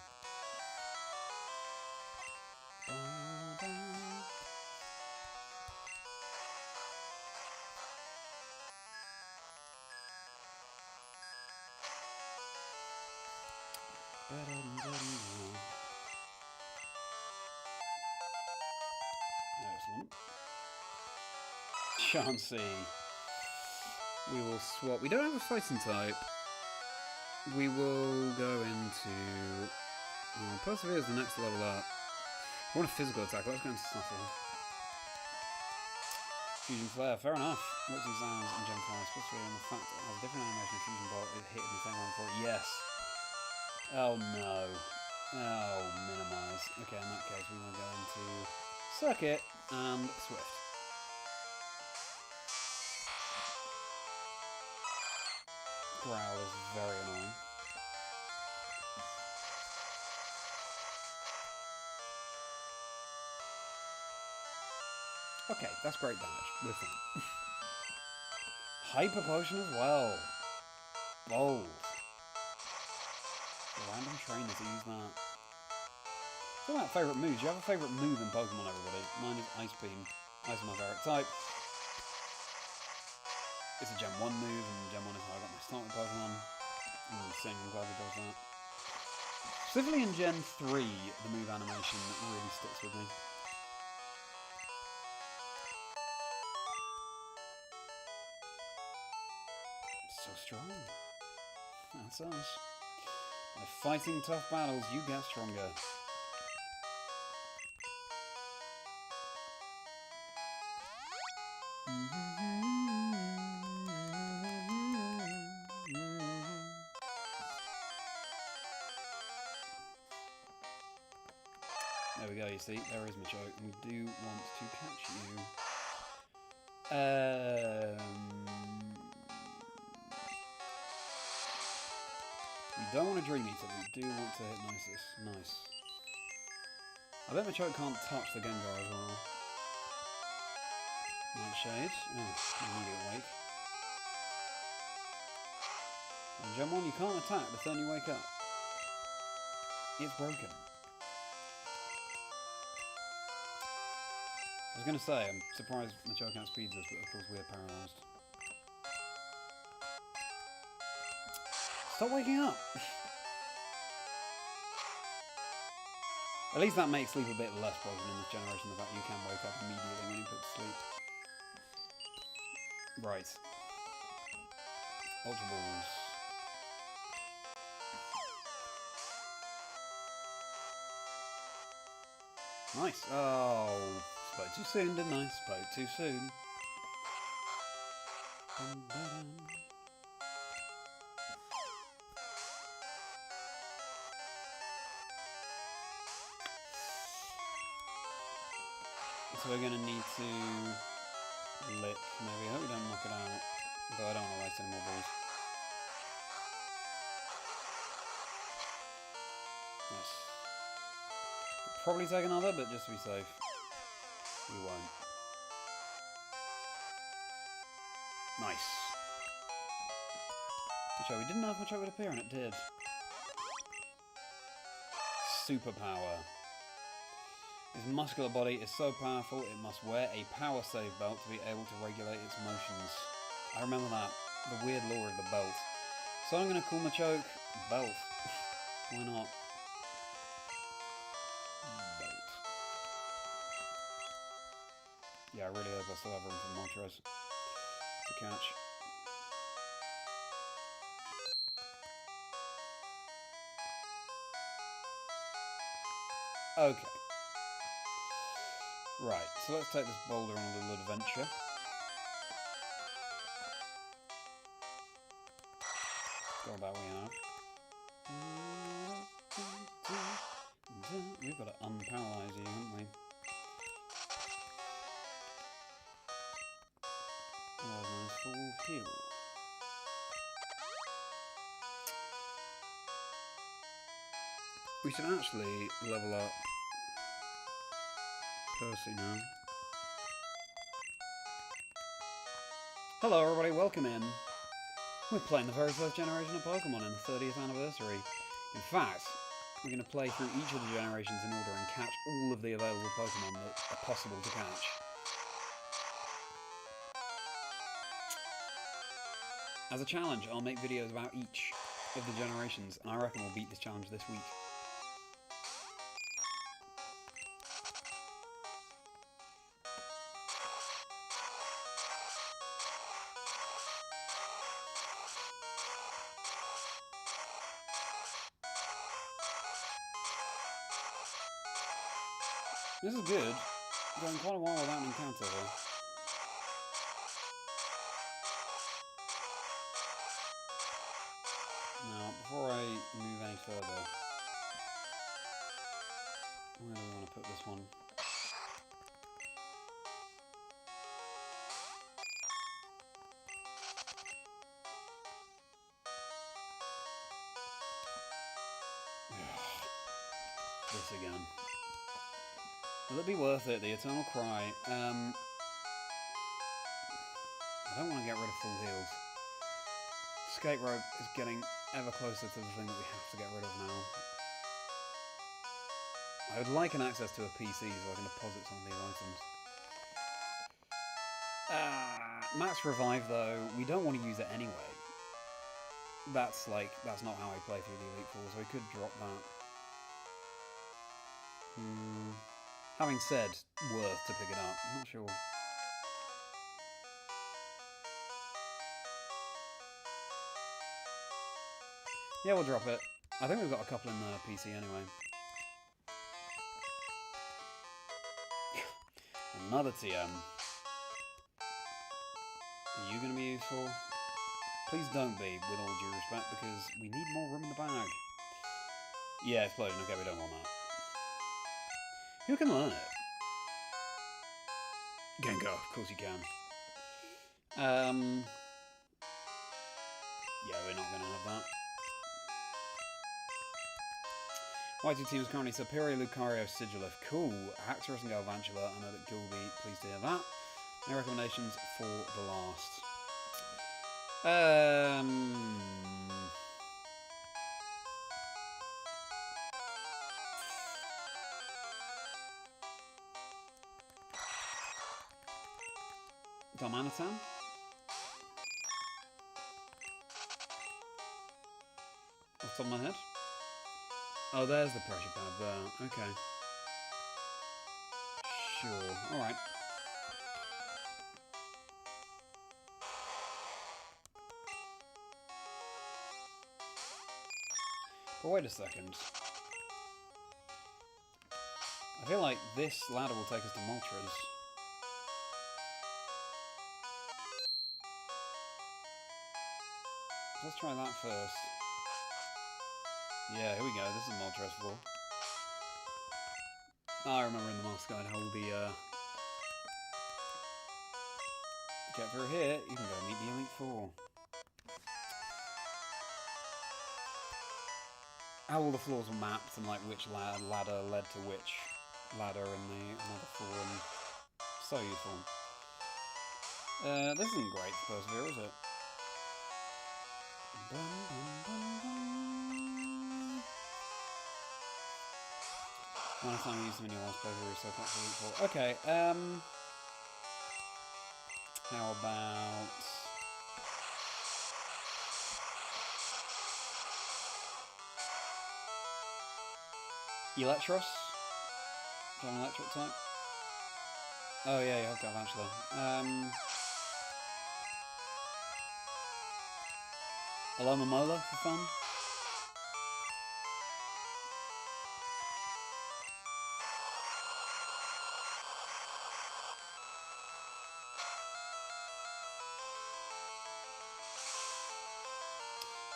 Excellent. Chansey. We will swap. We don't have a fighting type. We will go into... Persevere is the next level up. I want a physical attack. Let's go into Snuffle. Fusion Flare, fair enough. What's these sounds in Gen 5, especially on the fact that it has a different animation of Fusion Bolt is hit in the same one before. Yes. Oh no. Oh, minimise. Okay, in that case, we want to go into Circuit and Swift. Growl is very annoying. Okay, that's great damage. We're fine. Hyper Potion as well. Bold. Random trainers use that. Talk about favourite moves. Do you have a favourite move in Pokemon, everybody? Mine is Ice Beam. Ice is my favourite type. It's a Gen 1 move, and Gen 1 is how I got my start with Pokemon. I'm glad he does that. Specifically in Gen 3, the move animation really sticks with me. So strong. That's us. By fighting tough battles, you get stronger. There we go, you see, there is Machoke, and we do want to catch you. We don't want to Dream Eater, we do want to Hypnosis. Nice. I bet Machoke can't touch the Gengar as well. Nightshade. Oh, immediate wake. On Gen 1 you can't attack the turn you wake up. It's broken. I was going to say, I'm surprised Machoke outspeeds us, but of course we're paralysed. Stop waking up! At least that makes sleep a bit less broken in this generation, the fact you can wake up immediately when you put to sleep. Right. Ultra Balls. Nice. Oh, spoke too soon, didn't I? Spoke too soon. So we're going to need to lick, maybe. I hope we don't knock it out. Though I don't want to waste any more balls. Yes. We'll probably take another, but just to be safe, we won't. Nice. Machoke. We didn't know if Machoke would appear, and it did. Superpower. Its muscular body is so powerful it must wear a power save belt to be able to regulate its motions. I remember that. The weird lore of the belt. So I'm going to call Machoke Belt. Why not? Belt. Yeah, I really hope I still have room for Moltres to catch. Okay. Right, so let's take this boulder on a little adventure. Go about we have. We've got to unparalyze you, haven't we? Otherwise, full heal. We should actually level up Percy now. Hello everybody, welcome in. We're playing the very first generation of Pokemon in the 30th anniversary. In fact, we're going to play through each of the generations in order and catch all of the available Pokemon that are possible to catch. As a challenge, I'll make videos about each of the generations, and I reckon we'll beat this challenge this week. This is good. Going quite a while without an encounter here. Now, before I move any further, where do we want to put this one? This again. Will it be worth it? The Eternal Cry. I don't want to get rid of full heals. Skate rope is getting ever closer to the thing that we have to get rid of now. I would like an access to a PC so I can deposit some of these items. Max Revive though, we don't want to use it anyway. That's not how I play through the Elite Four, so we could drop that. Having said, worth to pick it up. I'm not sure. Yeah, we'll drop it. I think we've got a couple in the PC anyway. Another TM. Are you going to be useful? Please don't be, with all due respect, because we need more room in the bag. Yeah, explosion. Okay, we don't want that. Who can learn it? Gengar, of course you can. Yeah, we're not going to have that. Y2 team is currently Superior, Lucario, Sigilif. Cool. Haxorus and Galvantula. I know that Gil will be pleased to hear that. Any recommendations for the last? Darmanitan? Off the top of my head? Oh, there's the pressure pad there. Okay. Sure. Alright. But wait a second. I feel like this ladder will take us to Moltres. Let's try that first. Yeah, here we go. This is Moltres floor. I remember in the Master Guide how the get through here, you can go meet the Elite Four. How all the floors were mapped and like which ladder led to which ladder in the another floor, and so useful. This isn't great for Persevere, is it? Last time you used them in your last playthrough, so that's Elite Four. Okay, how about Electros? Is that an electric type? Oh yeah, you have got Galvantula. Alomomola for fun?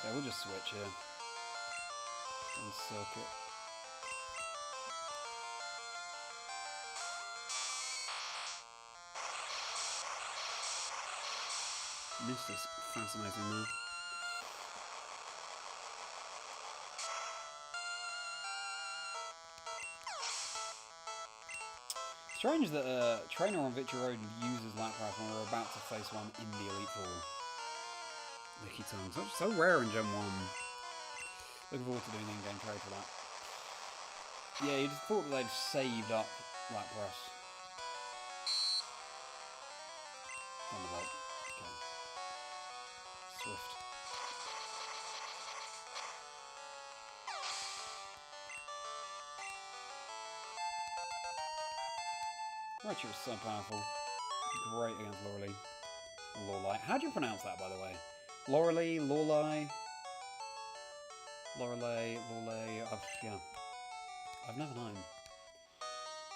Yeah, we'll just switch here. And circuit. This is fascinating now. Strange that a trainer on Victory Road uses Lapras when we're about to face one in the Elite Four. Licky Tongue. So rare in Gen 1. Looking forward to doing the in-game trade for that. Yeah, you just thought that they'd saved up Lapras. Thunderbolt. Okay. Swift. Raichu is so powerful. Great against Lorelei. Lorelei. How do you pronounce that, by the way? Lorelei, Lorelei. Lorelei, Lorelei. Yeah. I've never known.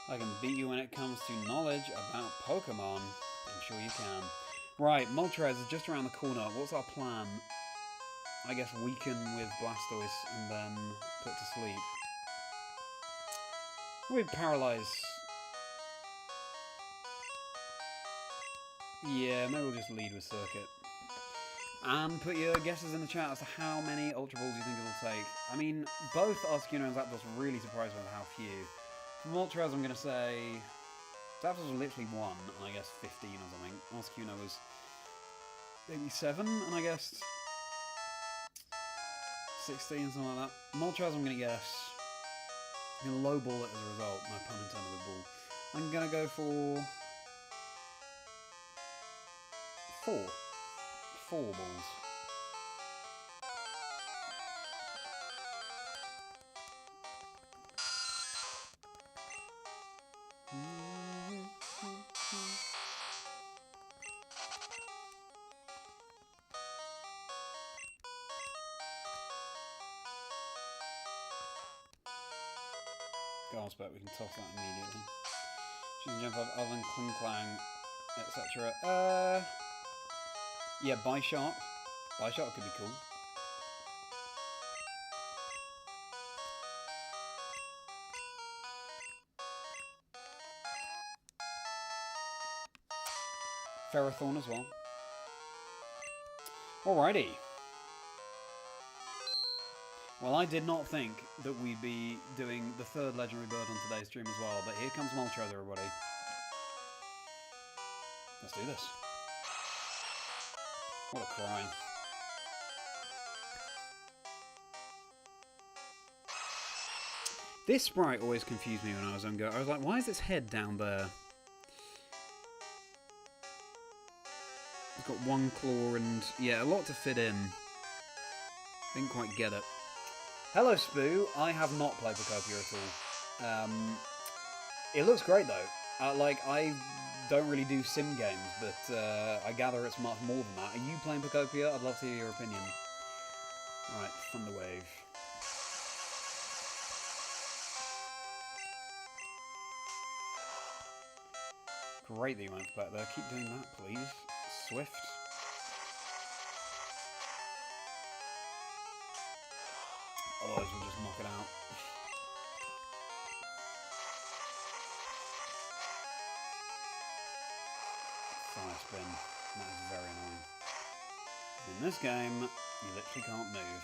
I can beat you when it comes to knowledge about Pokemon. I'm sure you can. Right, Moltres is just around the corner. What's our plan? I guess weaken with Blastoise and then put to sleep. We'd paralyze. Yeah, maybe we'll just lead with Circuit. And put your guesses in the chat as to how many Ultra Balls you think it will take. I mean, both Articuno and ZAPDOS really surprised me with how few. From Moltres, I'm going to say... ZAPDOS was literally 1, and I guess 15 or something. Articuno was maybe 7, and I guess 16, something like that. Moltres, I'm going to guess... I'm going to lowball it as a result, no pun intended with ball. I'm going to go for... 4. 4 balls. Gasp, but we can toss that immediately. She can jump up other than Kling Clang, etc. Yeah, Bisharp. Bisharp could be cool. Ferrothorn as well. Alrighty. Well, I did not think that we'd be doing the 3rd Legendary Bird on today's stream as well, but here comes Moltres, everybody. Let's do this. What a cry. This sprite always confused me when I was younger. I was like, why is its head down there? It's got 1 claw and, yeah, a lot to fit in. Didn't quite get it. Hello, Spoo. I have not played Pokopia at all. It looks great, though. I don't really do sim games, but I gather it's much more than that. Are you playing Pokopia? I'd love to hear your opinion. Alright, Thunder Wave. Great that you went back there. Keep doing that, please. Swift. Otherwise we'll just knock it out. Fire spin. That is very annoying. In this game, you literally can't move.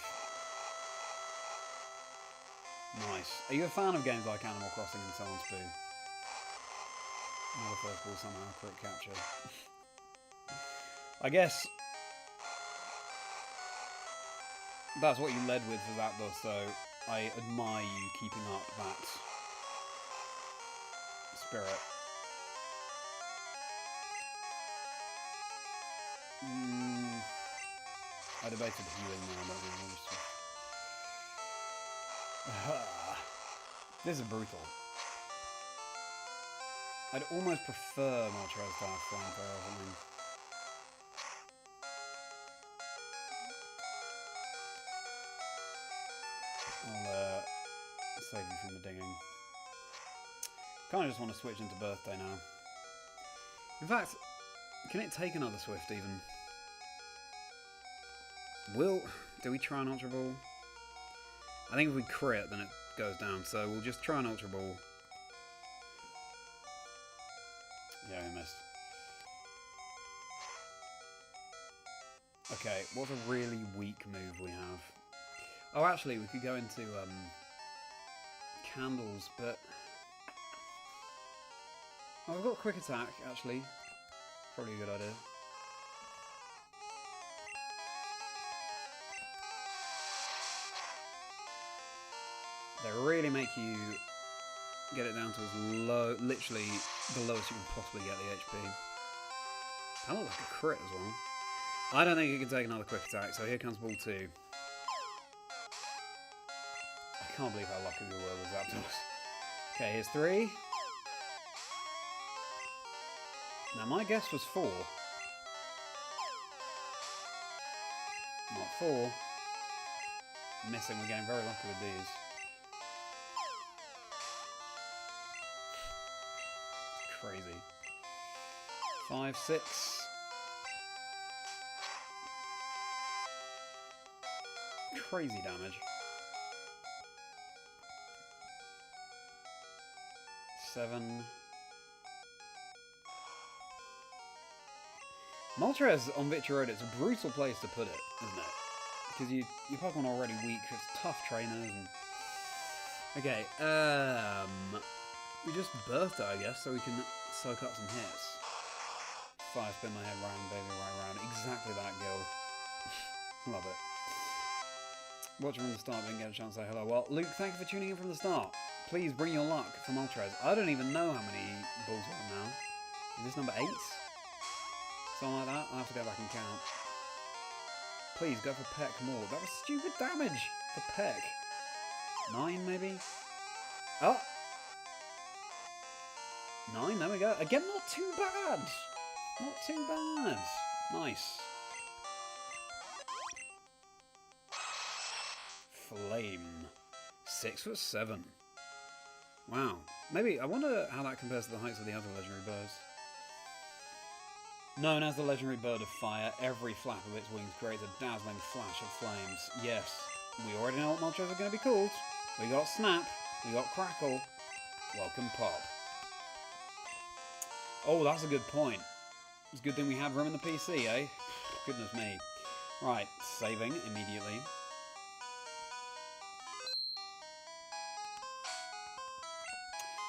Nice. Are you a fan of games like Animal Crossing and so on, Spoo? Another first ball somehow, crit capture. I guess that's what you led with for ZAPDOS, so I admire you keeping up that spirit. I debated healing now, but this is brutal. I'd almost prefer Moltres to have Flying Fire or something. I'll save you from the dinging. Kind of just want to switch into Birthday now. In fact, can it take another Swift even? Do we try an Ultra Ball? I think if we crit, then it goes down, so we'll just try an Ultra Ball. Yeah, we missed. Okay, what's a really weak move we have? Oh, actually, we could go into Candles, but... Oh, we've got Quick Attack, actually. Probably a good idea. They really make you get it down to as low, literally the lowest you can possibly get the HP. That looks like a crit as well. I don't think it can take another Quick Attack, so here comes Ball 2. I can't believe how lucky we were with ZAPDOS. Okay, here's 3. Now my guess was 4. Not 4. Missing, we're getting very lucky with these. crazy. 5, 6. Crazy damage. 7. Moltres on Victory Road, it's a brutal place to put it, isn't it? Because your Pokemon are already weak, it's tough trainers and... Okay, we just birthed it, I guess, so we can soak up some hits. 5 spin my head round, baby, right round. Exactly that, Gil. Love it. Watching from the start, didn't get a chance to say hello. Well, Luke, thank you for tuning in from the start. Please bring your luck for Moltres. I don't even know how many balls we have now. Is this number 8? Something like that? I'll have to go back and count. Please, go for Peck more. That was stupid damage for Peck. 9, maybe? Oh! 9, there we go. Again, not too bad! Not too bad. Nice. Flame. 6 foot 7. Wow. Maybe, I wonder how that compares to the heights of the other legendary birds. Known as the legendary bird of fire, every flap of its wings creates a dazzling flash of flames. Yes, we already know what Moltres are going to be called. We got Snap, we got Crackle, welcome Pop. Oh, that's a good point. It's a good thing we had room in the PC, eh? Goodness me. Right, saving immediately.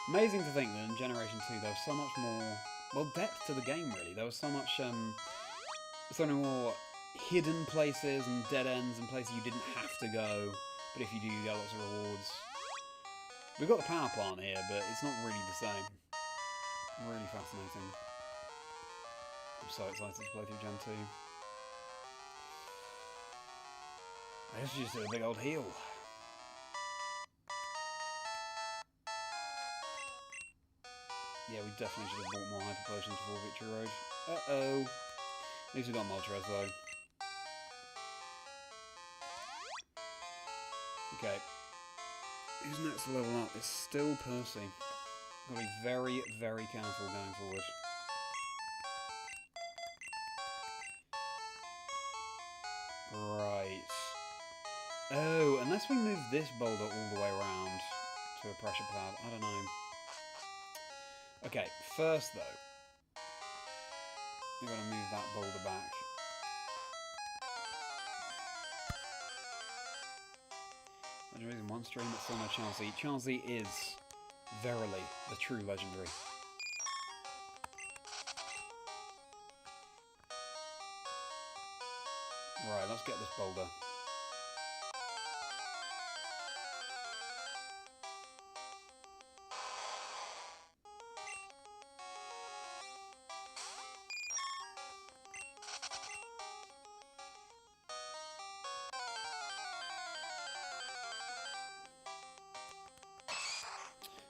Amazing to think that in Generation 2 there was so much more, well, depth to the game, really. There was so much, so many more hidden places and dead ends and places you didn't have to go, but if you do, you get lots of rewards. We've got the power plant here, but it's not really the same. Really fascinating. I'm so excited to play through Gen 2. I guess you just did a big old heal. Yeah, we definitely should have bought more Hyper Potions before Victory Road. Uh-oh. At least we got Moltres, though. Okay. Who's next to level up? It's still Percy. Gotta be very, very careful going forward. Right. Oh, unless we move this boulder all the way around to a pressure pad. I don't know. Okay, first though, you're going to move that boulder back. Legendary in one stream, but still no Chansey. Chansey is verily the true legendary. Right, let's get this boulder.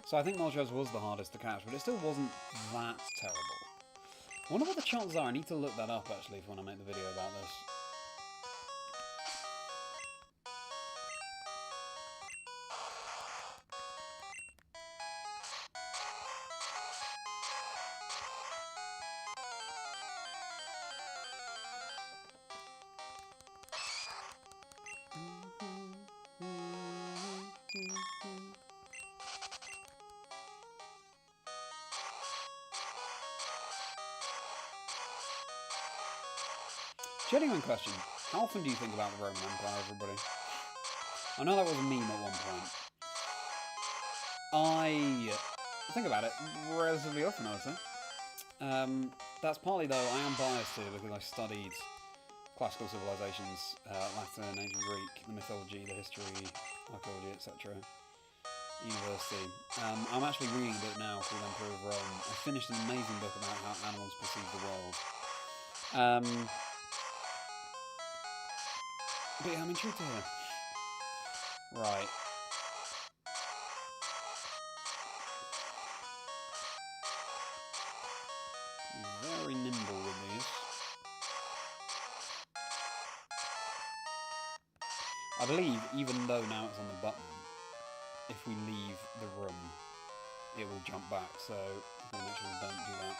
So I think Moltres was the hardest to catch, but it still wasn't that terrible. I wonder what the chances are. I need to look that up, actually, if I want to make the video about this. Genuine question. How often do you think about the Roman Empire, everybody? I know that was a meme at one point. I think about it relatively often, I would say. That's partly, though, I am biased here because I studied classical civilizations, Latin, ancient Greek, the mythology, the history, archaeology, etc. University. I'm actually reading a book now called Emperor of Rome. I finished an amazing book about how animals perceive the world. But yeah, I'm intrigued to hear. Right. Very nimble with these. I believe, even though now it's on the button, if we leave the room, it will jump back, so I'm going to make sure we don't do that.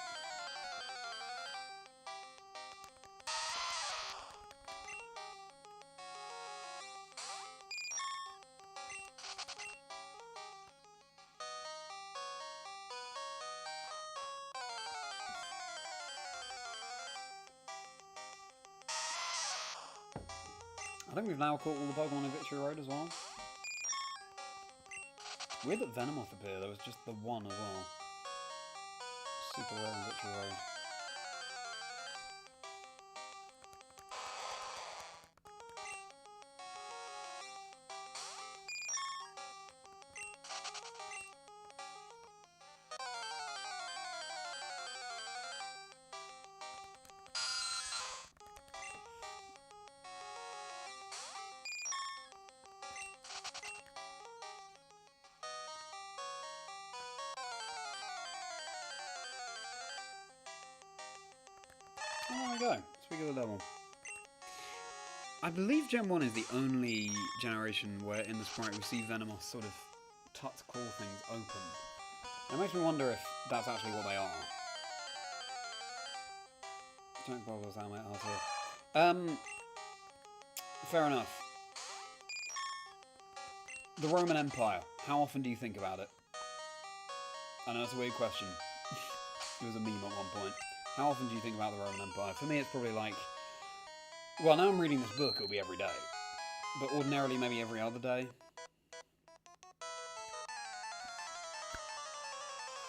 I think we've now caught all the Pokemon in Victory Road as well. Weird that Venomoth appeared, there was just the one as well. Super rare in Victory Road. Oh, there we go. Speak of the devil. I believe Gen 1 is the only generation where in the sprite we see Venomoth sort of touch claw things open. It makes me wonder if that's actually what they are. Jack Boggles, helmet, here. Fair enough. The Roman Empire. How often do you think about it? I know it's a weird question. It was a meme at one point. How often do you think about the Roman Empire? For me, it's probably like... Well, now I'm reading this book, it'll be every day. But ordinarily, maybe every other day.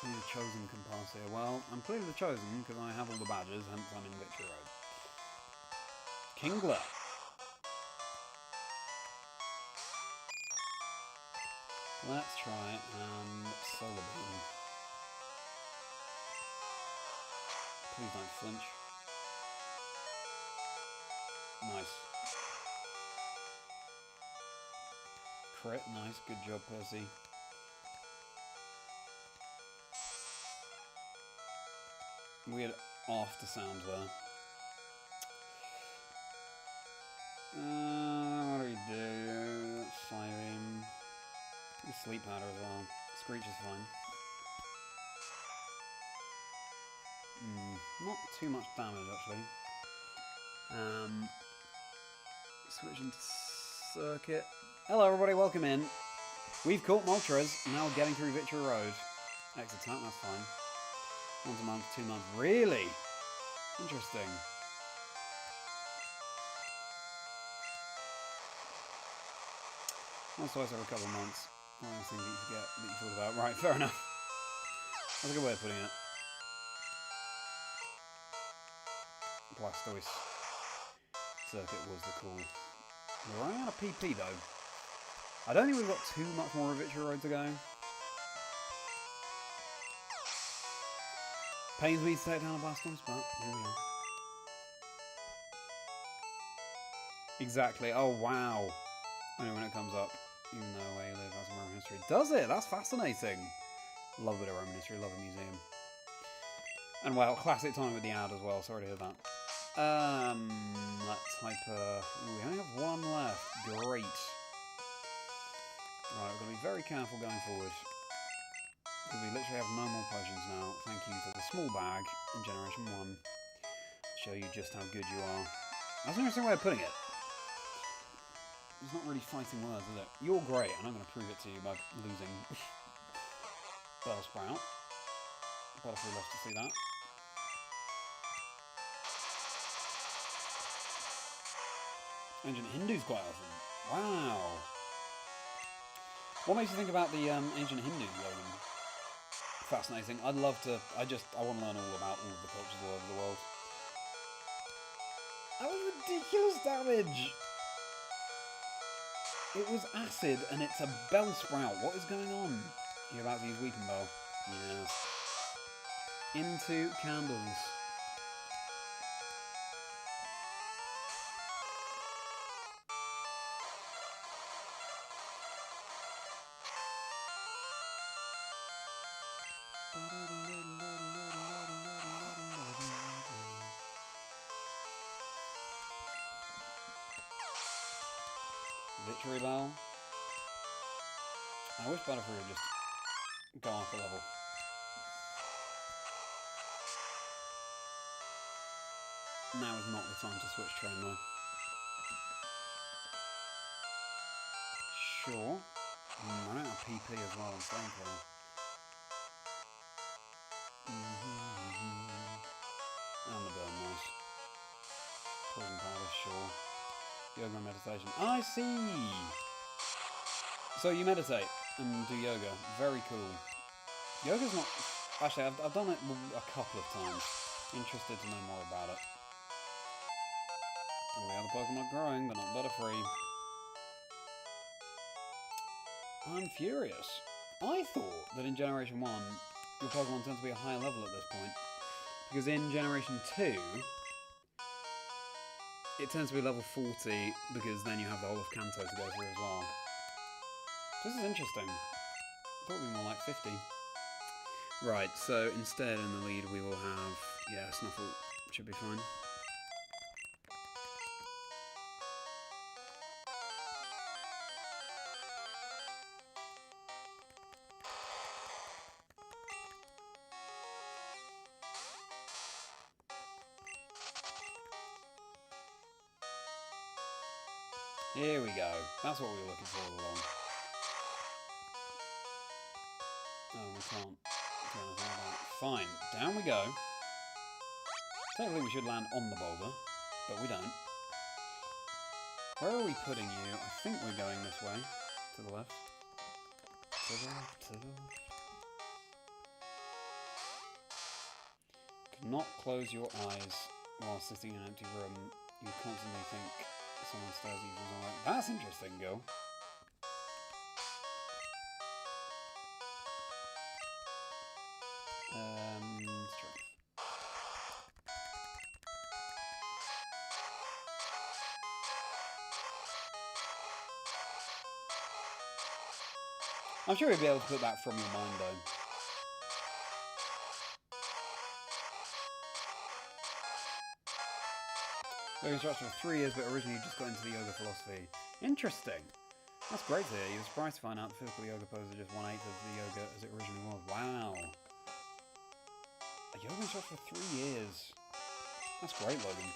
Need a chosen compass here. Well, I'm clearly the chosen, because I have all the badges, hence I'm in Victory Road. Kingler. Let's try and Solar Beam. Please don't flinch. Nice. Crit, nice. Good job, Percy. Weird after sound there. What do we do? Siren. Sleep powder as well. Screech is fine. Not too much damage actually. Switch into circuit. Hello everybody, welcome in. We've caught Moltres, now getting through Victory Road. X attack, that's fine. Once a month, 2 months. Really? Interesting. Once, twice every couple of months. One of those things that you forget that you thought about. Right, fair enough. That's a good way of putting it. Blastoise. Circuit was the call. We're running out of PP though. I don't think we've got too much more of Victory Road to go. Pains me to take down a Blastoise, but here we are. Exactly. Oh wow. Only when it comes up. Even though where you live has some Roman history. Does it? That's fascinating. Love a bit of Roman history, love a museum. And well, classic time with the ad as well, sorry to hear that. Let's hyper... Ooh, we only have one left. Great. Right, we've got to be very careful going forward. Because we literally have no more potions now. Thank you to the small bag in Generation 1. To show you just how good you are. That's an interesting way of putting it. It's not really fighting words, is it? You're great, and I'm going to prove it to you by losing. Bellsprout. Butterfree loves to see that. Ancient Hindu's quite often. Wow. What makes you think about the Ancient Hindus, Logan? Fascinating. I'd love to... I want to learn all about all of the cultures all over the world. That was ridiculous damage! It was acid and it's a Bellsprout. What is going on? You're about to use Weeping Bell. Yes. Into candles. Victory Bell. I wish Butterfree would just go off a level. Now is not the time to switch train though. Sure. I don't have PP as well on flamethrower. And the burn, nice. Poison powder, sure. Yoga and meditation. I see! So you meditate and do yoga. Very cool. Yoga's not... Actually, I've done it a couple of times. Interested to know more about it. All the other Pokemon growing, but not Butterfree. I'm furious. I thought that in Generation 1, your Pokemon tend to be a higher level at this point. Because in Generation 2, it tends to be level 40, because then you have the whole of Kanto to go through as well. This is interesting. I thought it would be more like 50. Right, so instead in the lead we will have... Yeah, Snuffle should be fine. Here we go. That's what we were looking for all along. Oh, we can't do anything about it. Fine. Down we go. Technically we should land on the boulder, but we don't. Where are we putting you? I think we're going this way. To the left. To the left, to the left. Cannot close your eyes while sitting in an empty room. You constantly think someone stares at you from somewhere. That's interesting, girl. Strength. I'm sure you'll be able to put that from your mind, though. Yoga instructor for 3 years, but originally you just got into the yoga philosophy. Interesting. That's great to hear. You were surprised to find out the physical yoga poses are just 1/8 of the yoga as it originally was. Wow. A yoga instructor for 3 years. That's great, Logan.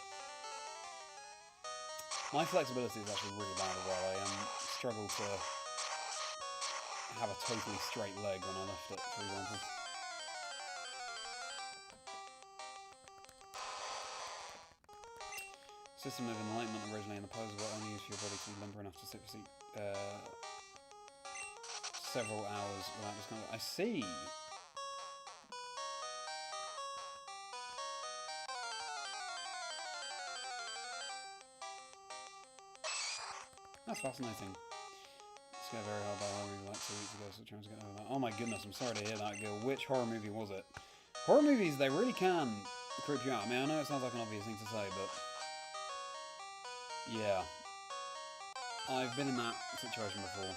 My flexibility is actually really bad as well. I struggle to have a totally straight leg when I lift it, for example. System of enlightenment originally, and the poses were only used for your body to be limber enough to sit for several hours without discomfort. I see. That's fascinating. It's got very hard by a horror movie like 2 weeks ago, so trying to get over that. Oh my goodness, I'm sorry to hear that, Gil. Which horror movie was it? Horror movies, they really can creep you out. I mean, I know it sounds like an obvious thing to say, but... yeah. I've been in that situation before.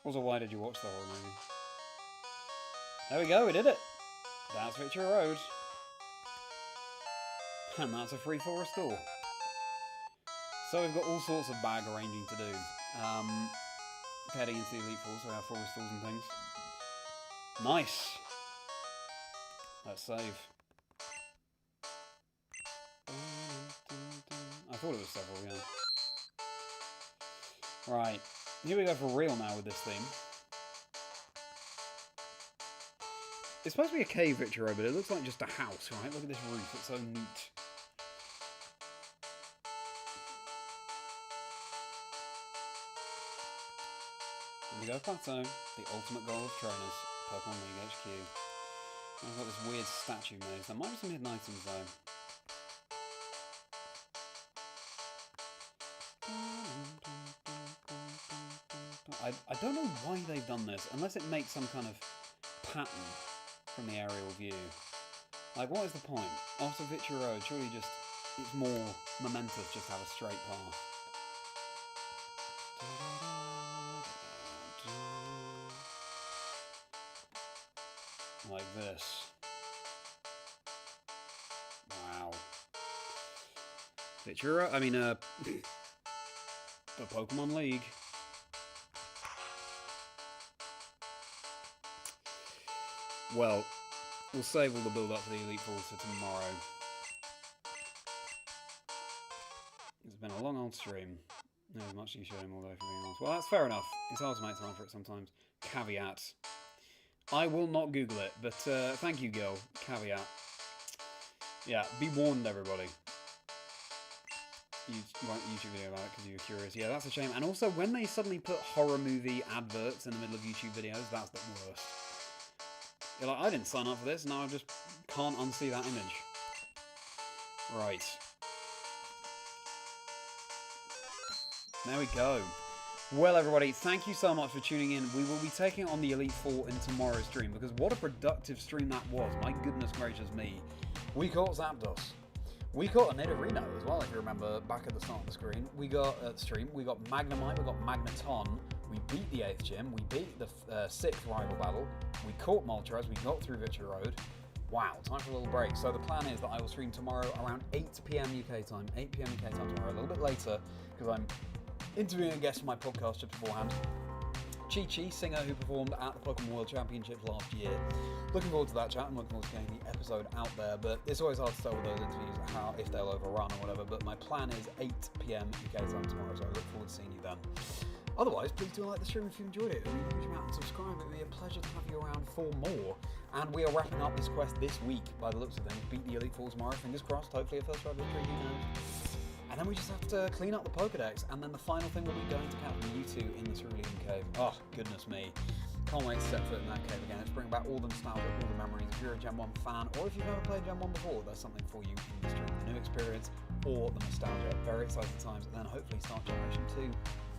Also, why did you watch the horror movie? There we go, we did it! That's Victory Road. And that's a free forest store. So we've got all sorts of bag arranging to do. Heading into the Elite Four, so we have forest stores and things. Nice! Let's save. I thought it was several, yeah. Right, here we go for real now with this theme. It's supposed to be a cave, Victory Road, but it looks like just a house, right? Look at this roof, it's so neat. Here we go, Plateau, the ultimate goal of trainers, Pokémon League HQ. I've got this weird statue maze. There might be some hidden items though. I don't know why they've done this, unless it makes some kind of pattern from the aerial view. Like, what is the point? After Victory Road, surely just, it's more momentous just to have a straight path. Like this. Wow. Victory Road, I mean, the Pokemon League. well, we'll save all the build up for the Elite Falls for tomorrow. It's been a long old stream. No, much you showed him all everything else. Well, that's fair enough. It's hard to make time for it sometimes. Caveat. I will not Google it, but thank you, girl. Caveat. Yeah, be warned, everybody. You write a YouTube video about it because you were curious. Yeah, that's a shame. And also, when they suddenly put horror movie adverts in the middle of YouTube videos, that's the worst. You're like, I didn't sign up for this, now I just can't unsee that image. Right. There we go. Well, everybody, thank you so much for tuning in. We will be taking on the Elite Four in tomorrow's stream, because what a productive stream that was. My goodness gracious me. We caught ZAPDOS. We caught a native Reno as well, if you remember back at the start of the screen. We got stream. We got Magnemite. We got Magneton. We beat the 8th gym. We beat the 6th rival battle. We caught Moltres. We got through Victory Road. Wow, time for a little break. So the plan is that I will stream tomorrow around 8 PM UK time. 8 PM UK time tomorrow. A little bit later, because I'm interviewing a guest for my podcast just beforehand. Chi-Chi, singer who performed at the Pokémon World Championship last year. Looking forward to that chat. I'm looking forward to getting the episode out there, but it's always hard to tell with those interviews if they'll overrun or whatever, but my plan is 8 PM UK time tomorrow, so I look forward to seeing you then. Otherwise, please do like the stream if you enjoyed it. It would be a huge amount, and subscribe. It would be a pleasure to have you around for more. And we are wrapping up this quest this week, by the looks of things. Beat the Elite Four tomorrow, fingers crossed. Hopefully a first try victory, who knows. And then we just have to clean up the Pokedex, and then the final thing will be going to catch Mewtwo in the Cerulean Cave. Oh, goodness me. Can't wait to step foot in that cave again. Let's bring back all the nostalgia, all the memories. If you're a Gen 1 fan, or if you've never played Gen 1 before, there's something for you in this stream. The new experience, or the nostalgia. Very exciting times, and then hopefully start Generation 2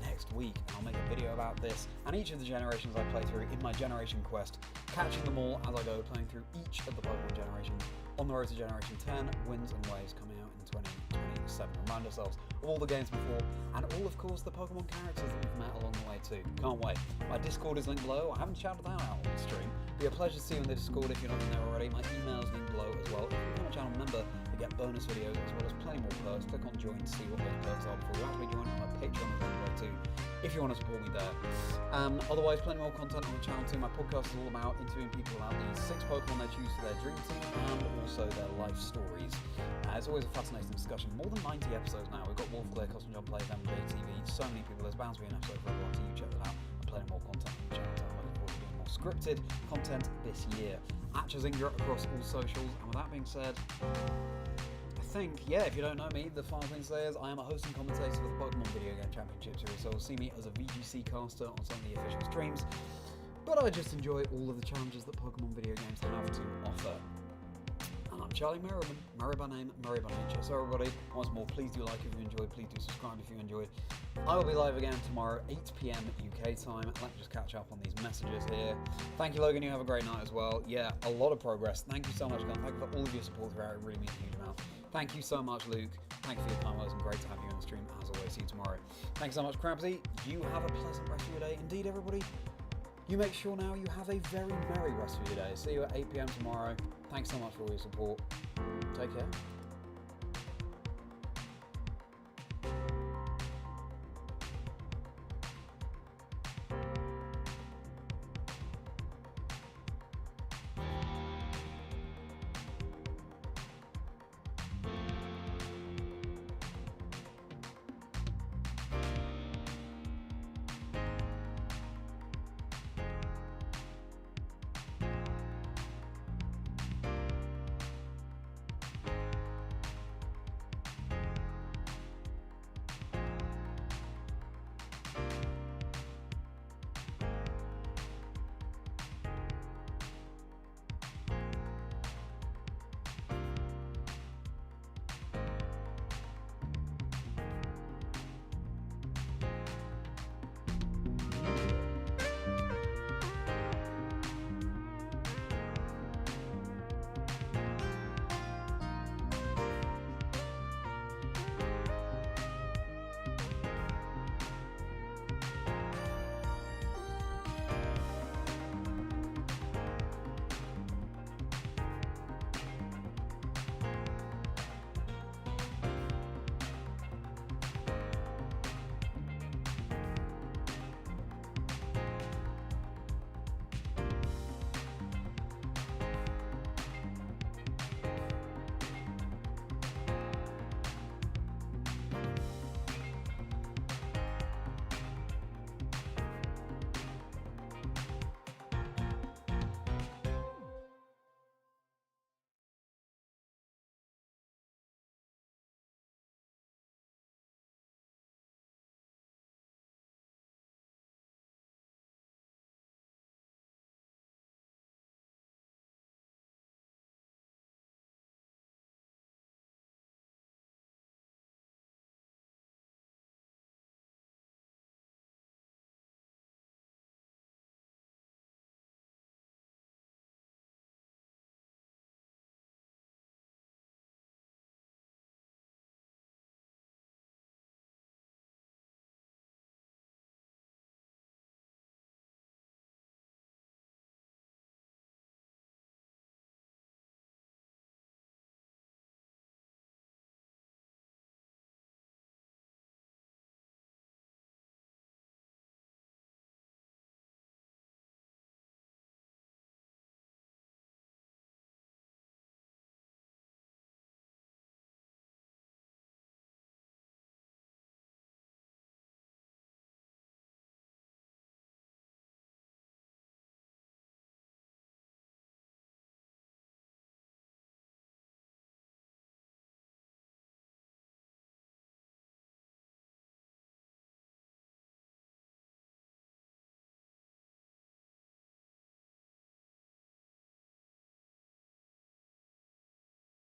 next week. And I'll make a video about this, and each of the generations I play through in my Generation Quest, catching them all as I go, playing through each of the Pokemon generations on the road to Generation 10, Winds and Waves coming out in 2027. Remind ourselves of all the games before, and all, of course, the Pokemon characters that we've met along the way too. Can't wait. My Discord is linked below. I haven't shouted that out on the stream. It'd be a pleasure to see you in the Discord if you're not in there already. My email is linked below as well. If you become a channel member, you get bonus videos as well as plenty more perks. Click on join to see what those perks are before you actually join. My Patreon is linked below too, if you want to support me there. Otherwise, plenty more content on the channel too. My podcast is all about interviewing people about the 6 Pokemon they choose for their dream team and also their life stories. It's always a fascinating discussion. More than 90 episodes now. We've got Wolf Clear, Custom John Plays, MJ TV. So many people. There's bound to be an episode for everyone, so you check that out. And plenty more content on the channel. I'm looking forward to doing more scripted content this year. At Chazingdra across all socials. And with that being said, I think, yeah, if you don't know me, the final thing to say is I am a host and commentator for the Pokemon Video Game Championship Series, so you'll see me as a VGC caster on some of the official streams, but I just enjoy all of the challenges that Pokemon video games have to offer. And I'm Charlie Merriman, Merry by name, Merry by nature. So everybody, once more, please do like if you enjoyed, please do subscribe if you enjoyed. I will be live again tomorrow, 8 PM UK time. Let me just catch up on these messages here. Thank you, Logan, you have a great night as well. Yeah, a lot of progress. Thank you so much, guys. Thank you for all of your support throughout, it really means a huge amount. Thank you so much, Luke. Thank you for your kind words, and great to have you on the stream as always. See you tomorrow. Thanks so much, Crabsy. You have a pleasant rest of your day. Indeed, everybody. You make sure now you have a very merry rest of your day. See you at 8 PM tomorrow. Thanks so much for all your support. Take care.